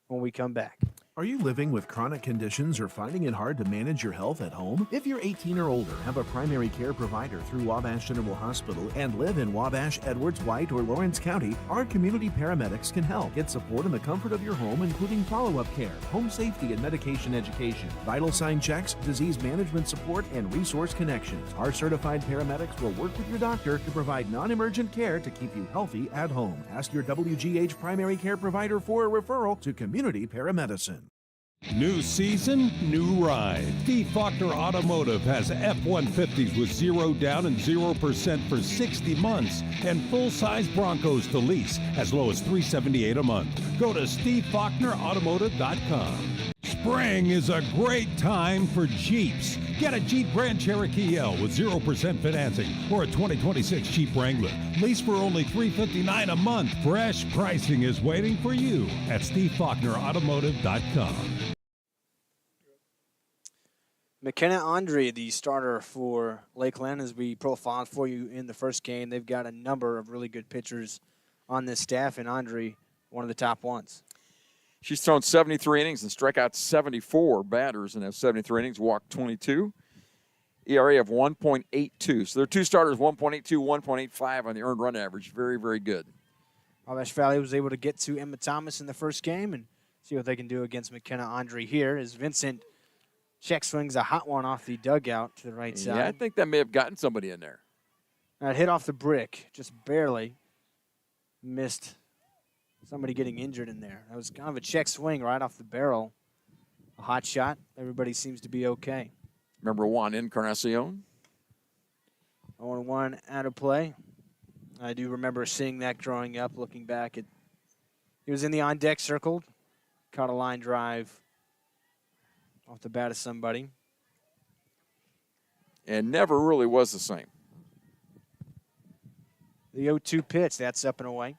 when we come back. Are you living with chronic conditions or finding it hard to manage your health at home? If you're 18 or older, have a primary care provider through Wabash General Hospital, and live in Wabash, Edwards, White, or Lawrence County, our community paramedics can help. Get support in the comfort of your home, including follow-up care, home safety and medication education, vital sign checks, disease management support, and resource connections. Our certified paramedics will work with your doctor to provide non-emergent care to keep you healthy at home. Ask your WGH primary care provider for a referral to community paramedicine. New season, new ride. Steve Faulkner Automotive has F-150s with 0 down and 0% for 60 months and full-size Broncos to lease as low as $378 a month. Go to SteveFaulknerAutomotive.com. Spring is a great time for Jeeps. Get a Jeep Grand Cherokee L with 0% financing or a 2026 Jeep Wrangler. Lease for only $359 a month. Fresh pricing is waiting for you at SteveFaulknerAutomotive.com. McKenna Andre, the starter for Lakeland, as we profiled for you in the first game. They've got a number of really good pitchers on this staff, and Andre, one of the top ones. She's thrown 73 innings and struck out 74 batters and has 73 innings, walked 22. ERA of 1.82. So their two starters, 1.82, 1.85 on the earned run average. Very, very good. Wabash Valley was able to get to Emma Thomas in the first game and see what they can do against McKenna Andre here as Vincent check swings a hot one off the dugout to the right side. Yeah, I think that may have gotten somebody in there. That hit off the brick, just barely missed somebody getting injured in there. That was kind of a check swing right off the barrel. A hot shot. Everybody seems to be okay. Remember Juan Encarnacion? 0-1 out of play. I do remember seeing that growing up, looking back at. He was in the on-deck circle, caught a line drive off the bat of somebody. And never really was the same. The 0-2 pitch, that's up and away.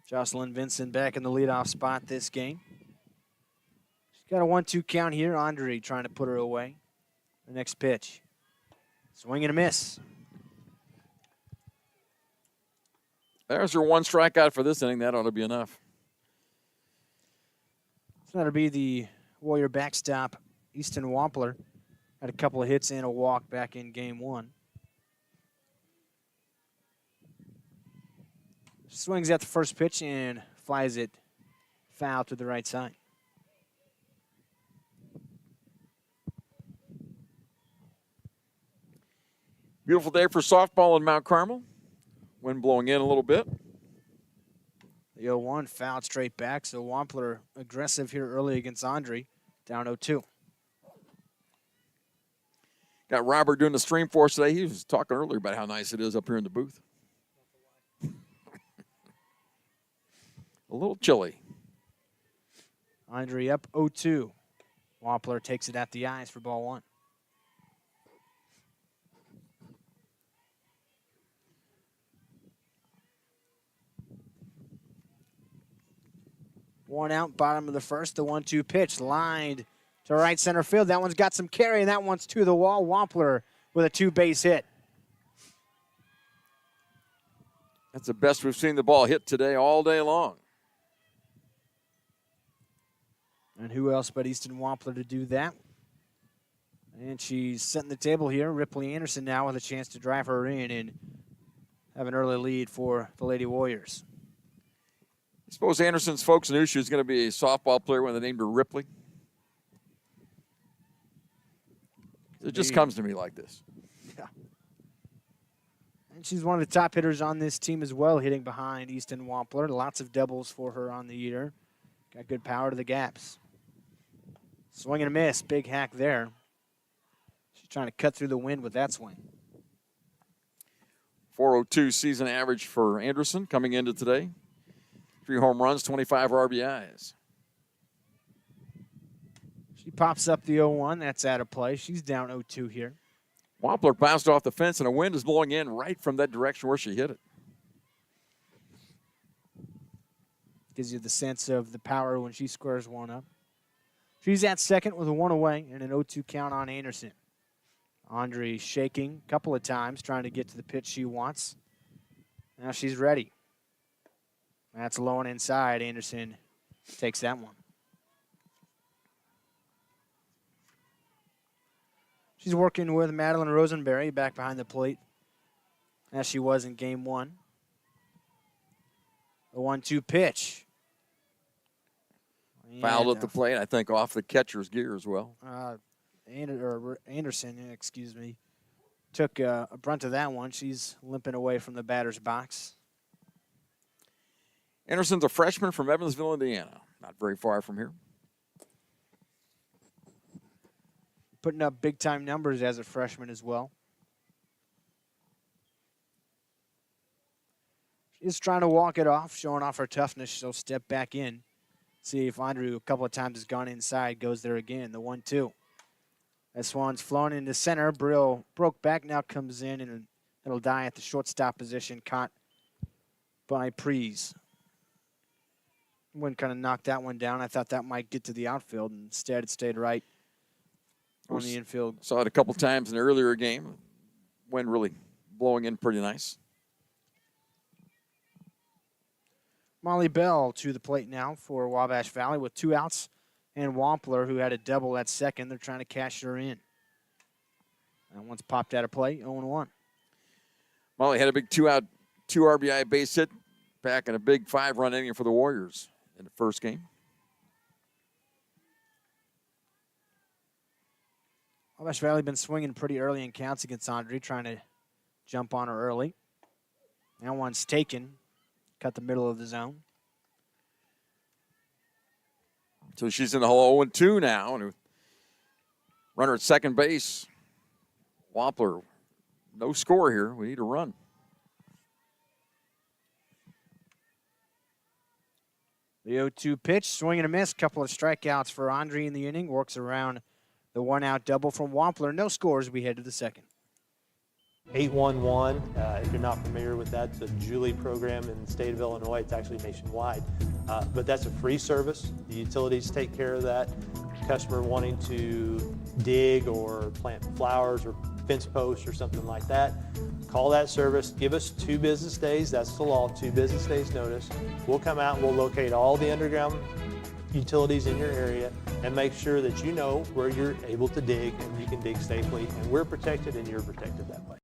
Jocelyn Vincent back in the leadoff spot this game. She's got a 1-2 count here. Andre trying to put her away. The next pitch. Swing and a miss. There's her one strikeout for this inning. That ought to be enough. So that'll be the Warrior backstop, Easton Wampler. Had a couple of hits and a walk back in game one. Swings at the first pitch and flies it foul to the right side. Beautiful day for softball in Mount Carmel. Wind blowing in a little bit. The 0-1 fouled straight back, so Wampler aggressive here early against Andre, down 0-2. Got Robert doing the stream for us today. He was talking earlier about how nice it is up here in the booth. A little chilly. Andre up 0-2. Wampler takes it at the eyes for ball one. One out, bottom of the first, the 1-2 pitch lined to right center field. That one's got some carry, and that one's to the wall. Wampler with a two-base hit. That's the best we've seen the ball hit today all day long. And who else but Easton Wampler to do that? And she's setting the table here. Ripley Anderson now with a chance to drive her in and have an early lead for the Lady Warriors. I suppose Anderson's folks knew she was going to be a softball player when they named her Ripley. It just comes to me like this. Yeah. And she's one of the top hitters on this team as well, hitting behind Easton Wampler. Lots of doubles for her on the year. Got good power to the gaps. Swing and a miss. Big hack there. She's trying to cut through the wind with that swing. 402 season average for Anderson coming into today. 3 home runs, 25 RBIs. She pops up the 0-1. That's out of play. She's down 0-2 here. Wampler bounced off the fence, and a wind is blowing in right from that direction where she hit it. Gives you the sense of the power when she squares one up. She's at second with a 1 away and an 0-2 count on Anderson. Andre shaking a couple of times, trying to get to the pitch she wants. Now she's ready. That's low and inside. Anderson takes that one. She's working with Madeline Rosenberry back behind the plate as she was in game one. The 1-2 pitch. Fouled at the plate, I think off the catcher's gear as well. Anderson, excuse me, took a brunt of that one. She's limping away from the batter's box. Anderson's a freshman from Evansville, Indiana. Not very far from here. Putting up big-time numbers as a freshman as well. She's trying to walk it off, showing off her toughness. She'll step back in. See if Andrew a couple of times has gone inside, goes there again, the 1-2. This one's flown into center. Brill broke back, now comes in, and it'll die at the shortstop position, caught by Prees. Wouldn't kind of knock that one down. I thought that might get to the outfield, and instead it stayed right on the infield. Saw it a couple times in the earlier game. Wind really blowing in pretty nice. Molly Bell to the plate now for Wabash Valley with 2 outs, and Wampler, who had a double at second. They're trying to cash her in. And once popped out of play, 0-1. Molly had a big 2-out, 2 RBI base hit back in a big 5-run inning for the Warriors in the first game. Wabash Valley been swinging pretty early in counts against Andre, trying to jump on her early. That one's taken. Cut the middle of the zone. So she's in the hole 0-2 now. And runner at second base. Wampler, no score here. We need a run. The 0-2 pitch, swing and a miss. Couple of strikeouts for Andre in the inning. Works around the 1-out double from Wampler. No scores. We head to the second. 811, if you're not familiar with that, it's a Julie program in the state of Illinois. It's actually nationwide. But that's a free service. The utilities take care of that. Customer wanting to dig or plant flowers or fence posts or something like that, call that service. Give us 2 business days. That's the law, 2 business days notice. We'll come out and we'll locate all the underground utilities in your area and make sure that you know where you're able to dig and you can dig safely. And we're protected and you're protected that way.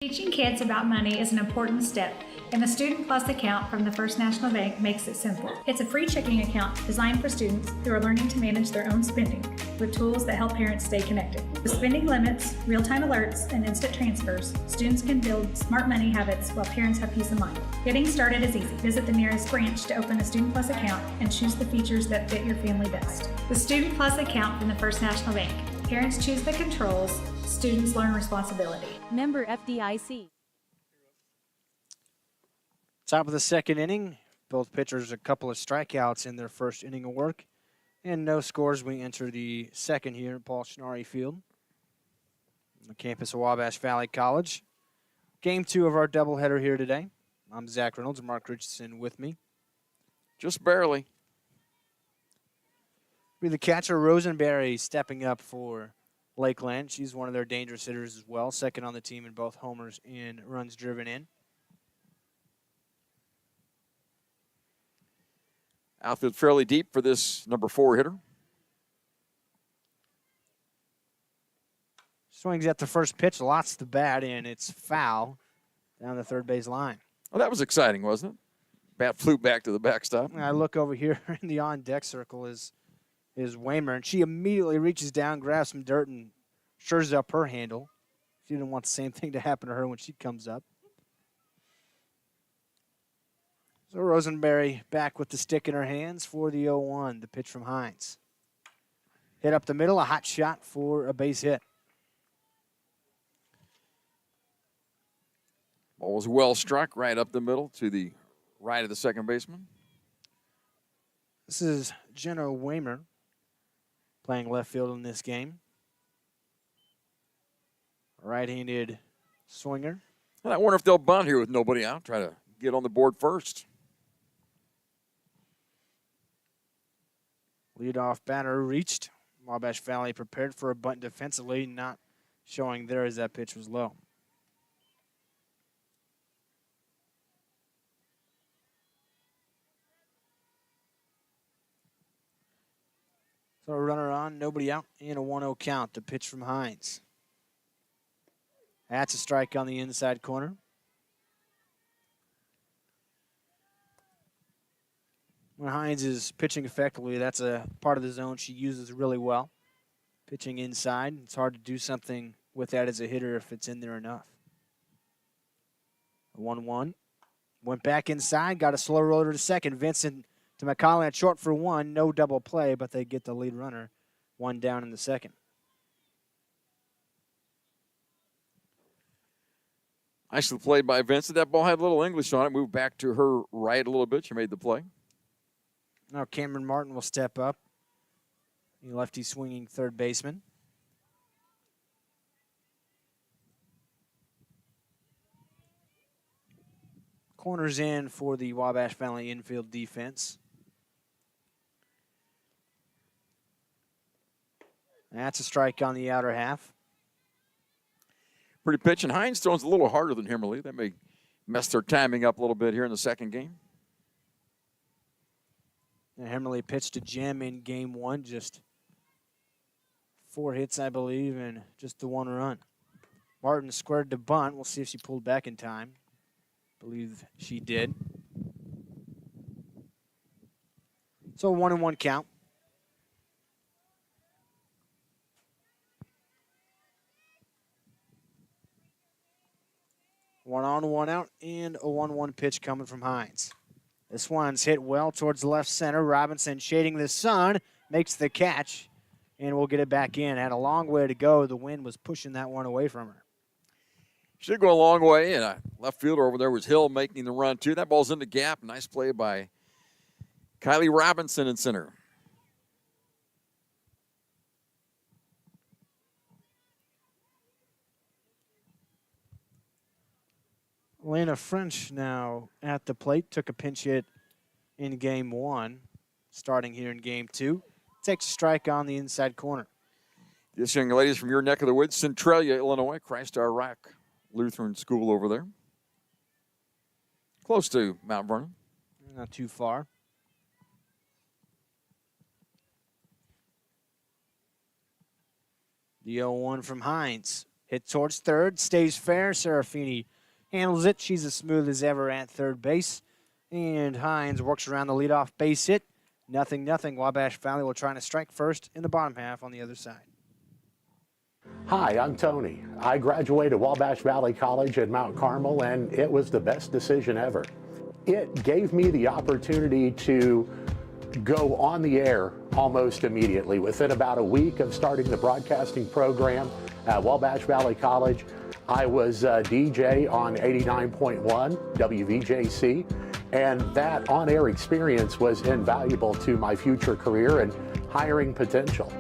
Teaching kids about money is an important step, and the Student Plus account from the First National Bank makes it simple. It's a free checking account designed for students who are learning to manage their own spending with tools that help parents stay connected. With spending limits, real-time alerts, and instant transfers, students can build smart money habits while parents have peace of mind. Getting started is easy. Visit the nearest branch to open a Student Plus account and choose the features that fit your family best. The Student Plus account from the First National Bank. Parents choose the controls, students learn responsibility. Member FDIC. Top of the second inning. Both pitchers a couple of strikeouts in their first inning of work. And no scores. We enter the second here at Paul Schnarre Field, on the campus of Wabash Valley College. Game 2 of our doubleheader here today. I'm Zach Reynolds, Mark Richardson with me. Just barely. Be the catcher, Rosenberry, stepping up for Lakeland. She's one of their dangerous hitters as well. Second on the team in both homers and runs driven in. Outfield fairly deep for this number 4 hitter. Swings at the first pitch, lots the bat, and it's foul down the third base line. Well, that was exciting, wasn't it? Bat flew back to the backstop. I look over here in the on-deck circle is Waymer, and she immediately reaches down, grabs some dirt, and shores up her handle. She didn't want the same thing to happen to her when she comes up. So Rosenberry back with the stick in her hands for the 0-1, the pitch from Hines. Hit up the middle, a hot shot for a base hit. Ball was well struck right up the middle to the right of the second baseman. This is Jenna Waymer playing left field in this game. Right-handed swinger. And I wonder if they'll bunt here with nobody out, try to get on the board first. Leadoff batter reached. Wabash Valley prepared for a bunt defensively, not showing there as that pitch was low. So a runner on, nobody out, and a 1-0 count. The pitch from Hines. That's a strike on the inside corner. When Hines is pitching effectively, that's a part of the zone she uses really well. Pitching inside, it's hard to do something with that as a hitter if it's in there enough. 1-1. Went back inside, got a slow roller to second. Vincent to McCollum at short for 1. No double play, but they get the lead runner. 1 down in the second. Nicely played by Vincent. That ball had a little English on it. Moved back to her right a little bit. She made the play. Now Cameron Martin will step up. The lefty swinging third baseman. Corners in for the Wabash Valley infield defense. That's a strike on the outer half. Pretty pitch, and Hines throws a little harder than Himmerly. That may mess their timing up a little bit here in the second game. And Himmerly pitched to Jim in game one, just 4 hits, I believe, and just the 1 run. Martin squared to bunt. We'll see if she pulled back in time. Believe she did. So 1-1 count. One on, one out, and a 1-1 pitch coming from Hines. This one's hit well towards left center. Robinson shading the sun, makes the catch, and we'll get it back in. Had a long way to go. The wind was pushing that one away from her. Should go a long way, and left fielder over there was Hill making the run, too. That ball's in the gap. Nice play by Kylie Robinson in center. Elena French now at the plate. Took a pinch hit in game one. Starting here in game two. Takes a strike on the inside corner. This young lady's from your neck of the woods, Centralia, Illinois, Christ Our Rock Lutheran School over there. Close to Mount Vernon. Not too far. The 0-1 from Hines. Hit towards third. Stays fair. Serafini handles it. She's as smooth as ever at third base. And Hines works around the leadoff base hit. 0-0. Wabash Valley will try to strike first in the bottom half on the other side. Hi, I'm Tony. I graduated Wabash Valley College at Mount Carmel, and it was the best decision ever. It gave me the opportunity to go on the air almost immediately. Within about a week of starting the broadcasting program at Wabash Valley College, I was a DJ on 89.1 WVJC, and that on-air experience was invaluable to my future career and hiring potential.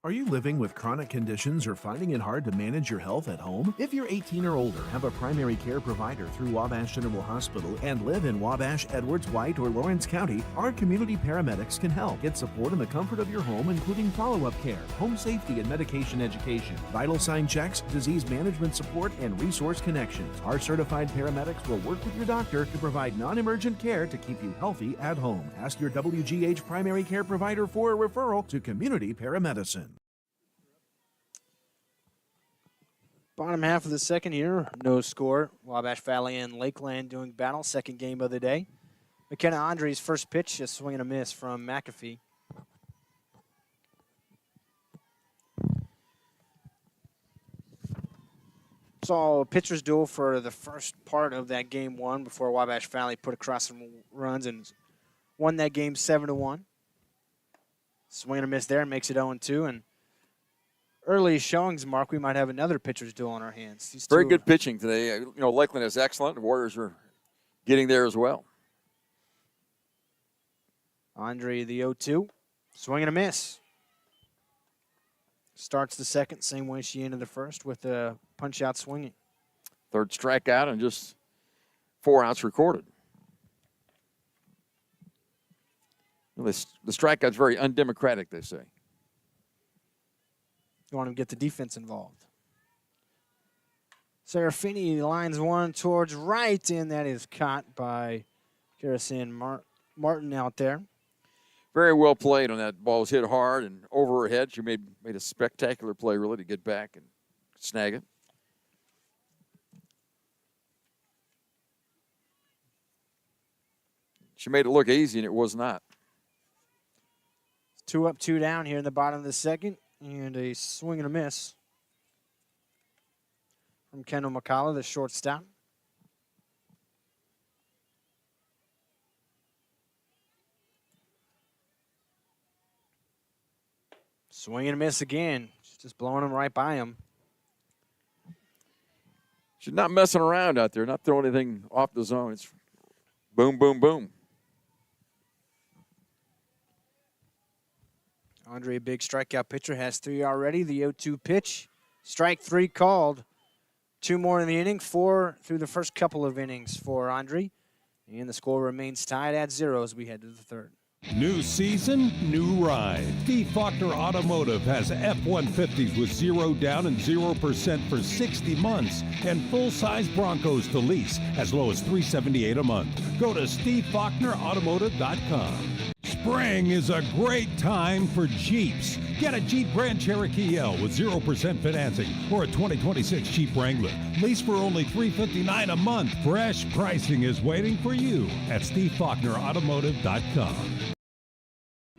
Are you living with chronic conditions or finding it hard to manage your health at home? If you're 18 or older, have a primary care provider through Wabash General Hospital, and live in Wabash, Edwards, White, or Lawrence County, our community paramedics can help. Get support in the comfort of your home, including follow-up care, home safety and medication education, vital sign checks, disease management support, and resource connections. Our certified paramedics will work with your doctor to provide non-emergent care to keep you healthy at home. Ask your WGH primary care provider for a referral to community paramedicine. Bottom half of the second here, no score. Wabash Valley and Lakeland doing battle, second game of the day. McKenna Andre's first pitch, a swing and a miss from McAfee. Saw a pitcher's duel for the first part of that game one before Wabash Valley put across some runs and won that game 7-1. Swing and a miss there, makes it 0-2, and early showings, Mark, we might have another pitcher's duel on our hands. Very good pitching today. You know, Lakeland is excellent. The Warriors are getting there as well. Andre, the 0-2. Swing and a miss. Starts the second, same way she ended the first, with a punch-out swinging. Third strikeout and just 4 outs recorded. The strikeout's very undemocratic, they say. You want to get the defense involved. Serafini lines one towards right, and that is caught by Karasan Martin out there. Very well played on that. Ball was hit hard and over her head. She made a spectacular play, really, to get back and snag it. She made it look easy, and it was not. 2 up, 2 down here in the bottom of the second. And a swing and a miss from Kendall McCullough, the shortstop. Swing and a miss again. She's just blowing him right by him. She's not messing around out there, not throwing anything off the zone. It's boom, boom, boom. Andre, a big strikeout pitcher, has 3 already. The 0-2 pitch. Strike 3 called. 2 more in the inning, 4 through the first couple of innings for Andre. And the score remains tied at 0 as we head to the 3rd. New season, new ride. Steve Faulkner Automotive has F-150s with 0 down and 0% for 60 months and full-size Broncos to lease as low as $378 a month. Go to SteveFaulknerAutomotive.com. Spring is a great time for Jeeps. Get a Jeep Grand Cherokee L with 0% financing or a 2026 Jeep Wrangler. Lease for only $359 a month. Fresh pricing is waiting for you at SteveFaulknerAutomotive.com.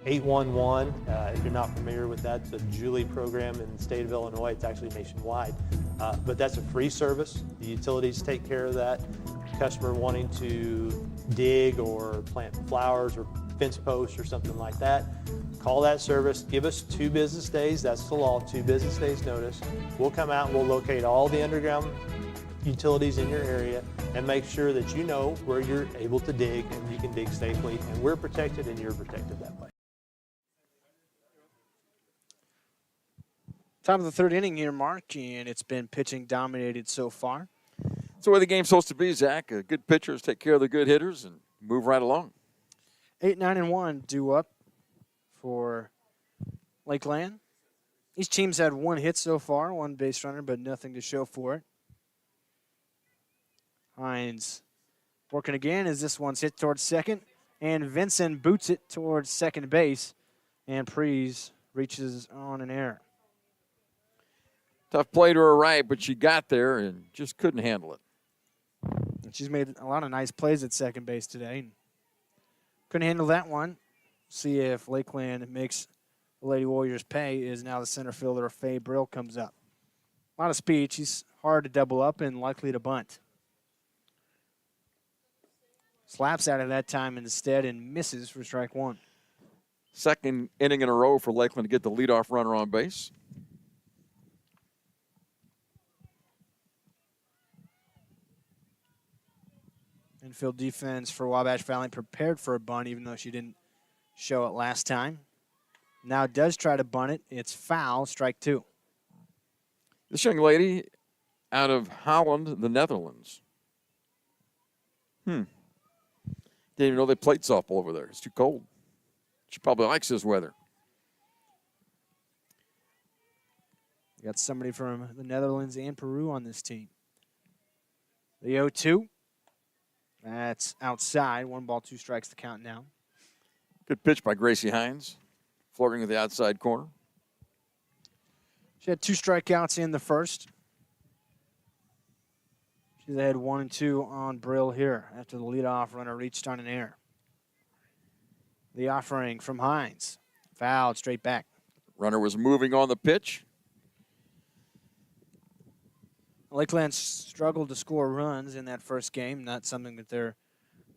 811, if you're not familiar with that, it's a Julie program in the state of Illinois. It's actually nationwide. But that's a free service. The utilities take care of that. Customer wanting to dig or plant flowers or fence posts or something like that, call that service. Give us 2 business days. That's the law, 2 business days notice. We'll come out and we'll locate all the underground utilities in your area and make sure that you know where you're able to dig and you can dig safely, and we're protected and you're protected that way. Top of the 3rd inning here, Mark, and it's been pitching dominated so far. That's the way the game's supposed to be, Zach. Good pitchers take care of the good hitters and move right along. 8-9-1 due up for Lakeland. Each team's had 1 hit so far, 1 base runner, but nothing to show for it. Hines working again as this one's hit towards second, and Vincent boots it towards second base, and Prees reaches on an error. Tough play to her right, but she got there and just couldn't handle it. And she's made a lot of nice plays at second base today. Couldn't handle that one. See if Lakeland makes the Lady Warriors pay. Is now the center fielder, Faye Brill, comes up. A lot of speed. She's hard to double up and likely to bunt. Slaps out of that time instead and misses for strike 1. Second inning in a row for Lakeland to get the leadoff runner on base. Infield defense for Wabash Valley prepared for a bunt, even though she didn't show it last time. Now does try to bunt it. It's foul, strike 2. This young lady out of Holland, the Netherlands. Didn't even know they played softball over there. It's too cold. She probably likes this weather. You got somebody from the Netherlands and Peru on this team. The 0-2. That's outside. 1 ball, 2 strikes to count now. Good pitch by Gracie Hines, flirting with the outside corner. She had 2 strikeouts in the first. She's ahead 1 and 2 on Brill here after the leadoff runner reached on an error. The offering from Hines. Fouled straight back. Runner was moving on the pitch. Lakeland struggled to score runs in that first game, not something that they're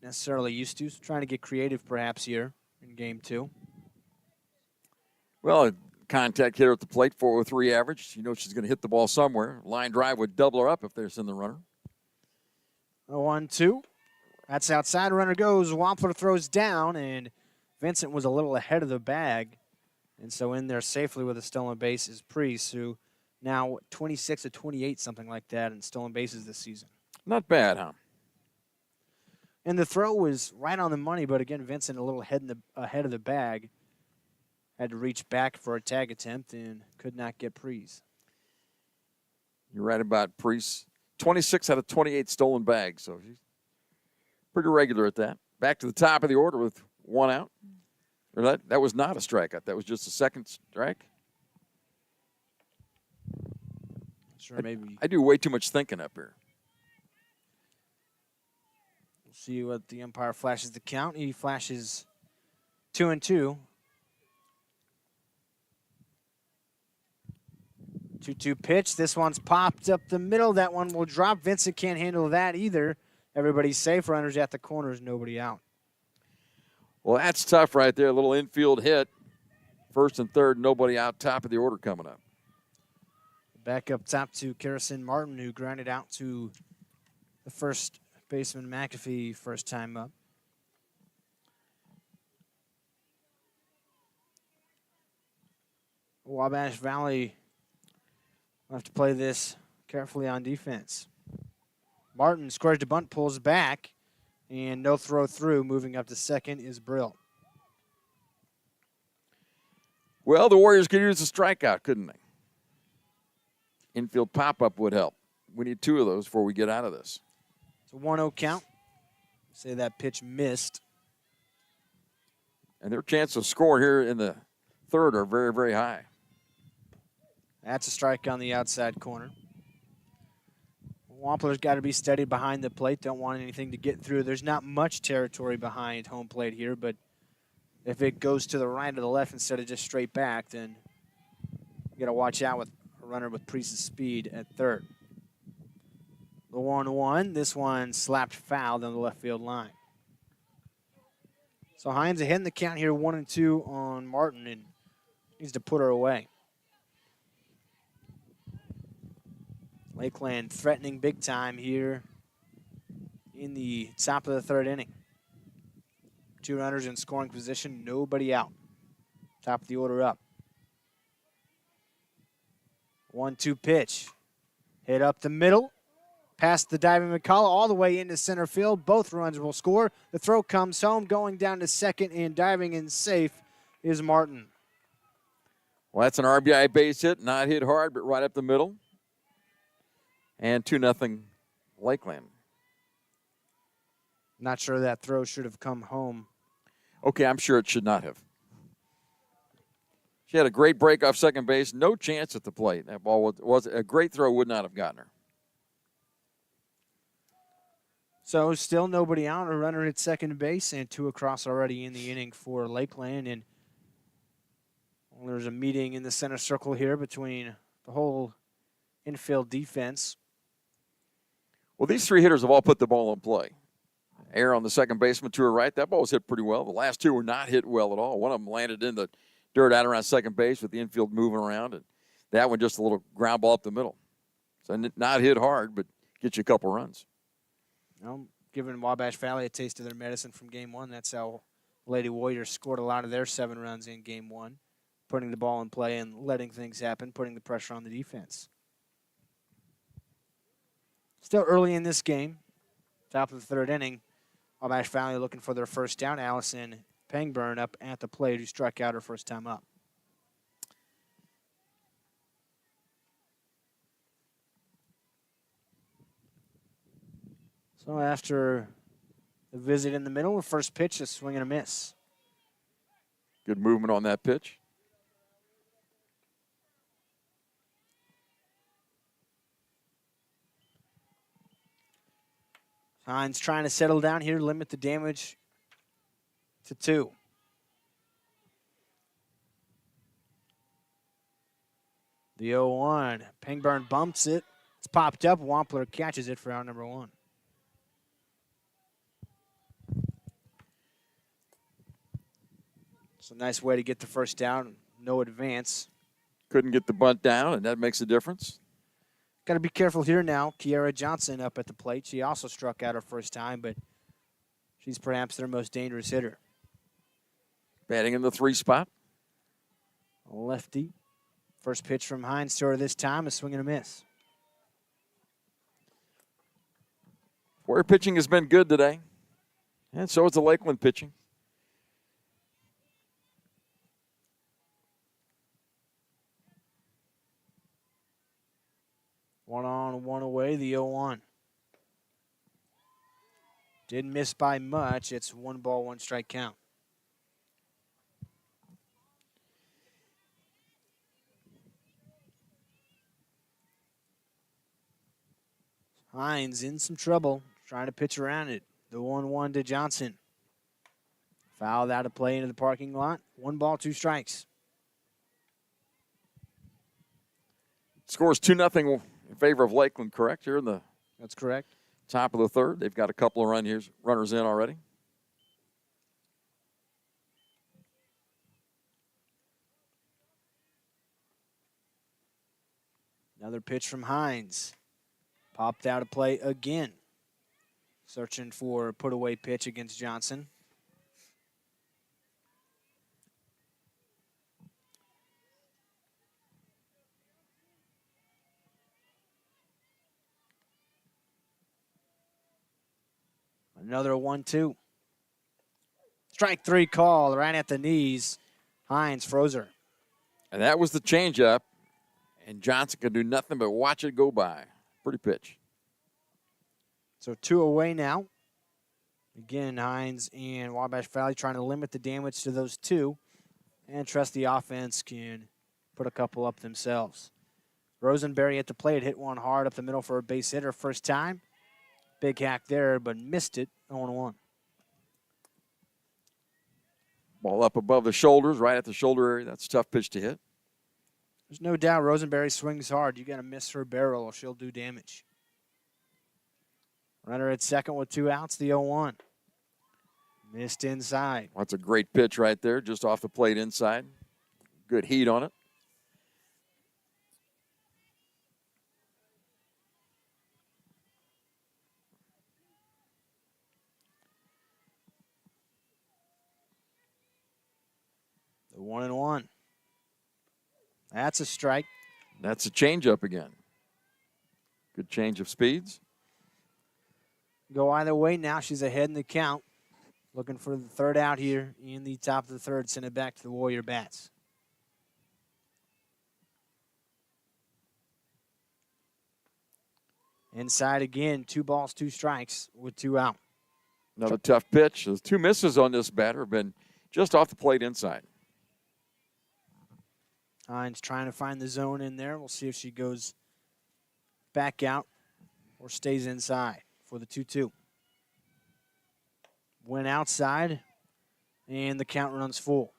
necessarily used to. So trying to get creative perhaps here in game 2. Well, contact hitter at the plate, 403 average. You know she's going to hit the ball somewhere. Line drive would double her up if there's in the runner. 1-2. That's outside. Runner goes. Wampler throws down, and Vincent was a little ahead of the bag. And so in there safely with a stolen base is Priest, who now 26 of 28, something like that, in stolen bases this season. Not bad, huh? And the throw was right on the money, but again, Vincent a little ahead of the bag. Had to reach back for a tag attempt and could not get Priest. You're right about Priest. 26 out of 28 stolen bags, so she's pretty regular at that. Back to the top of the order with 1 out. Or that was not a strikeout. That was just a second strike. Sure, maybe. I do way too much thinking up here. We'll see what the umpire flashes the count. He flashes 2-2. 2-2 pitch. This one's popped up the middle. That one will drop. Vincent can't handle that either. Everybody's safe. Runners at the corners. Nobody out. Well, that's tough right there. A little infield hit. First and third, nobody out. Top of the order coming up. Back up top to Kerrison Martin, who grounded out to the first baseman McAfee first time up. Wabash Valley will have to play this carefully on defense. Martin scores the bunt, pulls back, and no throw through. Moving up to second is Brill. Well, the Warriors could use a strikeout, couldn't they? Infield pop-up would help. We need 2 of those before we get out of this. It's a 1-0 count. Say that pitch missed. And their chances of scoring here in the third are very, very high. That's a strike on the outside corner. Wampler's got to be steady behind the plate. Don't want anything to get through. There's not much territory behind home plate here, but if it goes to the right or the left instead of just straight back, then you got to watch out with a runner with Priest's speed at third. The 1-1, this one slapped foul down the left field line. So Hines ahead in the count here, 1-2 on Martin, and needs to put her away. Lakeland threatening big time here in the top of the third inning. 2 runners in scoring position, nobody out. Top of the order up. 1-2 pitch. Hit up the middle. Past the diving McCullough all the way into center field. Both runs will score. The throw comes home. Going down to second and diving in safe is Martin. Well, that's an RBI base hit. Not hit hard, but right up the middle. And 2-0 Lakeland. Not sure that throw should have come home. Okay, I'm sure it should not have. She had a great break off second base. No chance at the plate. That ball was a great throw, would not have gotten her. So still nobody out. A runner at second base and 2 across already in the inning for Lakeland. And there's a meeting in the center circle here between the whole infield defense. Well, these 3 hitters have all put the ball in play. Air on the second baseman to her right. That ball was hit pretty well. The last 2 were not hit well at all. One of them landed in the dirt out around second base with the infield moving around. And that one just a little ground ball up the middle. So not hit hard, but get you a couple runs. Well, giving Wabash Valley a taste of their medicine from game 1. That's how Lady Warriors scored a lot of their 7 runs in game 1. Putting the ball in play and letting things happen, putting the pressure on the defense. Still early in this game. Top of the third inning. Wabash Valley looking for their first down. Allison Pangburn up at the plate, who struck out her first time up. So after the visit in the middle, the first pitch is swing and a miss. Good movement on that pitch. Hines trying to settle down here, limit the damage to 2. The 0-1. Pangburn bumps it. It's popped up. Wampler catches it for out number 1. It's a nice way to get the first down. No advance. Couldn't get the bunt down, and that makes a difference. Got to be careful here now. Kiara Johnson up at the plate. She also struck out her first time, but she's perhaps their most dangerous hitter. Batting in the 3 spot. Lefty. First pitch from Hines to her this time, a swing and a miss. Warrior pitching has been good today, and so is the Lakeland pitching. One on, one away, the 0-1. Didn't miss by much. It's 1 ball, 1 strike count. Hines in some trouble, trying to pitch around it. The 1-1 to Johnson. Fouled out of play into the parking lot. 1 ball, 2 strikes. Scores 2-0 in favor of Lakeland, correct? Here in the That's correct. top of the third. They've got a couple of runners in already. Another pitch from Hines. Popped out of play again. Searching for a put-away pitch against Johnson. Another 1-2. Strike 3 call right at the knees. Hines froze her. And that was the changeup. And Johnson could do nothing but watch it go by. Pretty pitch. So 2 away now. Again, Hines and Wabash Valley trying to limit the damage to those 2 and trust the offense can put a couple up themselves. Rosenberry at the plate, hit one hard up the middle for a base hit her first time. Big hack there, but missed it, 0-1. Ball up above the shoulders, right at the shoulder area. That's a tough pitch to hit. There's no doubt Rosenberry swings hard. You got to miss her barrel or she'll do damage. Runner at second with 2 outs, the 0-1. Missed inside. That's a great pitch right there, just off the plate inside. Good heat on it. The 1-1. That's a strike. That's a changeup again. Good change of speeds. Go either way now. She's ahead in the count. Looking for the third out here in the top of the third. Send it back to the Warrior bats. Inside again. 2 balls, 2 strikes with 2 out. Another tough pitch. Those 2 misses on this batter have been just off the plate inside. Hines trying to find the zone in there. We'll see if she goes back out or stays inside for the 2-2. Went outside, and the count runs full.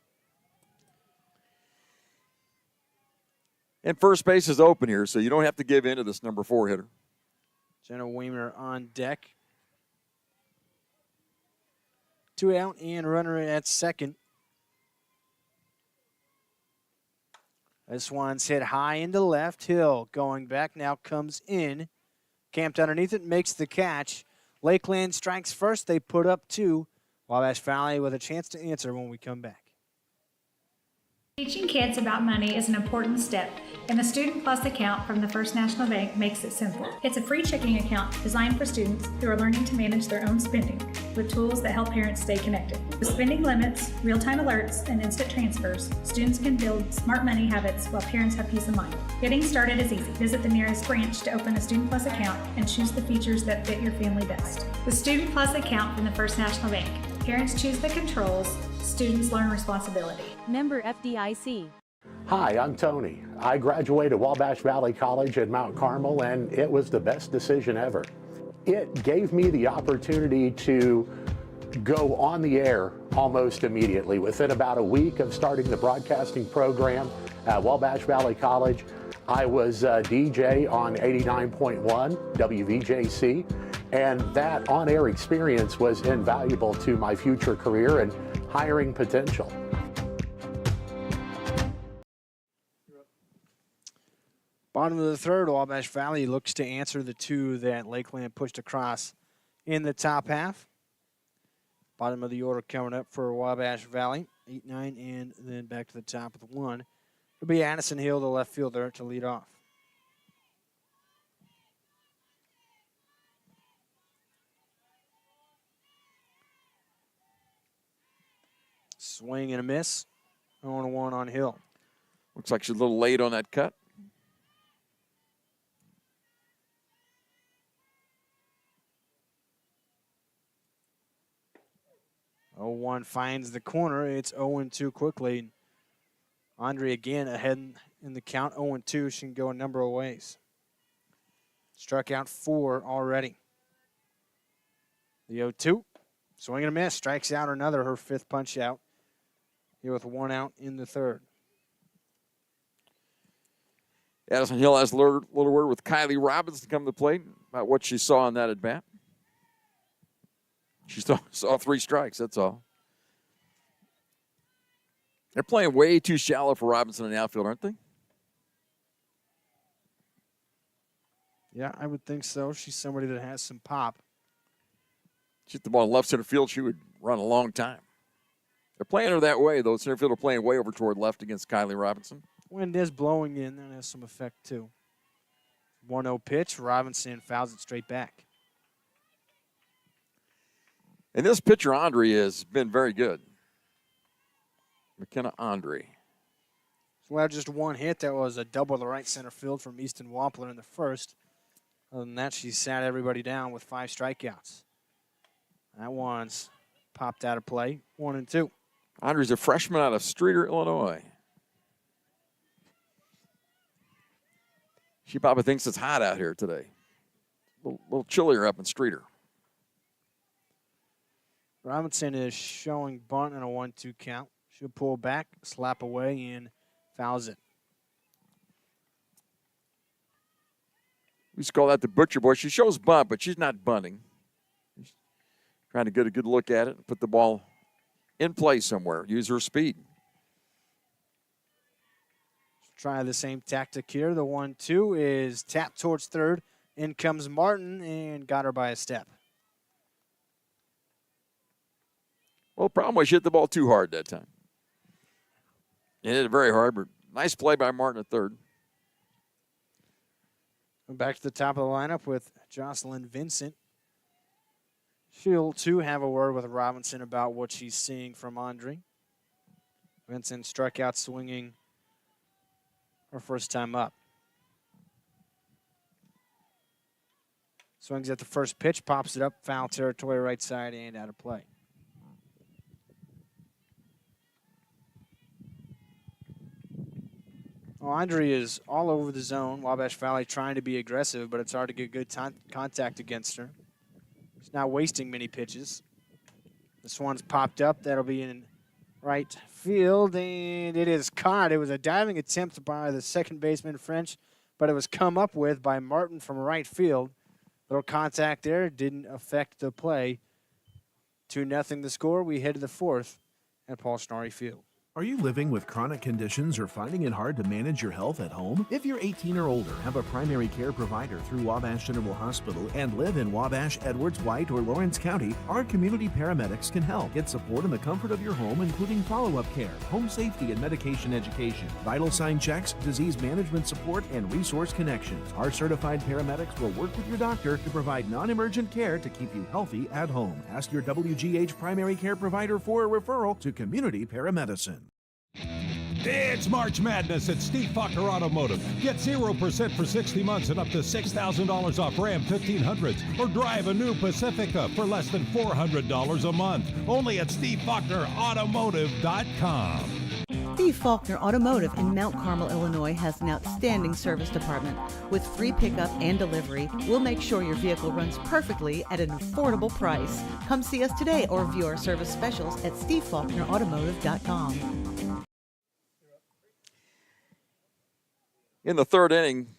And first base is open here, so you don't have to give in to this number 4 hitter. Jenna Weimer on deck. 2 out and runner at second. This one's hit high into left. Hill going back, now comes in. Camped underneath it, makes the catch. Lakeland strikes first. They put up 2. Wabash Valley with a chance to answer when we come back. Teaching kids about money is an important step, and the Student Plus account from the First National Bank makes it simple. It's a free checking account designed for students who are learning to manage their own spending with tools that help parents stay connected. With spending limits, real-time alerts, and instant transfers, students can build smart money habits while parents have peace of mind. Getting started is easy. Visit the nearest branch to open a Student Plus account and choose the features that fit your family best. The Student Plus account from the First National Bank. Parents choose the controls, students learn responsibility. Member FDIC. Hi, I'm Tony. I graduated Wabash Valley College in Mount Carmel, and it was the best decision ever. It gave me the opportunity to go on the air almost immediately. Within about a week of starting the broadcasting program at Wabash Valley College, I was a DJ on 89.1 WVJC, and that on-air experience was invaluable to my future career and hiring potential. Bottom of the third, Wabash Valley looks to answer the 2 that Lakeland pushed across in the top half. Bottom of the order coming up for Wabash Valley, 8-9, and then back to the top of the 1. It'll be Addison Hill, the left fielder, to lead off. Swing and a miss. 0-1 on Hill. Looks like she's a little late on that cut. One finds the corner. It's 0-2 quickly. Andre again ahead in the count. 0-2. She can go a number of ways. Struck out 4 already. The 0-2. Swing and a miss. Strikes out another, her 5th punch out. Here with 1 out in the third. Addison Hill has a little word with Kylie Robbins to come to the plate about what she saw in that at bat. She saw 3 strikes, that's all. They're playing way too shallow for Robinson in the outfield, aren't they? Yeah, I would think so. She's somebody that has some pop. She hit the ball in left center field, she would run a long time. They're playing her that way, though. Center field are playing way over toward left against Kylie Robinson. Wind is blowing in. That has some effect, too. 1-0 pitch. Robinson fouls it straight back. And this pitcher, Andre, has been very good. McKenna Andre. Well, just one hit. That was a double to right center field from Easton Wampler in the first. Other than that, she sat everybody down with 5 strikeouts. That one's popped out of play. 1-2. Andre's a freshman out of Streator, Illinois. She probably thinks it's hot out here today. A little chillier up in Streator. Robinson is showing bunt in a 1-2 count. She'll pull back, slap away, and fouls it. We used to call that the butcher boy. She shows bunt, but she's not bunting. She's trying to get a good look at it and put the ball in play somewhere. Use her speed. Try the same tactic here. The 1-2 is tapped towards third. In comes Martin and got her by a step. Well, the problem was she hit the ball too hard that time. It hit it very hard, but nice play by Martin at third. Back to the top of the lineup with Jocelyn Vincent. She'll, too, have a word with Robinson about what she's seeing from Andre. Vincent struck out swinging her first time up. Swings at the first pitch, pops it up, foul territory right side and out of play. Well, Andre is all over the zone. Wabash Valley trying to be aggressive, but it's hard to get good contact against her. She's not wasting many pitches. This one's popped up. That'll be in right field, and it is caught. It was a diving attempt by the second baseman, French, but it was come up with by Martin from right field. Little contact there. Didn't affect the play. 2-0 the score. We head to the fourth at Paul Schnarre Field. Are you living with chronic conditions or finding it hard to manage your health at home? If you're 18 or older, have a primary care provider through Wabash General Hospital, and live in Wabash, Edwards, White, or Lawrence County, our community paramedics can help. Get support in the comfort of your home, including follow-up care, home safety and medication education, vital sign checks, disease management support, and resource connections. Our certified paramedics will work with your doctor to provide non-emergent care to keep you healthy at home. Ask your WGH primary care provider for a referral to community paramedicine. It's March Madness at Steve Faulkner Automotive. Get 0% for 60 months and up to $6,000 off Ram 1500s, or drive a new Pacifica for less than $400 a month. Only at SteveFaulknerAutomotive.com. Steve Faulkner Automotive in Mount Carmel, Illinois has an outstanding service department. With free pickup and delivery, we'll make sure your vehicle runs perfectly at an affordable price. Come see us today or view our service specials at SteveFaulknerAutomotive.com. In the third inning,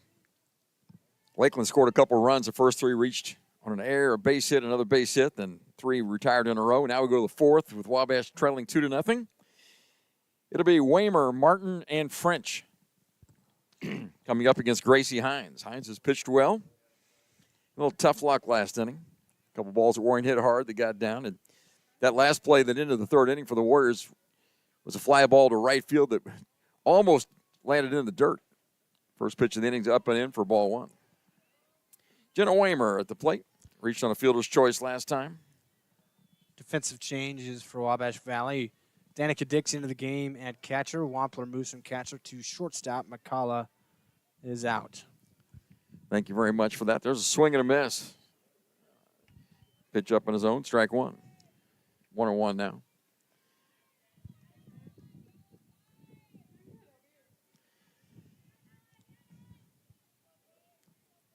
Lakeland scored a couple runs. The first 3 reached on an error, a base hit, another base hit, then 3 retired in a row. Now we go to the fourth with Wabash trailing 2-0. It'll be Waymer, Martin, and French coming up against Gracie Hines. Hines has pitched well. A little tough luck last inning. A couple balls that Warren hit hard that got down. And that last play that ended the third inning for the Warriors was a fly ball to right field that almost landed in the dirt. First pitch of the inning's up and in for ball 1. Jenna Waymer at the plate. Reached on a fielder's choice last time. Defensive changes for Wabash Valley. Danica Dix into the game at catcher. Wampler moves from catcher to shortstop. McCullough is out. Thank you very much for that. There's a swing and a miss. Pitch up on his own. Strike 1. 1-1 now.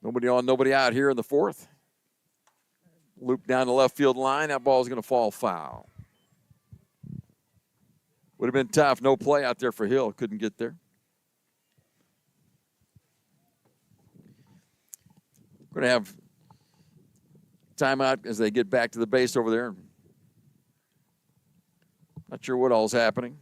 Nobody on, nobody out here in the fourth. Loop down the left field line. That ball is going to fall foul. Would have been tough. No play out there for Hill. Couldn't get there. Going to have timeout as they get back to the base over there. Not sure what all's happening.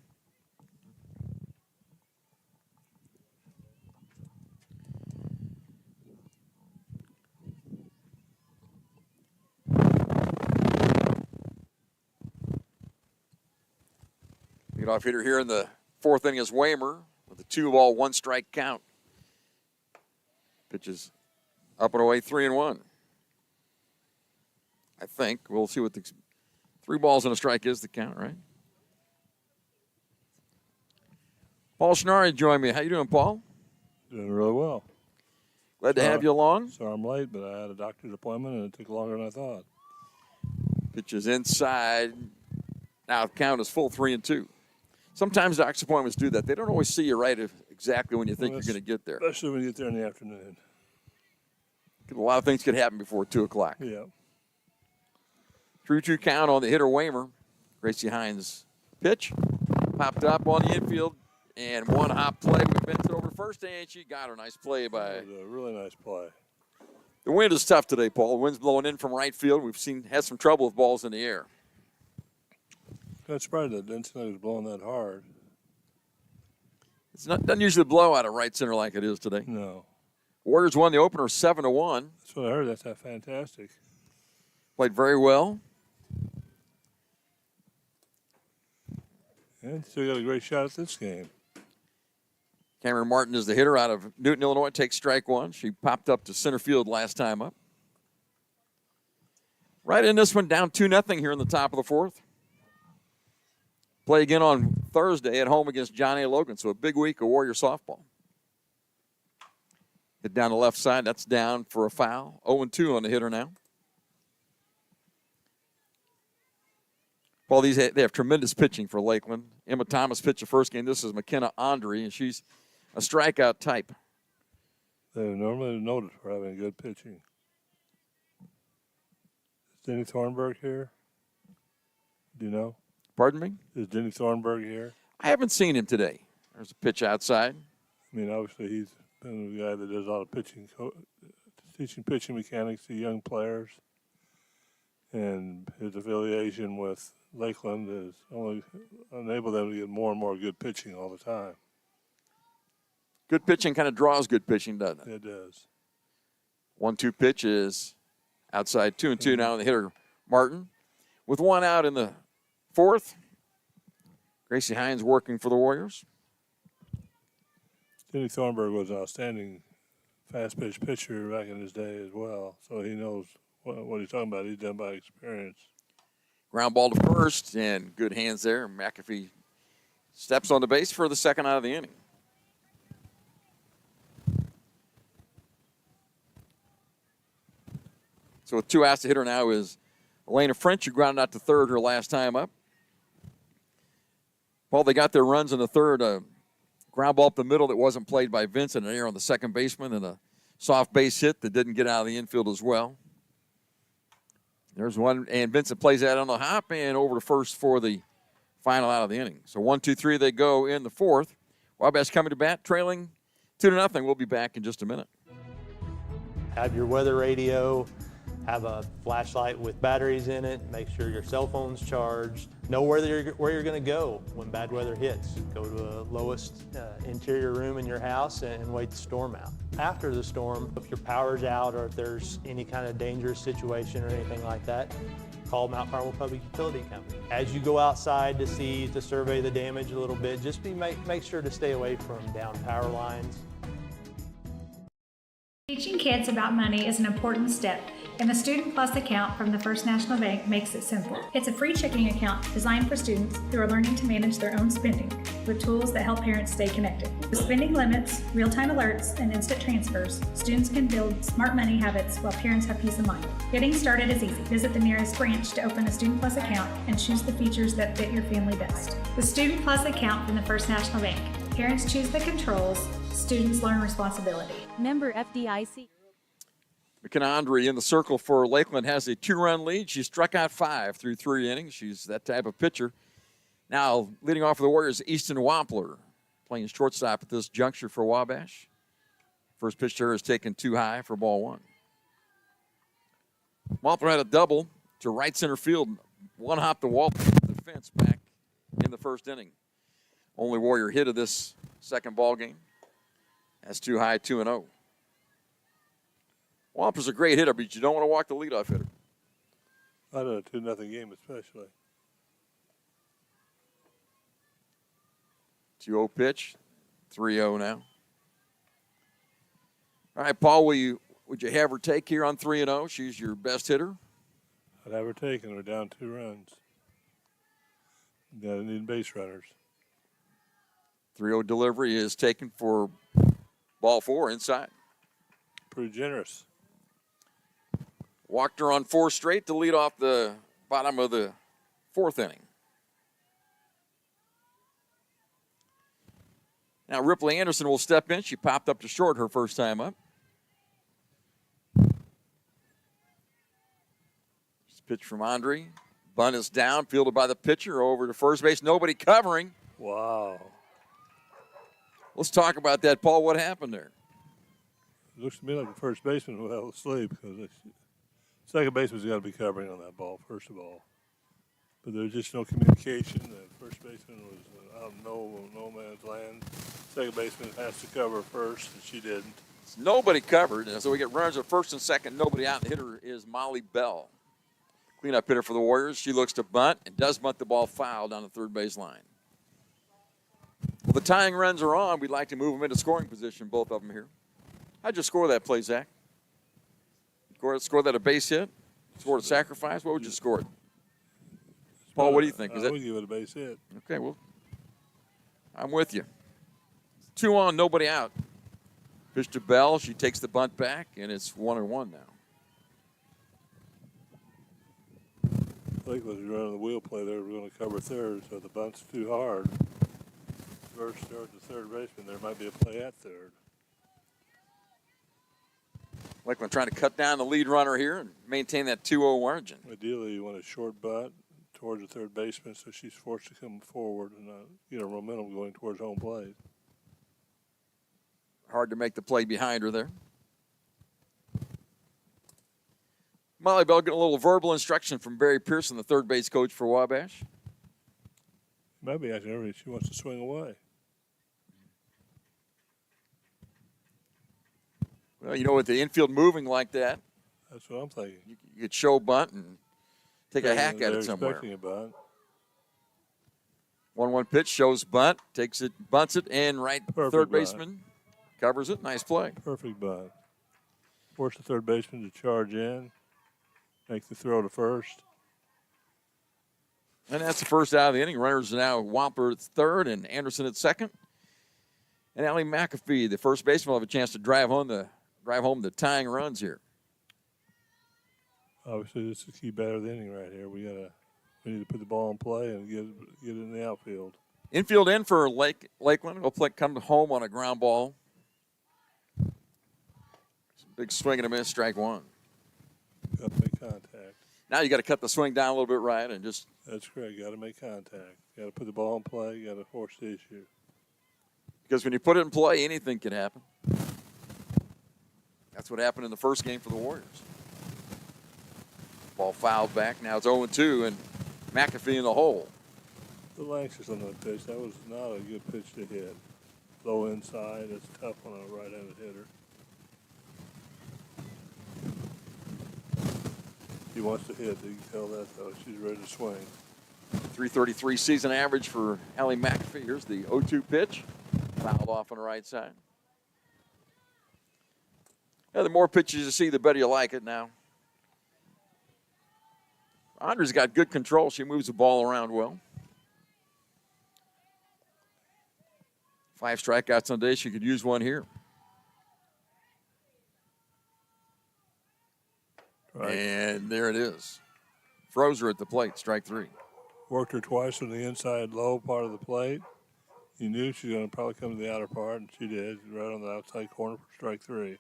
Leadoff hitter here in the fourth inning is Waymer with a 2-ball, 1-strike count. Pitches up and away, 3-1. I think we'll see what the 3 balls and a strike is the count, right? Paul Schnarre joined me. How you doing, Paul? Doing really well. Glad to have you along. Sorry I'm late, but I had a doctor's appointment and it took longer than I thought. Pitches inside. Now the count is full, 3-2. Sometimes doctor's appointments do that. They don't always see you right exactly when you think you're going to get there. Especially when you get there in the afternoon. A lot of things could happen before 2 o'clock. Yeah. 3-2 count on the hitter Waymer. Gracie Hines pitch. Popped up on the infield. And one hop play with Vincent over first, and she got her. Nice play by. It was a really nice play. The wind is tough today, Paul. The wind's blowing in from right field. We've had some trouble with balls in the air. I'm surprised that didn't seem like it was blowing that hard. Doesn't usually blow out of right center like it is today. No. Warriors won the opener 7-1. That's what I heard. That's fantastic. Played very well. And still got a great shot at this game. Cameron Martin is the hitter out of Newton, Illinois. Takes strike 1. She popped up to center field last time up. Right in this one, down 2-0 here in the top of the 4th. Play again on Thursday at home against John A. Logan. So a big week of Warrior softball. Hit down the left side. That's down for a foul. 0-2 on the hitter now. Paul, they have tremendous pitching for Lakeland. Emma Thomas pitched the first game. This is McKenna Andre, and she's a strikeout type. They're normally noted for having good pitching. Is Denny Thornburg here? Do you know? Pardon me? Is Denny Thornburg here? I haven't seen him today. There's a pitch outside. I mean, obviously he's been the guy that does a lot of pitching, teaching pitching mechanics to young players. And his affiliation with Lakeland has only enabled them to get more and more good pitching all the time. Good pitching kind of draws good pitching, doesn't it? It does. 1-2 pitch is outside. 2-2 now on the hitter Martin. With one out in the 4th, Gracie Hines working for the Warriors. Denny Thornburg was an outstanding fast-pitch pitcher back in his day as well, so he knows what he's talking about. He's done by experience. Ground ball to first, and good hands there. McAfee steps on the base for the second out of the inning. So with 2 outs, the hitter now is Elena French, who grounded out to third her last time up. Paul, they got their runs in the third. Ground ball up the middle that wasn't played by Vincent, an error on the second baseman, and a soft base hit that didn't get out of the infield as well. There's one, and Vincent plays that on the hop and over to first for the final out of the inning. So 1-2-3 they go in the 4th. Wabash coming to bat, trailing 2-0. We'll be back in just a minute. Have your weather radio, have a flashlight with batteries in it, make sure your cell phone's charged, know where you're going to go when bad weather hits. Go to the lowest interior room in your house and wait the storm out. After the storm, if your power's out or if there's any kind of dangerous situation or anything like that, call Mount Carmel Public Utility Company. As you go outside to survey the damage a little bit, just make sure to stay away from down power lines. Teaching kids about money is an important step, and the Student Plus account from the First National Bank makes it simple. It's a free checking account designed for students who are learning to manage their own spending with tools that help parents stay connected. With spending limits, real-time alerts, and instant transfers, students can build smart money habits while parents have peace of mind. Getting started is easy. Visit the nearest branch to open a Student Plus account and choose the features that fit your family best. The Student Plus account from the First National Bank. Parents choose the controls, students learn responsibility. Member FDIC. McKenna Andre in the circle for Lakeland has a 2-run lead. She struck out 5 through 3 innings. She's that type of pitcher. Now leading off for the Warriors, Easton Wampler, playing shortstop at this juncture for Wabash. First pitch to her is taken too high for ball 1. Wampler had a double to right center field. One hop to Wampler to the fence back in the first inning. Only Warrior hit of this second ball game. That's too high, 2-0. Wampler's a great hitter, but you don't want to walk the leadoff hitter. Not in a 2-0 game especially. 2-0 pitch, 3-0 now. All right, Paul, would you have her take here on 3-0? She's your best hitter. I'd have her taken. We're down 2 runs. Got to need base runners. 3-0 delivery is taken for ball 4 inside. Pretty generous. Walked her on 4 straight to lead off the bottom of the 4th inning. Now Ripley Anderson will step in. She popped up to short her first time up. Pitch from Andre. Bunt is down, fielded by the pitcher over to first base. Nobody covering. Wow. Let's talk about that, Paul. What happened there? It looks to me like the first baseman was asleep because the second baseman's got to be covering on that ball, first of all. But there's just no communication. The first baseman was out in no man's land. Second baseman has to cover first, and she didn't. Nobody covered, and so we get runners at first and second. Nobody out. The hitter is Molly Bell. Cleanup hitter for the Warriors. She looks to bunt and does bunt the ball foul down the third base line. Well, the tying runs are on. We'd like to move them into scoring position, both of them here. How'd you score that play, Zach? Score that a base hit? Scored a sacrifice? What would you score it? Paul, what do you think? I would give it a base hit. Okay, well, I'm with you. 2 on, nobody out. Pitch to Bell. She takes the bunt back, and it's 1-1 now. Lakeland's running the wheel play there. We're going to cover third, so the bunt's too hard. First start to third baseman. There might be a play at third. Lakeland trying to cut down the lead runner here and maintain that 2-0 margin. Ideally, you want a short bunt towards the third baseman, so she's forced to come forward and get her momentum going towards home plate. Hard to make the play behind her there. Molly Bell getting a little verbal instruction from Barry Pearson, the third base coach for Wabash. Might be asking her if she wants to swing away. Well, you know, with the infield moving like that, that's what I'm thinking. You could show bunt and take a hack at it somewhere. Expecting a bunt. 1-1 pitch, shows bunt, takes it, bunts it, and Perfect third bunt. baseman covers it. Nice play. Perfect bunt. Force the third baseman to charge in, make the throw to first. And that's the first out of the inning. Runners are now Wamper at third and Anderson at second. And Allie McAfee, the first baseman, will have a chance to drive home the tying runs here. Obviously, this is the key batter of the inning right here. We need to put the ball in play and get it in the outfield. Infield in for Lakeland. Will come home on a ground ball. Big swing and a miss, strike 1. Got to make contact. Now you got to cut the swing down a little bit right and just. That's correct. Got to make contact. Got to put the ball in play. Got to force the issue. Because when you put it in play, anything can happen. That's what happened in the first game for the Warriors. Ball fouled back. Now it's 0-2, and McAfee in the hole. The length on that pitch. That was not a good pitch to hit. Low inside. It's tough on a right-handed hitter. He wants to hit. You can tell that, though. She's ready to swing. 333 season average for Allie McAfee. Here's the 0-2 pitch. Fouled off on the right side. Yeah, the more pitches you see, the better you like it now. Andre's got good control. She moves the ball around well. 5 strikeouts on the day. She could use one here. Right. And there it is. Froze her at the plate, strike 3. Worked her twice on the inside low part of the plate. You knew she was going to probably come to the outer part, and she did. Right on the outside corner for strike 3.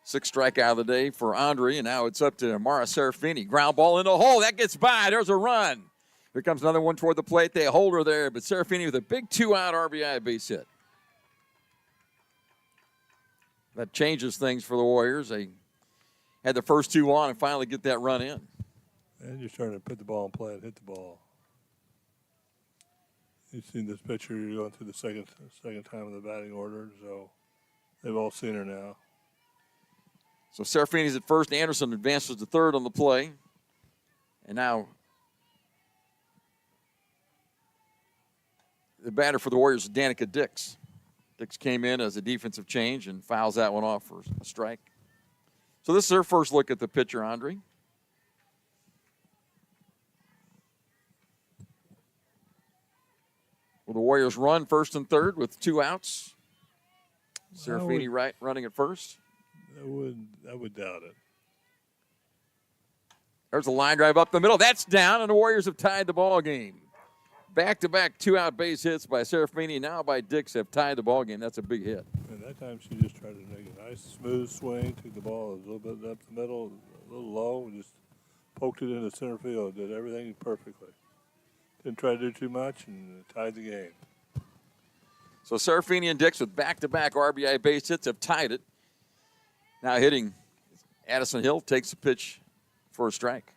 6 strikeout of the day for Andre, and now it's up to Mara Serafini. Ground ball in the hole. That gets by. There's a run. Here comes another one toward the plate. They hold her there, but Serafini with a big 2-out RBI base hit. That changes things for the Warriors. They had the first 2 on and finally get that run in. And you're starting to put the ball in play and hit the ball. You've seen this picture. You're going through the second time in the batting order, so they've all seen her now. So Serafini's at first. Anderson advances to third on the play. And now the batter for the Warriors is Danica Dix. Dix came in as a defensive change and fouls that one off for a strike. So this is her first look at the pitcher, Andre. Will the Warriors run first and third with 2 outs? Serafini right running at first. I would doubt it. There's a line drive up the middle. That's down, and the Warriors have tied the ball game. Back-to-back 2-out base hits by Serafini, now by Dix, have tied the ball game. That's a big hit. And that time she just tried to make a nice smooth swing, took the ball a little bit up the middle, a little low, and just poked it into center field. Did everything perfectly. Didn't try to do too much and tied the game. So Serafini and Dix with back-to-back RBI base hits have tied it. Now hitting Addison Hill takes the pitch for a strike.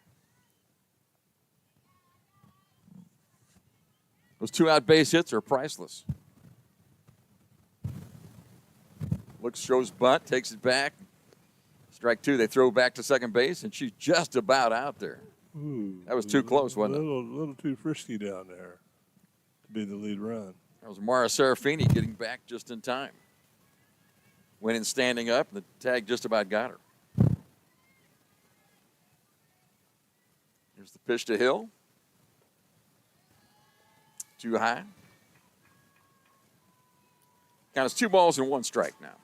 Those 2-out base hits are priceless. Looks, shows bunt, takes it back. Strike 2, they throw back to second base, and she's just about out there. Ooh, that was too close, wasn't it? A little too frisky down there to be the lead run. That was Mara Serafini getting back just in time. Went in standing up, and the tag just about got her. Here's the pitch to Hill. Too high. Count is 2 balls and 1 strike now.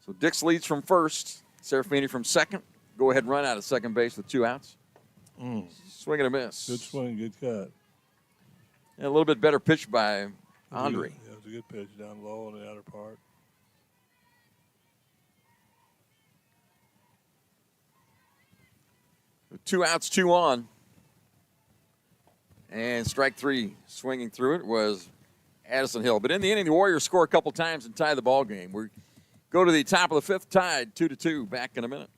So Dix leads from first. Serafini from second. Go ahead and run out of second base with 2 outs. Swing and a miss. Good swing, good cut. And a little bit better pitch by Andre. Yeah, it was a good pitch down low on the outer part. With 2 outs, 2 on. And strike 3, swinging through it, was Addison Hill. But in the inning, the Warriors score a couple times and tie the ball game. We go to the top of the 5th, tied 2-2. Back in a minute.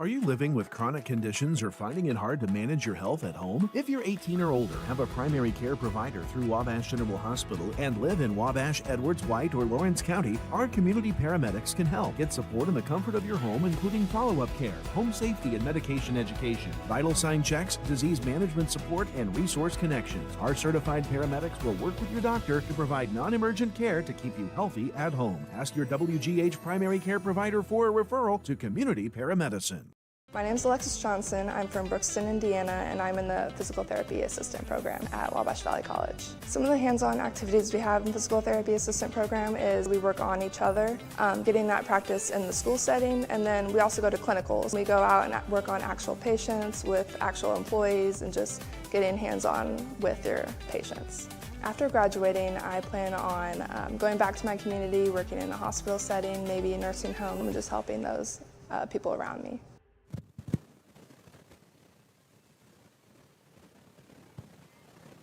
Are you living with chronic conditions or finding it hard to manage your health at home? If you're 18 or older, have a primary care provider through Wabash General Hospital, and live in Wabash, Edwards, White, or Lawrence County, our community paramedics can help. Get support in the comfort of your home, including follow-up care, home safety and medication education, vital sign checks, disease management support, and resource connections. Our certified paramedics will work with your doctor to provide non-emergent care to keep you healthy at home. Ask your WGH primary care provider for a referral to community paramedicine. My name is Alexis Johnson. I'm from Brookston, Indiana, and I'm in the Physical Therapy Assistant Program at Wabash Valley College. Some of the hands-on activities we have in the Physical Therapy Assistant Program is we work on each other, getting that practice in the school setting, and then we also go to clinicals. We go out and work on actual patients with actual employees and just getting hands-on with your patients. After graduating, I plan on going back to my community, working in a hospital setting, maybe a nursing home, and just helping those people around me.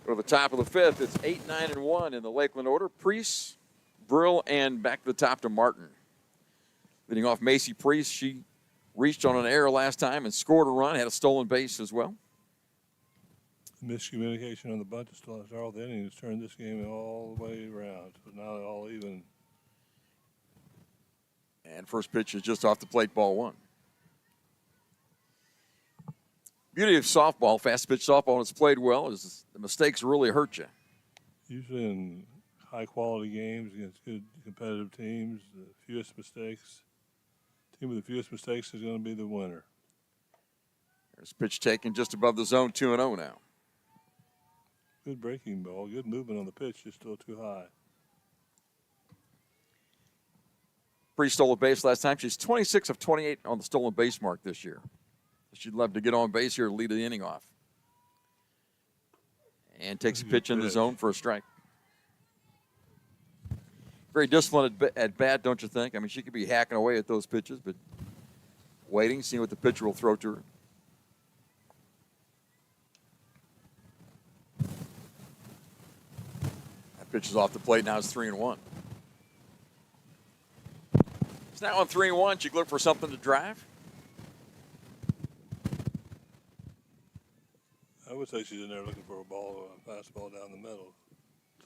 Go to the top of the 5th. It's 8, 9, and 1 in the Lakeland order. Priest, Brill, and back to the top to Martin. Leading off Macy Priest. She reached on an error last time and scored a run, had a stolen base as well. Miscommunication on the bunt to start all the innings turned this game all the way around. So now they're all even. And first pitch is just off the plate, ball 1. Beauty of softball, fast pitch softball, when it's played well, is the mistakes really hurt you. Usually in high-quality games against good competitive teams, the fewest mistakes, team with the fewest mistakes is going to be the winner. There's pitch taken just above the zone, 2-0 now. Good breaking ball, good movement on the pitch, just still too high. Priest stole a base last time. She's 26 of 28 on the stolen base mark this year. She'd love to get on base here and lead the inning off. And takes a pitch in the zone for a strike. Very disciplined at bat, don't you think? I mean, she could be hacking away at those pitches, but waiting, seeing what the pitcher will throw to her. That pitch is off the plate. Now it's 3-1. It's now on 3-1. She could look for something to drive. I would say she's in there looking for a ball, a fastball down the middle,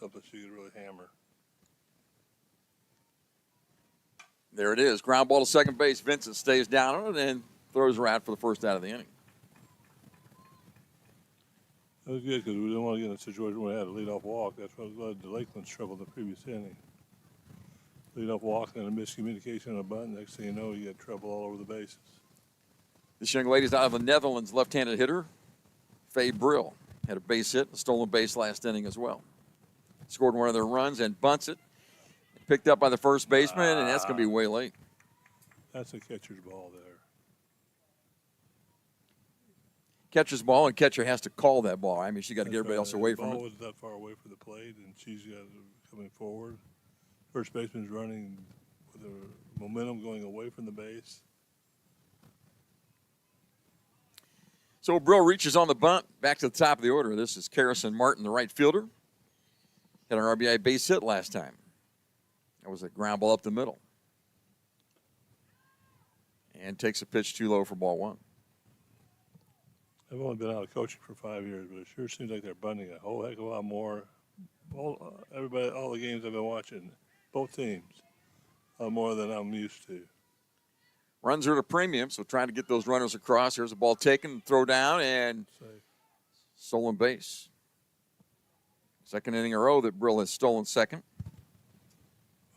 something she could really hammer. There it is. Ground ball to second base. Vincent stays down on it and throws her out for the first out of the inning. That was good because we didn't want to get in a situation where we had a leadoff walk. That's what led to Lakeland's trouble in the previous inning. Leadoff walk and a miscommunication on a bunt. Next thing you know, you get trouble all over the bases. This young lady's out of the Netherlands, left-handed hitter, Faye Brill. Had a base hit, a stolen base last inning as well. Scored one of their runs and bunts it. Picked up by the first baseman, and that's going to be way late. That's a catcher's ball there. Catcher's ball, and catcher has to call that ball. I mean, she got to get everybody else away The from ball it. wasn't that far away from the plate, and she's got coming forward. First baseman's running with the momentum going away from the base. So Brill reaches on the bunt, back to the top of the order. This is Carrison Martin, the right fielder. Had an RBI base hit last time. That was a ground ball up the middle. And takes a pitch too low for ball one. I've only been out of coaching for 5 years, but it sure seems like they're bunting a whole heck of a lot more. All the games I've been watching, both teams, more than I'm used to. Runs are at a premium, so trying to get those runners across. Here's a ball taken, throw down, and stolen base. Second inning in a row that Brill has stolen second.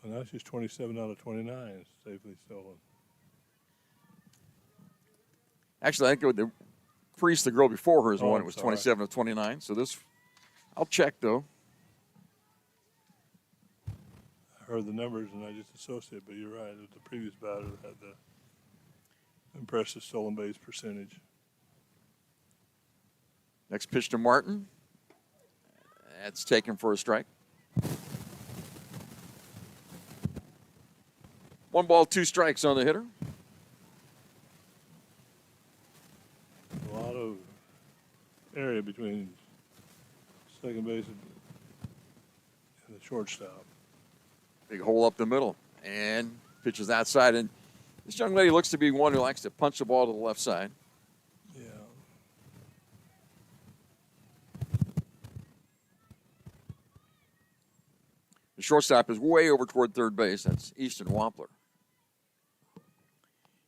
Well, now she's 27 out of 29, safely stolen. Actually, I think the Priest, the girl before her, is the one that was sorry. 27 of 29. So this, I'll check, though. I heard the numbers and I just associate, but you're right. The previous batter had the impressive stolen base percentage. Next pitch to Martin. That's taken for a strike. 1 ball, 2 strikes on the hitter. A lot of area between second base and the shortstop. Big hole up the middle. And pitches outside. And this young lady looks to be one who likes to punch the ball to the left side. Yeah. The shortstop is way over toward third base. That's Easton Wampler.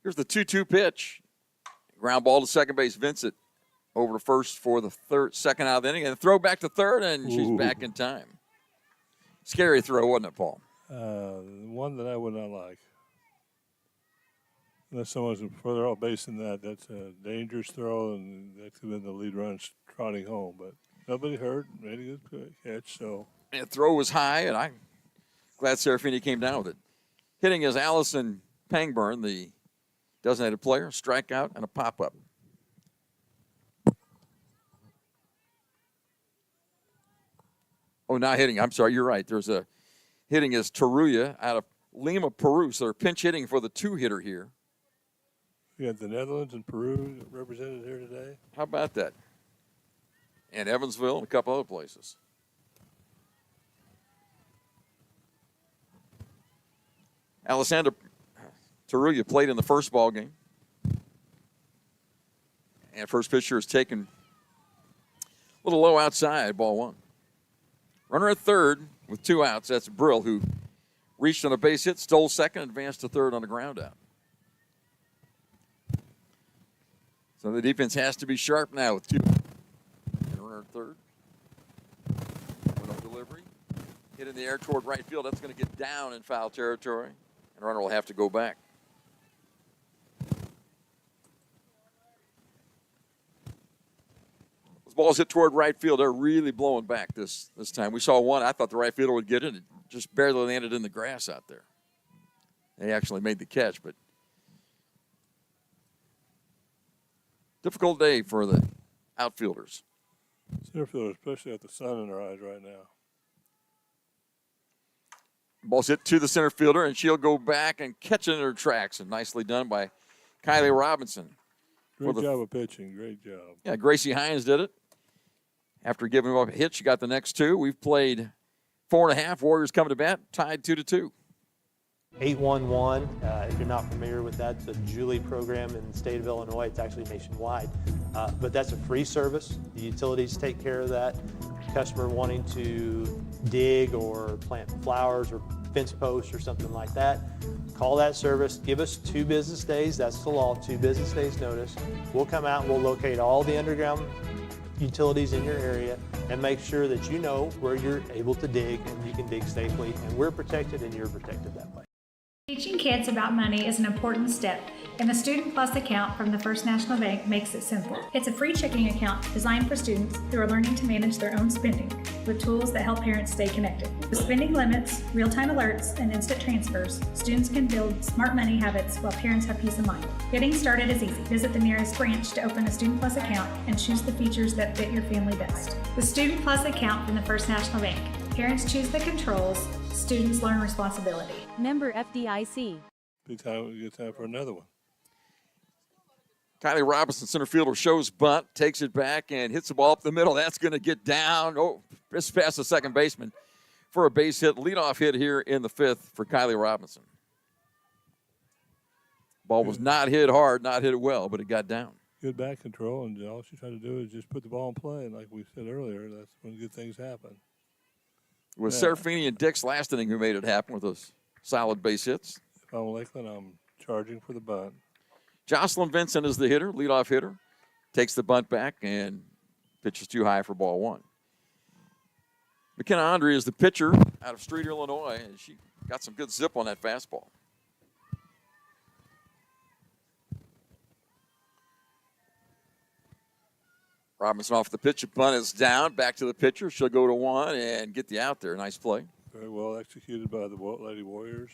Here's the 2-2 pitch. Ground ball to second base. Vincent over to first for the second out of the inning. And a throw back to third, and she's back in time. Scary throw, wasn't it, Paul? One that I would not like. Unless someone's further out base than that, that's a dangerous throw, and that could have been the lead run trotting home. But nobody hurt, made a good catch. So And the throw was high, and I'm glad Serafini came down with it. Hitting is Allison Pangburn, the designated player, strikeout, and a pop-up. Oh, not hitting. I'm sorry, you're right. There's a hitting is Taruya out of Lima, Peru. So they're pinch hitting for the 2-hitter here. we got the Netherlands and Peru represented here today. How about that? And Evansville and a couple other places. Alessandra Taruya played in the first ball game. And first pitcher is taken a little low outside, ball one. Runner at third with 2 outs. That's Brill, who reached on a base hit, stole second, advanced to third on the ground out. So the defense has to be sharp now with 2. And runner at third. Window delivery. Hit in the air toward right field. That's going to get down in foul territory. And runner will have to go back. Balls hit toward right field. They're really blowing back this time. We saw one. I thought the right fielder would get it. It just barely landed in the grass out there. They actually made the catch, but difficult day for the outfielders. Center fielder, especially with the sun in their eyes right now. Ball's hit to the center fielder, and she'll go back and catch it in her tracks. And nicely done by Kylie Robinson. Great job of pitching. Great job. Yeah, Gracie Hines did it. After giving up a hit, she got the next 2. We've played 4.5. Warriors coming to bat, tied 2-2. 811, if you're not familiar with that, it's a Julie program in the state of Illinois. It's actually nationwide. But that's a free service. The utilities take care of that. Customer wanting to dig or plant flowers or fence posts or something like that, call that service. Give us 2 business days. That's the law, 2 business days notice. We'll come out and we'll locate all the underground utilities in your area and make sure that you know where you're able to dig and you can dig safely, and we're protected and you're protected that way. Teaching kids about money is an important step, and the Student Plus account from the First National Bank makes it simple. It's a free checking account designed for students who are learning to manage their own spending with tools that help parents stay connected. With spending limits, real-time alerts, and instant transfers, students can build smart money habits while parents have peace of mind. Getting started is easy. Visit the nearest branch to open a Student Plus account and choose the features that fit your family best. The Student Plus account from the First National Bank. Parents choose the controls, students learn responsibility. Member FDIC. Good time for another one. Kylie Robinson, center fielder, shows bunt, takes it back, and hits the ball up the middle. That's going to get down. Oh, just past the second baseman for a base hit. Leadoff hit here in the fifth for Kylie Robinson. Ball was not hit hard, not hit well, but it got down. Good back control, and all she tried to do is just put the ball in play. And like we said earlier, that's when good things happen. It was Serafini and Dix last inning who made it happen with those solid base hits. If I'm Lakeland, I'm charging for the bunt. Jocelyn Vincent is the hitter, leadoff hitter. Takes the bunt back and pitches too high for ball one. McKenna Andre is the pitcher out of Street, Illinois, and she got some good zip on that fastball. Robinson off the pitch. A bunt is down. Back to the pitcher. She'll go to one and get the out there. Nice play. Very well executed by the Lady Warriors.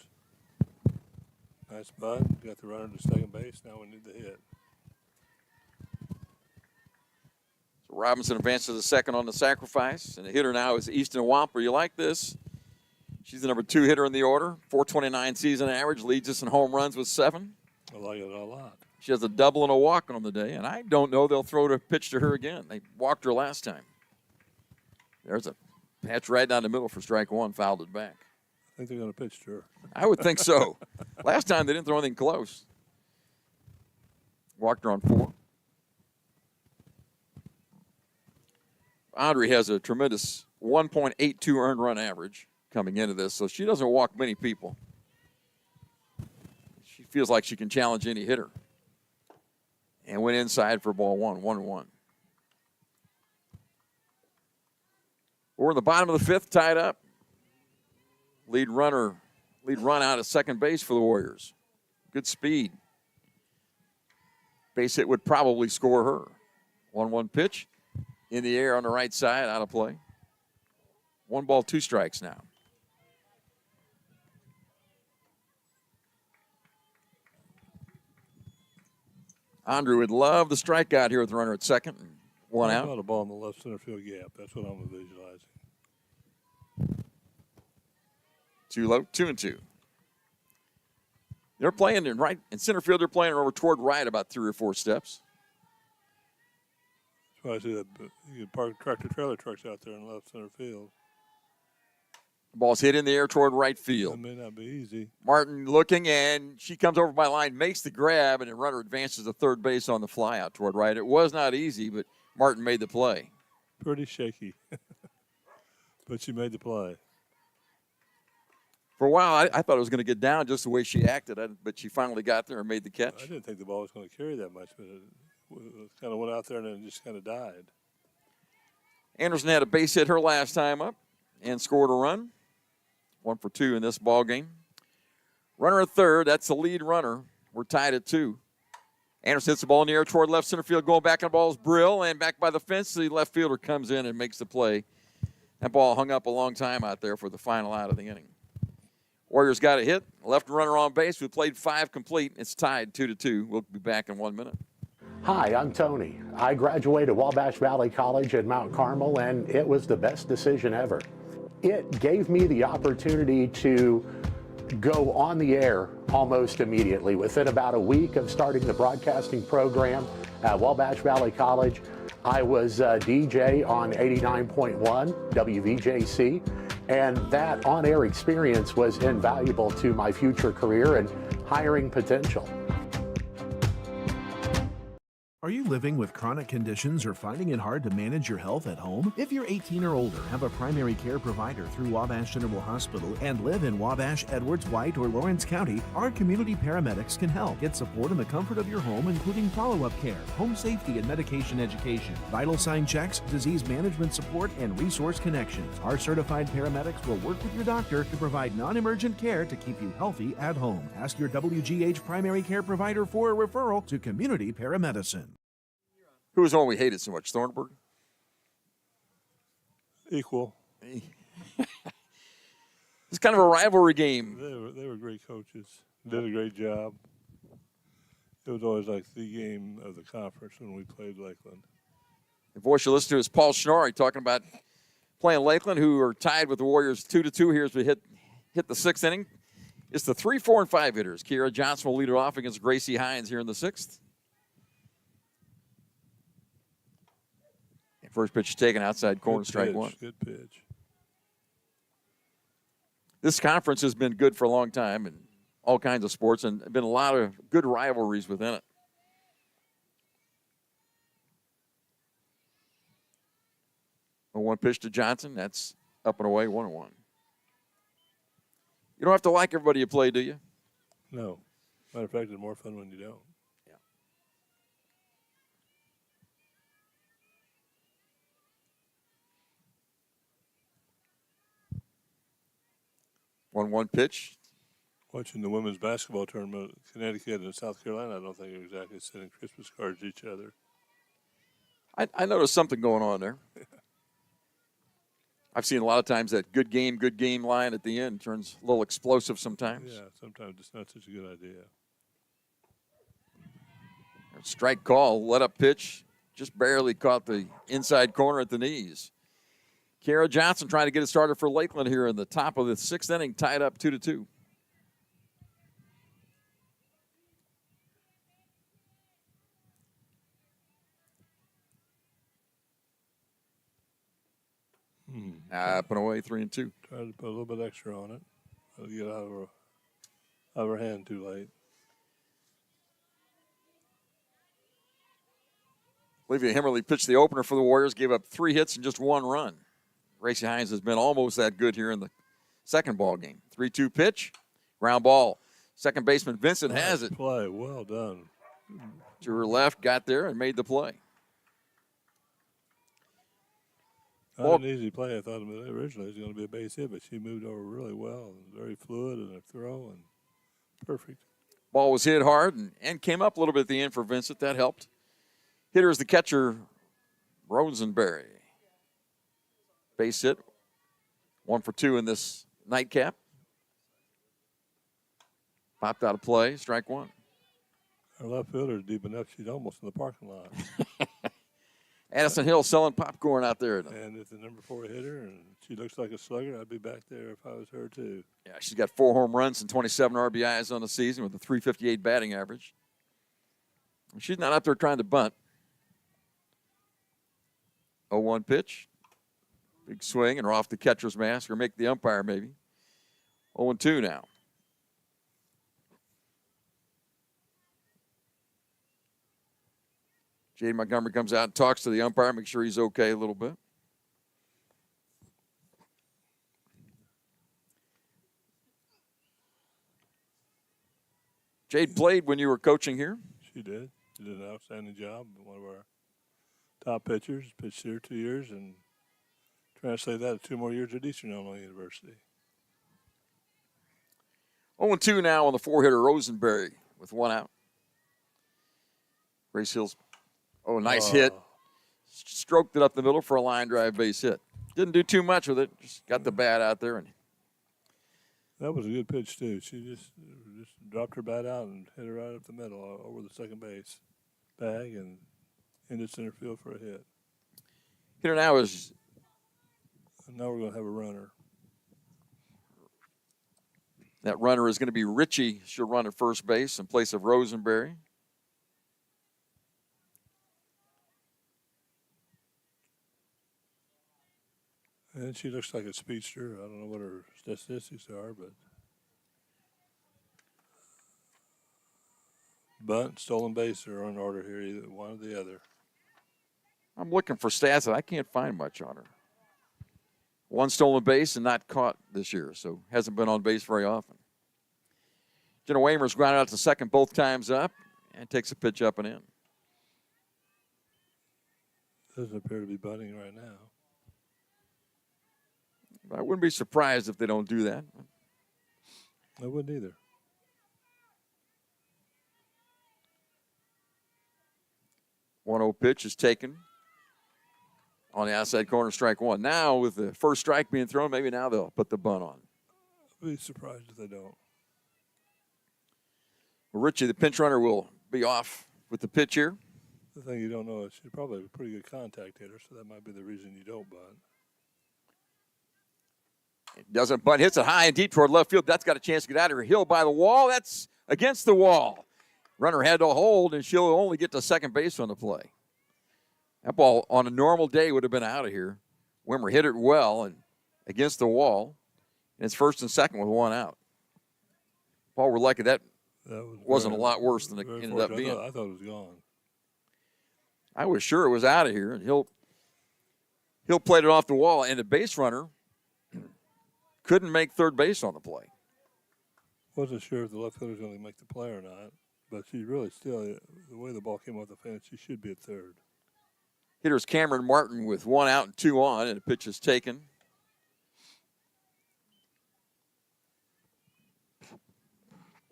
Nice bunt. Got the runner to second base. Now we need the hit. So Robinson advances to second on the sacrifice. And the hitter now is Easton Wamper. You like this? She's the number 2 hitter in the order. .429 season average. Leads us in home runs with 7. I like it a lot. She has a double and a walk on the day, and I don't know they'll throw the pitch to her again. They walked her last time. There's a patch right down the middle for strike one, fouled it back. I think they're going to pitch to her. I would think so. Last time they didn't throw anything close. Walked her on 4. Andre has a tremendous 1.82 earned run average coming into this, so she doesn't walk many people. She feels like she can challenge any hitter. And went inside for ball one, 1-1. We're in the bottom of the fifth, tied up. Lead run out at second base for the Warriors. Good speed. Base hit would probably score her. 1-1 pitch in the air on the right side, out of play. 1 ball, 2 strikes now. Andre would love the strikeout here with the runner at second. And 1 out. Got a ball in the left center field gap. That's what I'm visualizing. 2 low, 2-2. They're playing in center field. They're playing over toward right about 3 or 4 steps. That's why I see that you can park tractor trailer trucks out there in left center field. The ball's hit in the air toward right field. That may not be easy. Martin looking, and she comes over by line, makes the grab, and the runner advances to third base on the fly out toward right. It was not easy, but Martin made the play. Pretty shaky, but she made the play. For a while, I thought it was going to get down just the way she acted, but she finally got there and made the catch. I didn't think the ball was going to carry that much, but it kind of went out there and then just kind of died. Anderson had a base hit her last time up and scored a run. 1 for 2 in this ball game. Runner at third. That's the lead runner. We're tied at 2. Anderson hits the ball in the air toward left center field. Going back on the ball is Brill, and back by the fence, the left fielder comes in and makes the play. That ball hung up a long time out there for the final out of the inning. Warriors got a hit. Left runner on base. We played 5 complete. It's tied 2-2. We'll be back in 1 minute. Hi, I'm Tony. I graduated Wabash Valley College at Mount Carmel, and it was the best decision ever. It gave me the opportunity to go on the air almost immediately. Within about a week of starting the broadcasting program at Wabash Valley College, I was a DJ on 89.1 WVJC, and that on-air experience was invaluable to my future career and hiring potential. Are you living with chronic conditions or finding it hard to manage your health at home? If you're 18 or older, have a primary care provider through Wabash General Hospital, and live in Wabash, Edwards, White, or Lawrence County, our community paramedics can help. Get support in the comfort of your home, including follow-up care, home safety and medication education, vital sign checks, disease management support, and resource connections. Our certified paramedics will work with your doctor to provide non-emergent care to keep you healthy at home. Ask your WGH primary care provider for a referral to community paramedicine. Who was the one we hated so much? Thornburg? Equal. It's kind of a rivalry game. They were great coaches. Did a great job. It was always like the game of the conference when we played Lakeland. The voice you listen to is Paul Schnarre talking about playing Lakeland, who are tied with the Warriors 2-2 here as we hit the sixth inning. It's the 3, 4, and 5 hitters. Kiera Johnson will lead it off against Gracie Hines here in the sixth. First pitch taken outside corner, strike one. Good pitch. This conference has been good for a long time in all kinds of sports, and been a lot of good rivalries within it. A one pitch to Johnson. That's up and away, 1-1. You don't have to like everybody you play, do you? No. Matter of fact, it's more fun when you don't. 1-1 pitch. Watching the women's basketball tournament, Connecticut and South Carolina, I don't think they're exactly sending Christmas cards to each other. I noticed something going on there. I've seen a lot of times that good game line at the end turns a little explosive sometimes. Yeah, sometimes it's not such a good idea. Strike call, let up pitch, just barely caught the inside corner at the knees. Kiera Johnson trying to get it started for Lakeland here in the top of the sixth inning, tied up 2-2. Up and away, 3-2. Tried to put a little bit extra on it. I'll get out of her hand too late. Olivia Himmerly pitched the opener for the Warriors, gave up 3 hits and just 1 run. Gracie Hines has been almost that good here in the second ball game. 3-2 pitch, ground ball. Second baseman Vincent has it. Play, well done. To her left, got there and made the play. Not an easy play. I thought originally it was going to be a base hit, but she moved over really well. Very fluid in her throw and perfect. Ball was hit hard and came up a little bit at the end for Vincent. That helped. Hitter is the catcher, Rosenberry. Base hit. 1 for 2 in this nightcap. Popped out of play. Strike one. Our left fielder is deep enough. She's almost in the parking lot. Addison Hill selling popcorn out there. And it's the number 4 hitter, and she looks like a slugger. I'd be back there if I was her, too. Yeah, she's got 4 home runs and 27 RBIs on the season with a .358 batting average. She's not out there trying to bunt. 0-1 pitch. Big swing, and we're off the catcher's mask, or make the umpire maybe. 0-2 now. Jade Montgomery comes out and talks to the umpire, make sure he's okay a little bit. Jade played when you were coaching here. She did. She did an outstanding job. One of our top pitchers, pitched here 2 years, and translate that to 2 more years at Eastern Illinois University. 0-2 now on the 4-hitter Rosenberry with 1 out. Grace Hill's, nice hit. Stroked it up the middle for a line drive base hit. Didn't do too much with it. Just got the bat out there. And that was a good pitch, too. She just dropped her bat out and hit it right up the middle over the second base bag and into center field for a hit. Hitter now is. And now we're going to have a runner. That runner is going to be Ritchie. She'll run at first base in place of Rosenberry. And she looks like a speedster. I don't know what her statistics are, but bunt, stolen base are in order here, either one or the other. I'm looking for stats, and I can't find much on her. One stolen base and not caught this year, so hasn't been on base very often. Jenna Waymer's grounded out to second both times up and takes a pitch up and in. Doesn't appear to be bunting right now. I wouldn't be surprised if they don't do that. I wouldn't either. One 1-0 pitch is taken on the outside corner, strike one. Now, with the first strike being thrown, maybe now they'll put the bunt on. I'd be surprised if they don't. Well, Richie, the pinch runner, will be off with the pitch here. The thing you don't know is she's probably a pretty good contact hitter, so that might be the reason you don't bunt. It doesn't bunt, hits it high and deep toward left field. That's got a chance to get out of here. Hill by the wall. That's against the wall. Runner had to hold, and she'll only get to second base on the play. That ball on a normal day would have been out of here. Wimmer hit it well and against the wall. And it's first and second with one out. Paul, we're lucky that wasn't a lot worse than it ended up being. I thought it was gone. I was sure it was out of here. And Hill played it off the wall, and the base runner couldn't make third base on the play. Wasn't sure if the left fielder was going to make the play or not, but she really still, the way the ball came off the fence, she should be at third. Hitter's Cameron Martin with one out and two on, and the pitch is taken.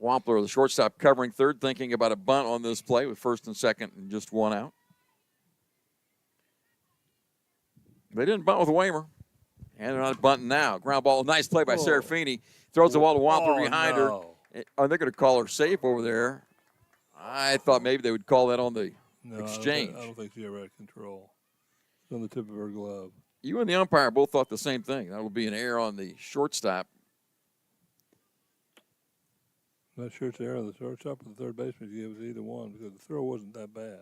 Wampler, the shortstop, covering third, thinking about a bunt on this play with first and second and just one out. They didn't bunt with Waymer, and they're not bunting now. Ground ball, nice play by Serafini. Throws the ball to Wampler behind her. Oh, they're going to call her safe over there. I thought maybe they would call that on the exchange. I don't think she ever had control. It's on the tip of her glove. You and the umpire both thought the same thing. That will be an error on the shortstop. Not sure it's an error on the shortstop or the third baseman. It was either one because the throw wasn't that bad.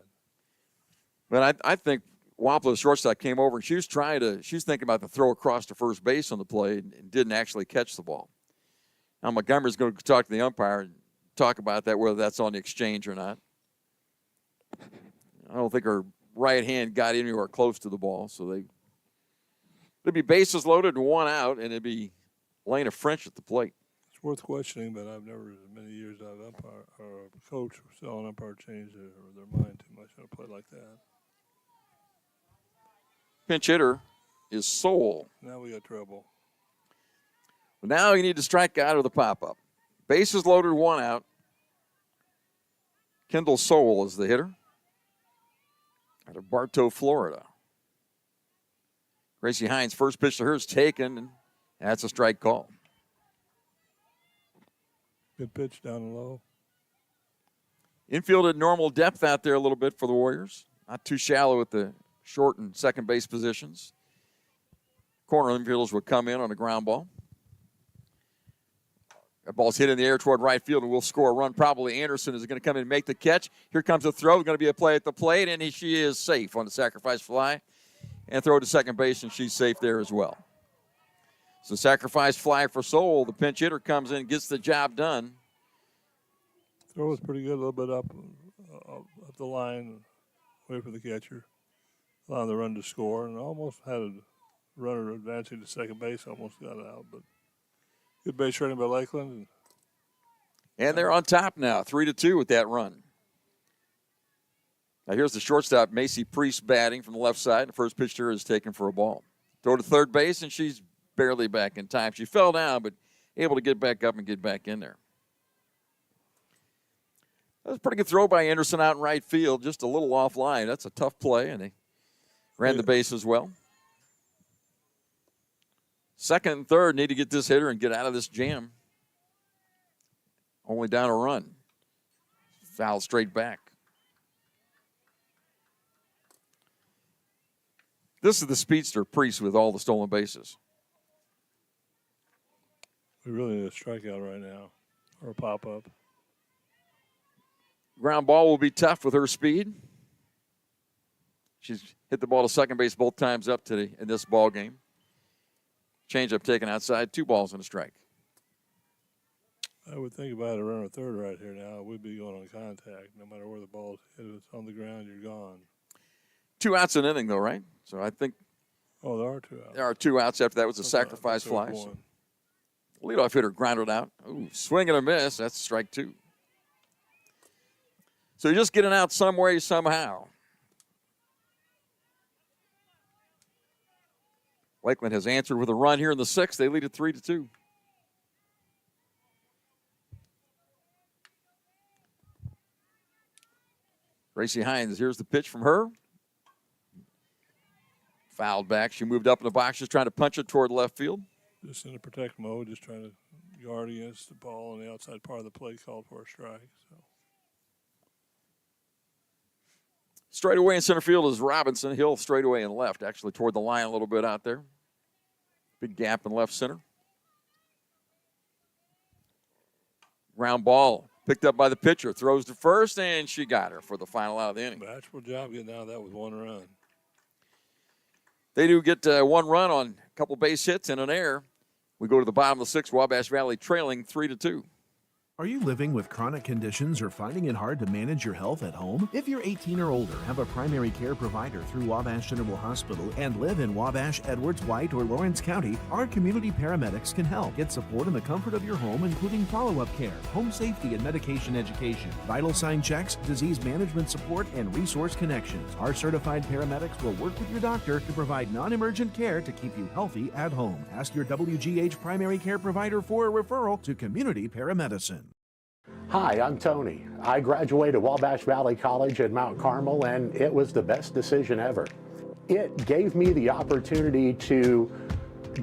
But I think Wampler, the shortstop, came over and she was thinking about the throw across to first base on the play and didn't actually catch the ball. Now Montgomery's going to talk to the umpire and talk about that, whether that's on the exchange or not. I don't think her right hand got anywhere close to the ball, so there'd be bases loaded and one out, and it'd be Lena French at the plate. It's worth questioning, but I've never, in many years, I've umpire or a coach or so an umpire change their mind too much on a play like that. Pinch hitter is Soul. Now we got trouble. Well, now you need to strike out of the pop-up. Bases loaded, one out. Kendall Soul is the hitter out of Bartow, Florida. Gracie Hines' first pitch to her is taken, and that's a strike call. Good pitch down and low. Infield at normal depth out there a little bit for the Warriors. Not too shallow at the short and second base positions. Corner infielders would come in on a ground ball. That ball's hit in the air toward right field, and we'll score a run. Probably Anderson is going to come in and make the catch. Here comes a throw. It's going to be a play at the plate, and she is safe on the sacrifice fly. And throw to second base, and she's safe there as well. So sacrifice fly for Soul. The pinch hitter comes in and gets the job done. Throw was pretty good, a little bit up the line, away from the catcher. Allowing the run to score, and almost had a runner advancing to second base, almost got out, but good base running by Lakeland. And they're on top now, 3-2 with that run. Now here's the shortstop, Macy Priest, batting from the left side. The first pitch to her is taken for a ball. Throw to third base, and she's barely back in time. She fell down, but able to get back up and get back in there. That was a pretty good throw by Anderson out in right field, just a little offline. That's a tough play, and they ran the base as well. Second and third need to get this hitter and get out of this jam. Only down a run. Foul straight back. This is the speedster, Priest, with all the stolen bases. We really need a strikeout right now, or a pop-up. Ground ball will be tough with her speed. She's hit the ball to second base both times up today in this ball game. Changeup taken outside, 2 balls and a strike. I would think about a runner third right here now. We'd be going on contact. No matter where the ball's hit, if it's on the ground, you're gone. 2 outs an inning, though, right? So I think Oh, there are 2 outs. there are 2 outs after that was a sacrifice So fly. it's So one. leadoff hitter grounded out. Ooh, swing and a miss. That's strike 2. So you're just getting out some way, somehow. Lakeland has answered with a run here in the 6th. They lead it 3-2. Gracie Hines, here's the pitch from her. Fouled back. She moved up in the box, just trying to punch it toward left field. Just in a protect mode, just trying to guard against the ball on the outside part of the plate, called for a strike. So Straight away in center field is Robinson. Hill straight away in left, actually toward the line a little bit out there. Big gap in left center. Ground ball picked up by the pitcher. Throws to first, and she got her for the final out of the inning. bachelor job getting out of that with 1 run. They do get 1 run on a couple base hits and an error. We go to the bottom of the 6th, Wabash Valley trailing 3-2. Are you living with chronic conditions or finding it hard to manage your health at home? If you're 18 or older, have a primary care provider through Wabash General Hospital, and live in Wabash, Edwards, White, or Lawrence County, our community paramedics can help. Get support in the comfort of your home, including follow-up care, home safety and medication education, vital sign checks, disease management support, and resource connections. Our certified paramedics will work with your doctor to provide non-emergent care to keep you healthy at home. Ask your WGH primary care provider for a referral to community paramedicine. Hi, I'm Tony. I graduated Wabash Valley College in Mount Carmel, and it was the best decision ever. It gave me the opportunity to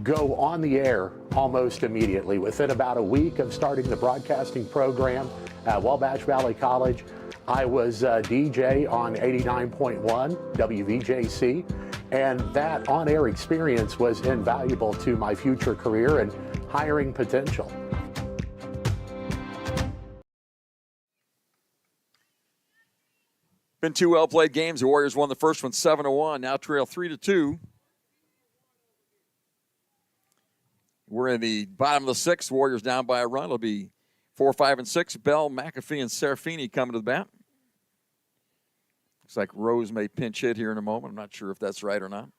go on the air almost immediately. Within about a week of starting the broadcasting program at Wabash Valley College, I was a DJ on 89.1 WVJC, and that on-air experience was invaluable to my future career and hiring potential. Been 2 well-played games. The Warriors won the first one 7-1. Now trail 3-2. We're in the bottom of the 6th. Warriors down by a run. It'll be 4, 5, and 6. Bell, McAfee, and Serafini coming to the bat. Looks like Rose may pinch hit here in a moment. I'm not sure if that's right or not.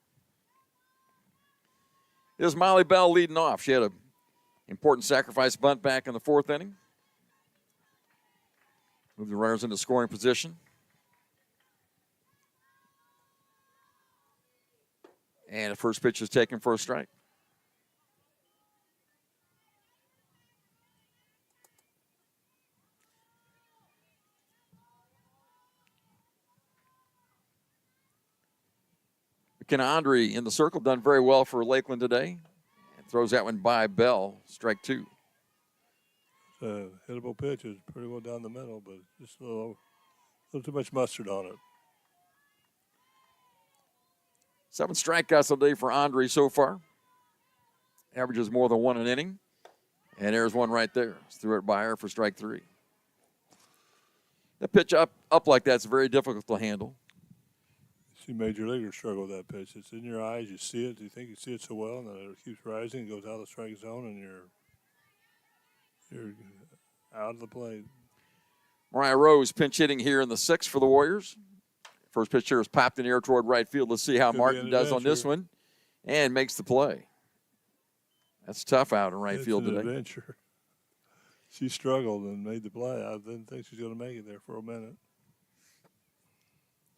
Here's Molly Bell leading off. She had an important sacrifice bunt back in the 4th inning. Move the runners into scoring position. And the first pitch is taken for a strike. McKenna Andre in the circle, done very well for Lakeland today. And throws that one by Bell, strike 2. Hittable pitch is pretty well down the middle, but just a little too much mustard on it. 7 strikeouts a day for Andre so far. Averages more than 1 an inning. And there's one right there. Threw it by her for strike 3. The pitch up like that's very difficult to handle. See major leaguers struggle with that pitch. It's in your eyes. You see it. You think you see it so well, and then it keeps rising. It goes out of the strike zone, and you're out of the plate. Mariah Rose pinch hitting here in the 6th for the Warriors. First pitch here is popped in the air toward right field. Let's see how Martin does on this one. And makes the play. That's tough out in right field today. Adventure. She struggled and made the play. I didn't think she was going to make it there for a minute.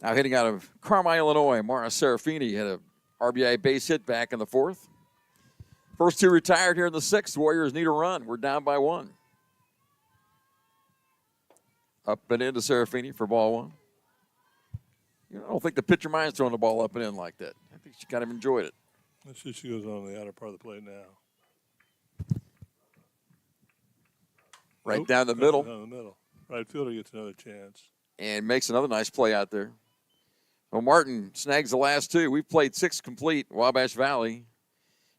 Now hitting out of Carmine, Illinois, Mara Serafini had a RBI base hit back in the 4th. First 2 retired here in the 6th. Warriors need a run. We're down by 1. Up and into Serafini for ball 1. I don't think the pitcher minds throwing the ball up and in like that. I think she kind of enjoyed it. Let's see, she goes on the outer part of the plate now. Right down the middle. Down the middle. Right fielder gets another chance. And makes another nice play out there. Well, Martin snags the last 2. We've played 6 complete. Wabash Valley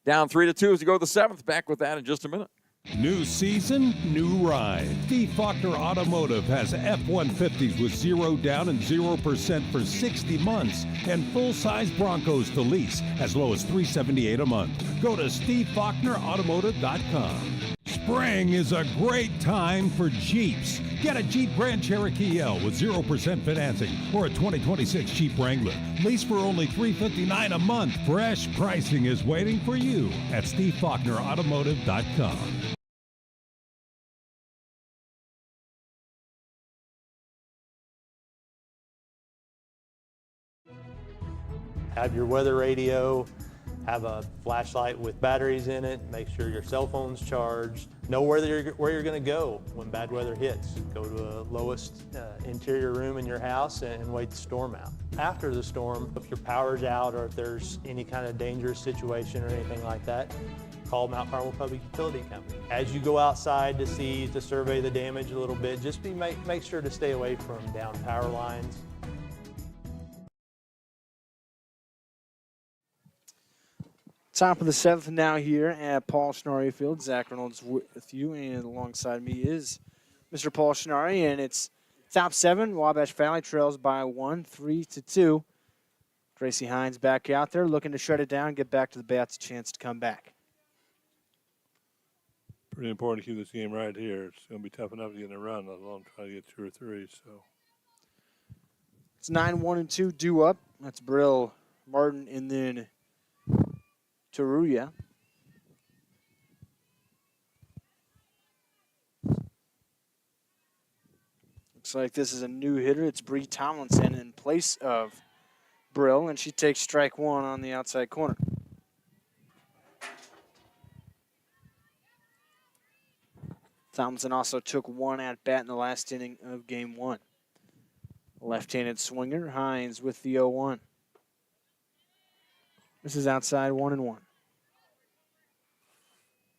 down 3-2 as we go to the 7th. Back with that in just a minute. New season, new ride. Steve Faulkner Automotive has F-150s with 0 down and 0% for 60 months and full-size Broncos to lease as low as $378 a month. Go to SteveFaulknerAutomotive.com. Spring is a great time for Jeeps. Get a Jeep Grand Cherokee L with 0% financing or a 2026 Jeep Wrangler. Lease for only $359 a month. Fresh pricing is waiting for you at SteveFaulknerAutomotive.com. Have your weather radio, have a flashlight with batteries in it, make sure your cell phone's charged, know where you're going to go when bad weather hits. Go to the lowest interior room in your house and wait the storm out. After the storm, if your power's out or if there's any kind of dangerous situation or anything like that, call Mount Carmel Public Utility Company. As you go outside to survey the damage a little bit, just make sure to stay away from down power lines. Top of the 7th now here at Paul Schnarre Field. Zach Reynolds with you, and alongside me is Mr. Paul Schnarre, and it's top 7. Wabash Valley trails by 1, 3-2. Gracie Hines back out there looking to shut it down, get back to the bats, a chance to come back. Pretty important to keep this game right here. It's going to be tough enough to get a run, let alone try to get 2 or 3. So it's 9-1-2 due up. That's Brill, Martin, and then Taruya. Looks like this is a new hitter. It's Bree Tomlinson in place of Brill, and she takes strike 1 on the outside corner. Tomlinson also took 1 at bat in the last inning of game 1. Left-handed swinger, Hines with the 0-1. This is outside 1-1.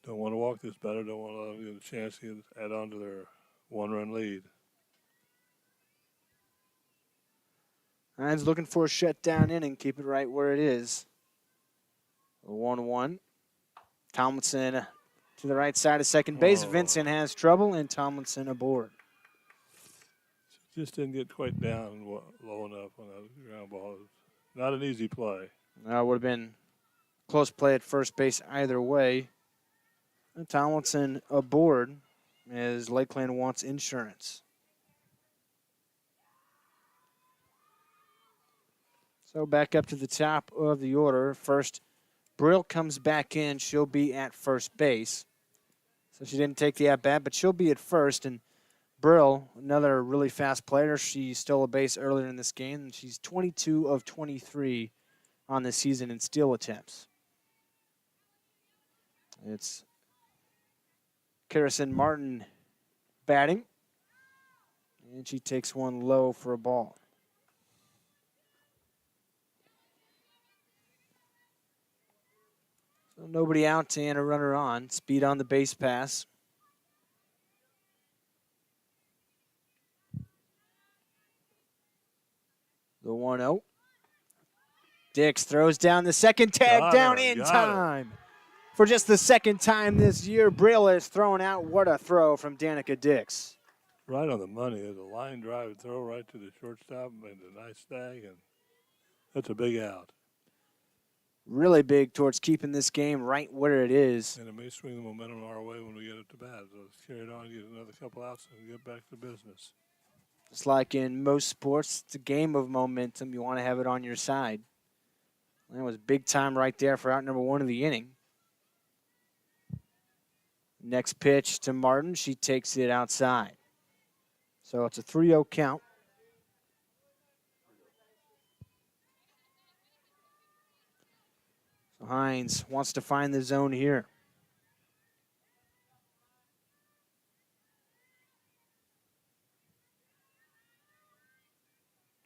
don't want to walk this batter, don't want to let them get a chance to add on to their 1-run lead. Hines looking for a shutdown inning, keep it right where it is. 1-1. Tomlinson to the right side of second base. Vincent has trouble, and Tomlinson aboard. Just didn't get quite down low enough on that ground ball. Not an easy play. Would have been close play at first base either way. And Tomlinson aboard as Lakeland wants insurance. So back up to the top of the order. First, Brill comes back in. She'll be at first base. So she didn't take the at-bat, but she'll be at first. And Brill, another really fast player, she stole a base earlier in this game, and she's 22 of 23 on the season in steal attempts. It's Carrison Martin batting, and she takes 1 low for a ball. So nobody out and a runner on. Speed on the base pass. The 1-0. Dix throws down the second tag down in time. For just the second time this year, Brill is thrown out. What a throw from Danica Dix. Right on the money. There's a line drive throw right to the shortstop and a nice snag, and that's a big out. Really big towards keeping this game right where it is. And it may swing the momentum our way when we get it to bat. So let's carry it on, get another couple outs, and get back to business. Just like in most sports, it's a game of momentum. You want to have it on your side. That was big time right there for out number 1 of the inning. Next pitch to Martin. She takes it outside. So it's a 3-0 count. So Hines wants to find the zone here.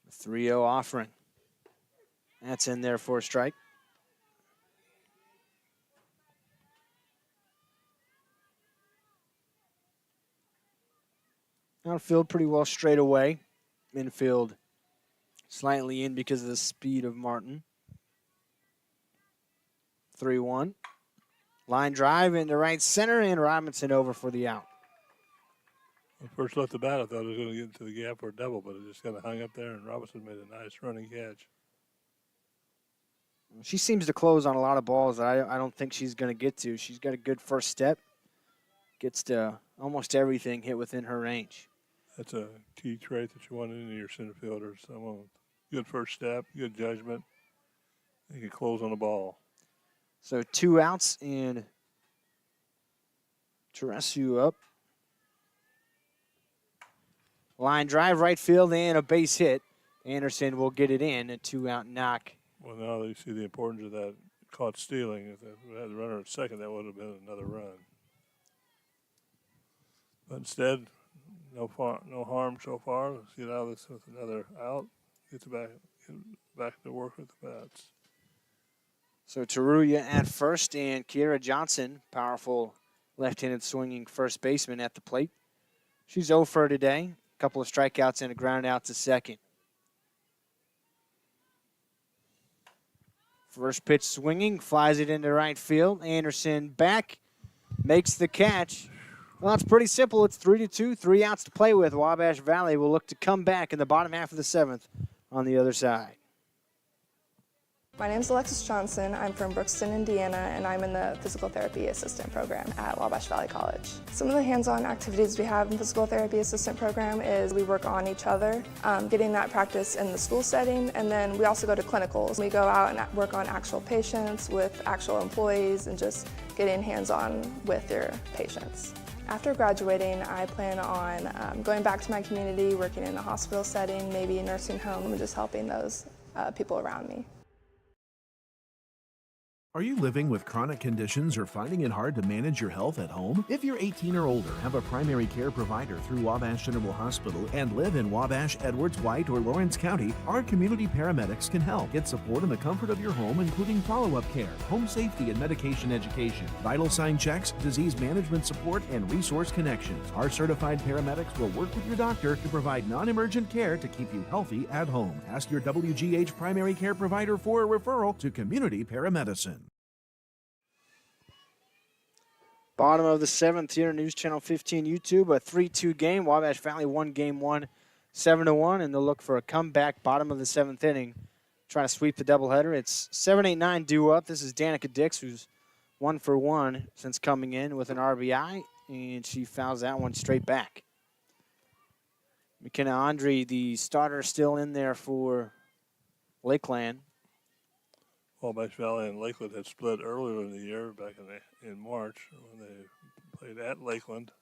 The 3-0 offering. That's in there for a strike. Outfield pretty well straight away. Infield slightly in because of the speed of Martin. 3-1. Line drive into right center, and Robinson over for the out. When I first left the bat, I thought it was going to get into the gap for a double, but it just kind of hung up there, and Robinson made a nice running catch. She seems to close on a lot of balls that I don't think she's going to get to. She's got a good first step. Gets to almost everything hit within her range. That's a key trait that you want in your center fielder. Someone with good first step, good judgment. They can close on the ball. So 2 outs and Teresu up. Line drive, right field, and a base hit. Anderson will get it in, a 2-out knock. Well, now you see the importance of that caught stealing. If they had the runner at second, that would have been another run. But instead, no harm so far. Let's get out of this with another out. Get back to work with the bats. So Taruya at first, and Kiera Johnson, powerful left-handed swinging first baseman at the plate. She's 0 for today. A couple of strikeouts and a ground out to second. First pitch swinging, flies it into right field. Anderson back, makes the catch. Well, it's pretty simple. It's 3-2, 3 outs to play with. Wabash Valley will look to come back in the bottom half of the 7th on the other side. My name is Alexis Johnson. I'm from Brookston, Indiana, and I'm in the physical therapy assistant program at Wabash Valley College. Some of the hands-on activities we have in the physical therapy assistant program is we work on each other, getting that practice in the school setting, and then we also go to clinicals. We go out and work on actual patients with actual employees and just getting hands-on with your patients. After graduating, I plan on going back to my community, working in a hospital setting, maybe a nursing home, and just helping those people around me. Are you living with chronic conditions or finding it hard to manage your health at home? If you're 18 or older, have a primary care provider through Wabash General Hospital, and live in Wabash, Edwards, White, or Lawrence County, our community paramedics can help. Get support in the comfort of your home, including follow-up care, home safety and medication education, vital sign checks, disease management support, and resource connections. Our certified paramedics will work with your doctor to provide non-emergent care to keep you healthy at home. Ask your WGH primary care provider for a referral to community paramedicine. Bottom of the 7th here, News Channel 15 YouTube, a 3-2 game. Wabash Valley won game 1, 7-1, and they'll look for a comeback bottom of the 7th inning. Trying to sweep the doubleheader. It's 7-8-9 due up. This is Danica Dix, who's 1 for 1 since coming in with an RBI, and she fouls that one straight back. McKenna Andre, the starter, still in there for Lakeland. Wabash Valley and Lakeland had split earlier in the year, back in March, when they played at Lakeland.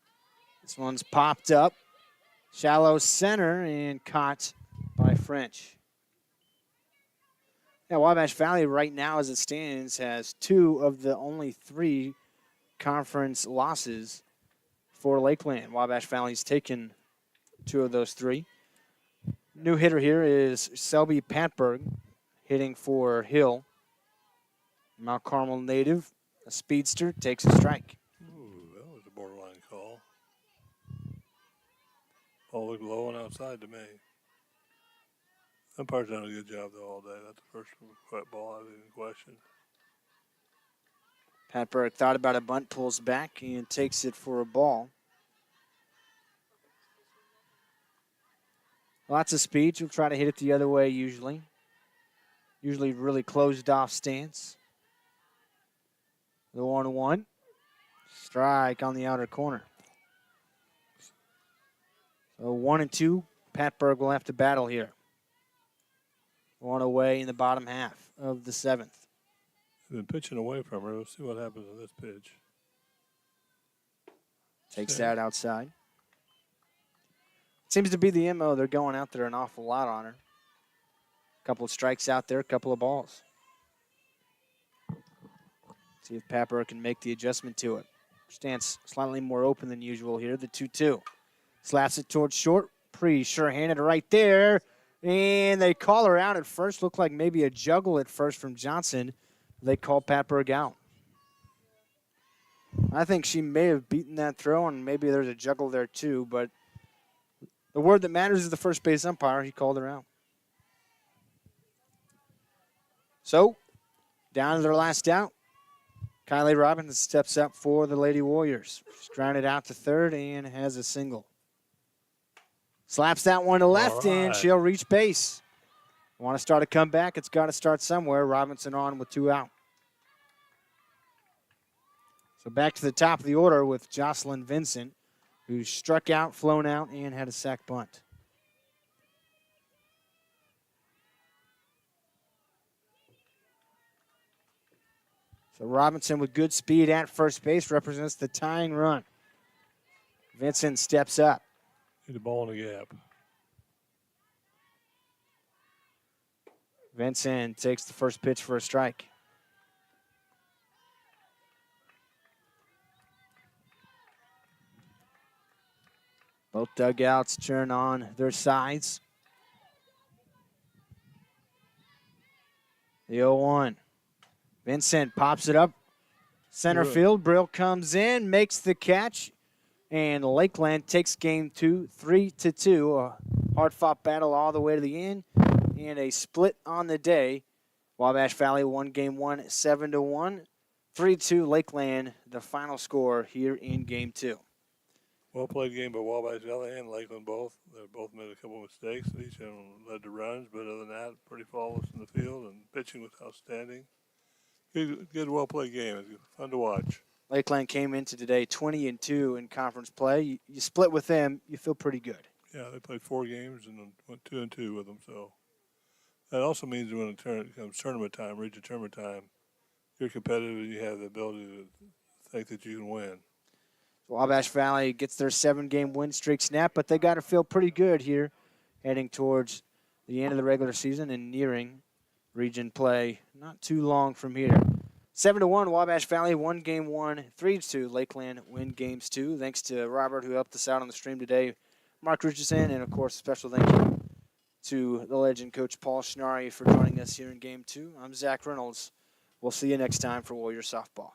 This one's popped up. Shallow center and caught by French. Yeah, Wabash Valley right now as it stands has 2 of the only 3 conference losses for Lakeland. Wabash Valley's taken 2 of those 3. New hitter here is Selby Patberg, hitting for Hill. Mount Carmel native, a speedster, takes a strike. Ooh, that was a borderline call. Ball looked low and outside to me. Umpire's done a good job, though, all day. That's the first wet ball I didn't question. Patberg thought about a bunt, pulls back, and takes it for a ball. Lots of speed. She'll try to hit it the other way usually. Usually really closed off stance. The 1-1. Strike on the outer corner. So 1-2. Patberg will have to battle here. 1 away in the bottom half of the 7th. They've been pitching away from her. We'll see what happens on this pitch. Takes that outside. Seems to be the MO. They're going out there an awful lot on her. A couple of strikes out there, a couple of balls. See if Patberg can make the adjustment to it. Stance slightly more open than usual here, the 2-2. Slaps it towards short. Sure-handed right there. And they call her out at first. Looked like maybe a juggle at first from Johnson. They call Patberg out. I think she may have beaten that throw, and maybe there's a juggle there too, but the word that matters is the first base umpire. He called her out. So, down to their last out. Kylie Robinson steps up for the Lady Warriors. She's grounded out to third and has a single. Slaps that one to left, and she'll reach base. Want to start a comeback? It's got to start somewhere. Robinson on with 2 out. So back to the top of the order with Jocelyn Vincent, who struck out, flown out, and had a sack bunt. So Robinson with good speed at first base represents the tying run. Vincent steps up. Hit the ball in the gap. Vincent takes the first pitch for a strike. Both dugouts turn on their sides. The 0-1. Vincent pops it up. Center field. Brill comes in, makes the catch. And Lakeland takes game 2, 3-2. A hard-fought battle all the way to the end. And a split on the day. Wabash Valley won game 1, 7-1. 3-2 Lakeland, the final score here in game 2. Well played game by Wabash Valley and Lakeland both. They both made a couple of mistakes. Each of them led to runs, but other than that, pretty flawless in the field, and pitching was outstanding. Good well played game. It was fun to watch. Lakeland came into today 20-2 in conference play. You split with them, you feel pretty good. Yeah, they played 4 games and then went 2-2 with them. So that also means that when it comes tournament time, region tournament time, you're competitive and you have the ability to think that you can win. Wabash Valley gets their 7-game win streak snapped, but they got to feel pretty good here heading towards the end of the regular season and nearing region play not too long from here. 7-1, Wabash Valley, 1 game 1, 3-2, Lakeland win games 2. Thanks to Robert who helped us out on the stream today, Mark Richardson, and of course, a special thank you to the legend coach Paul Schnarre for joining us here in game 2. I'm Zach Reynolds. We'll see you next time for Warrior Softball.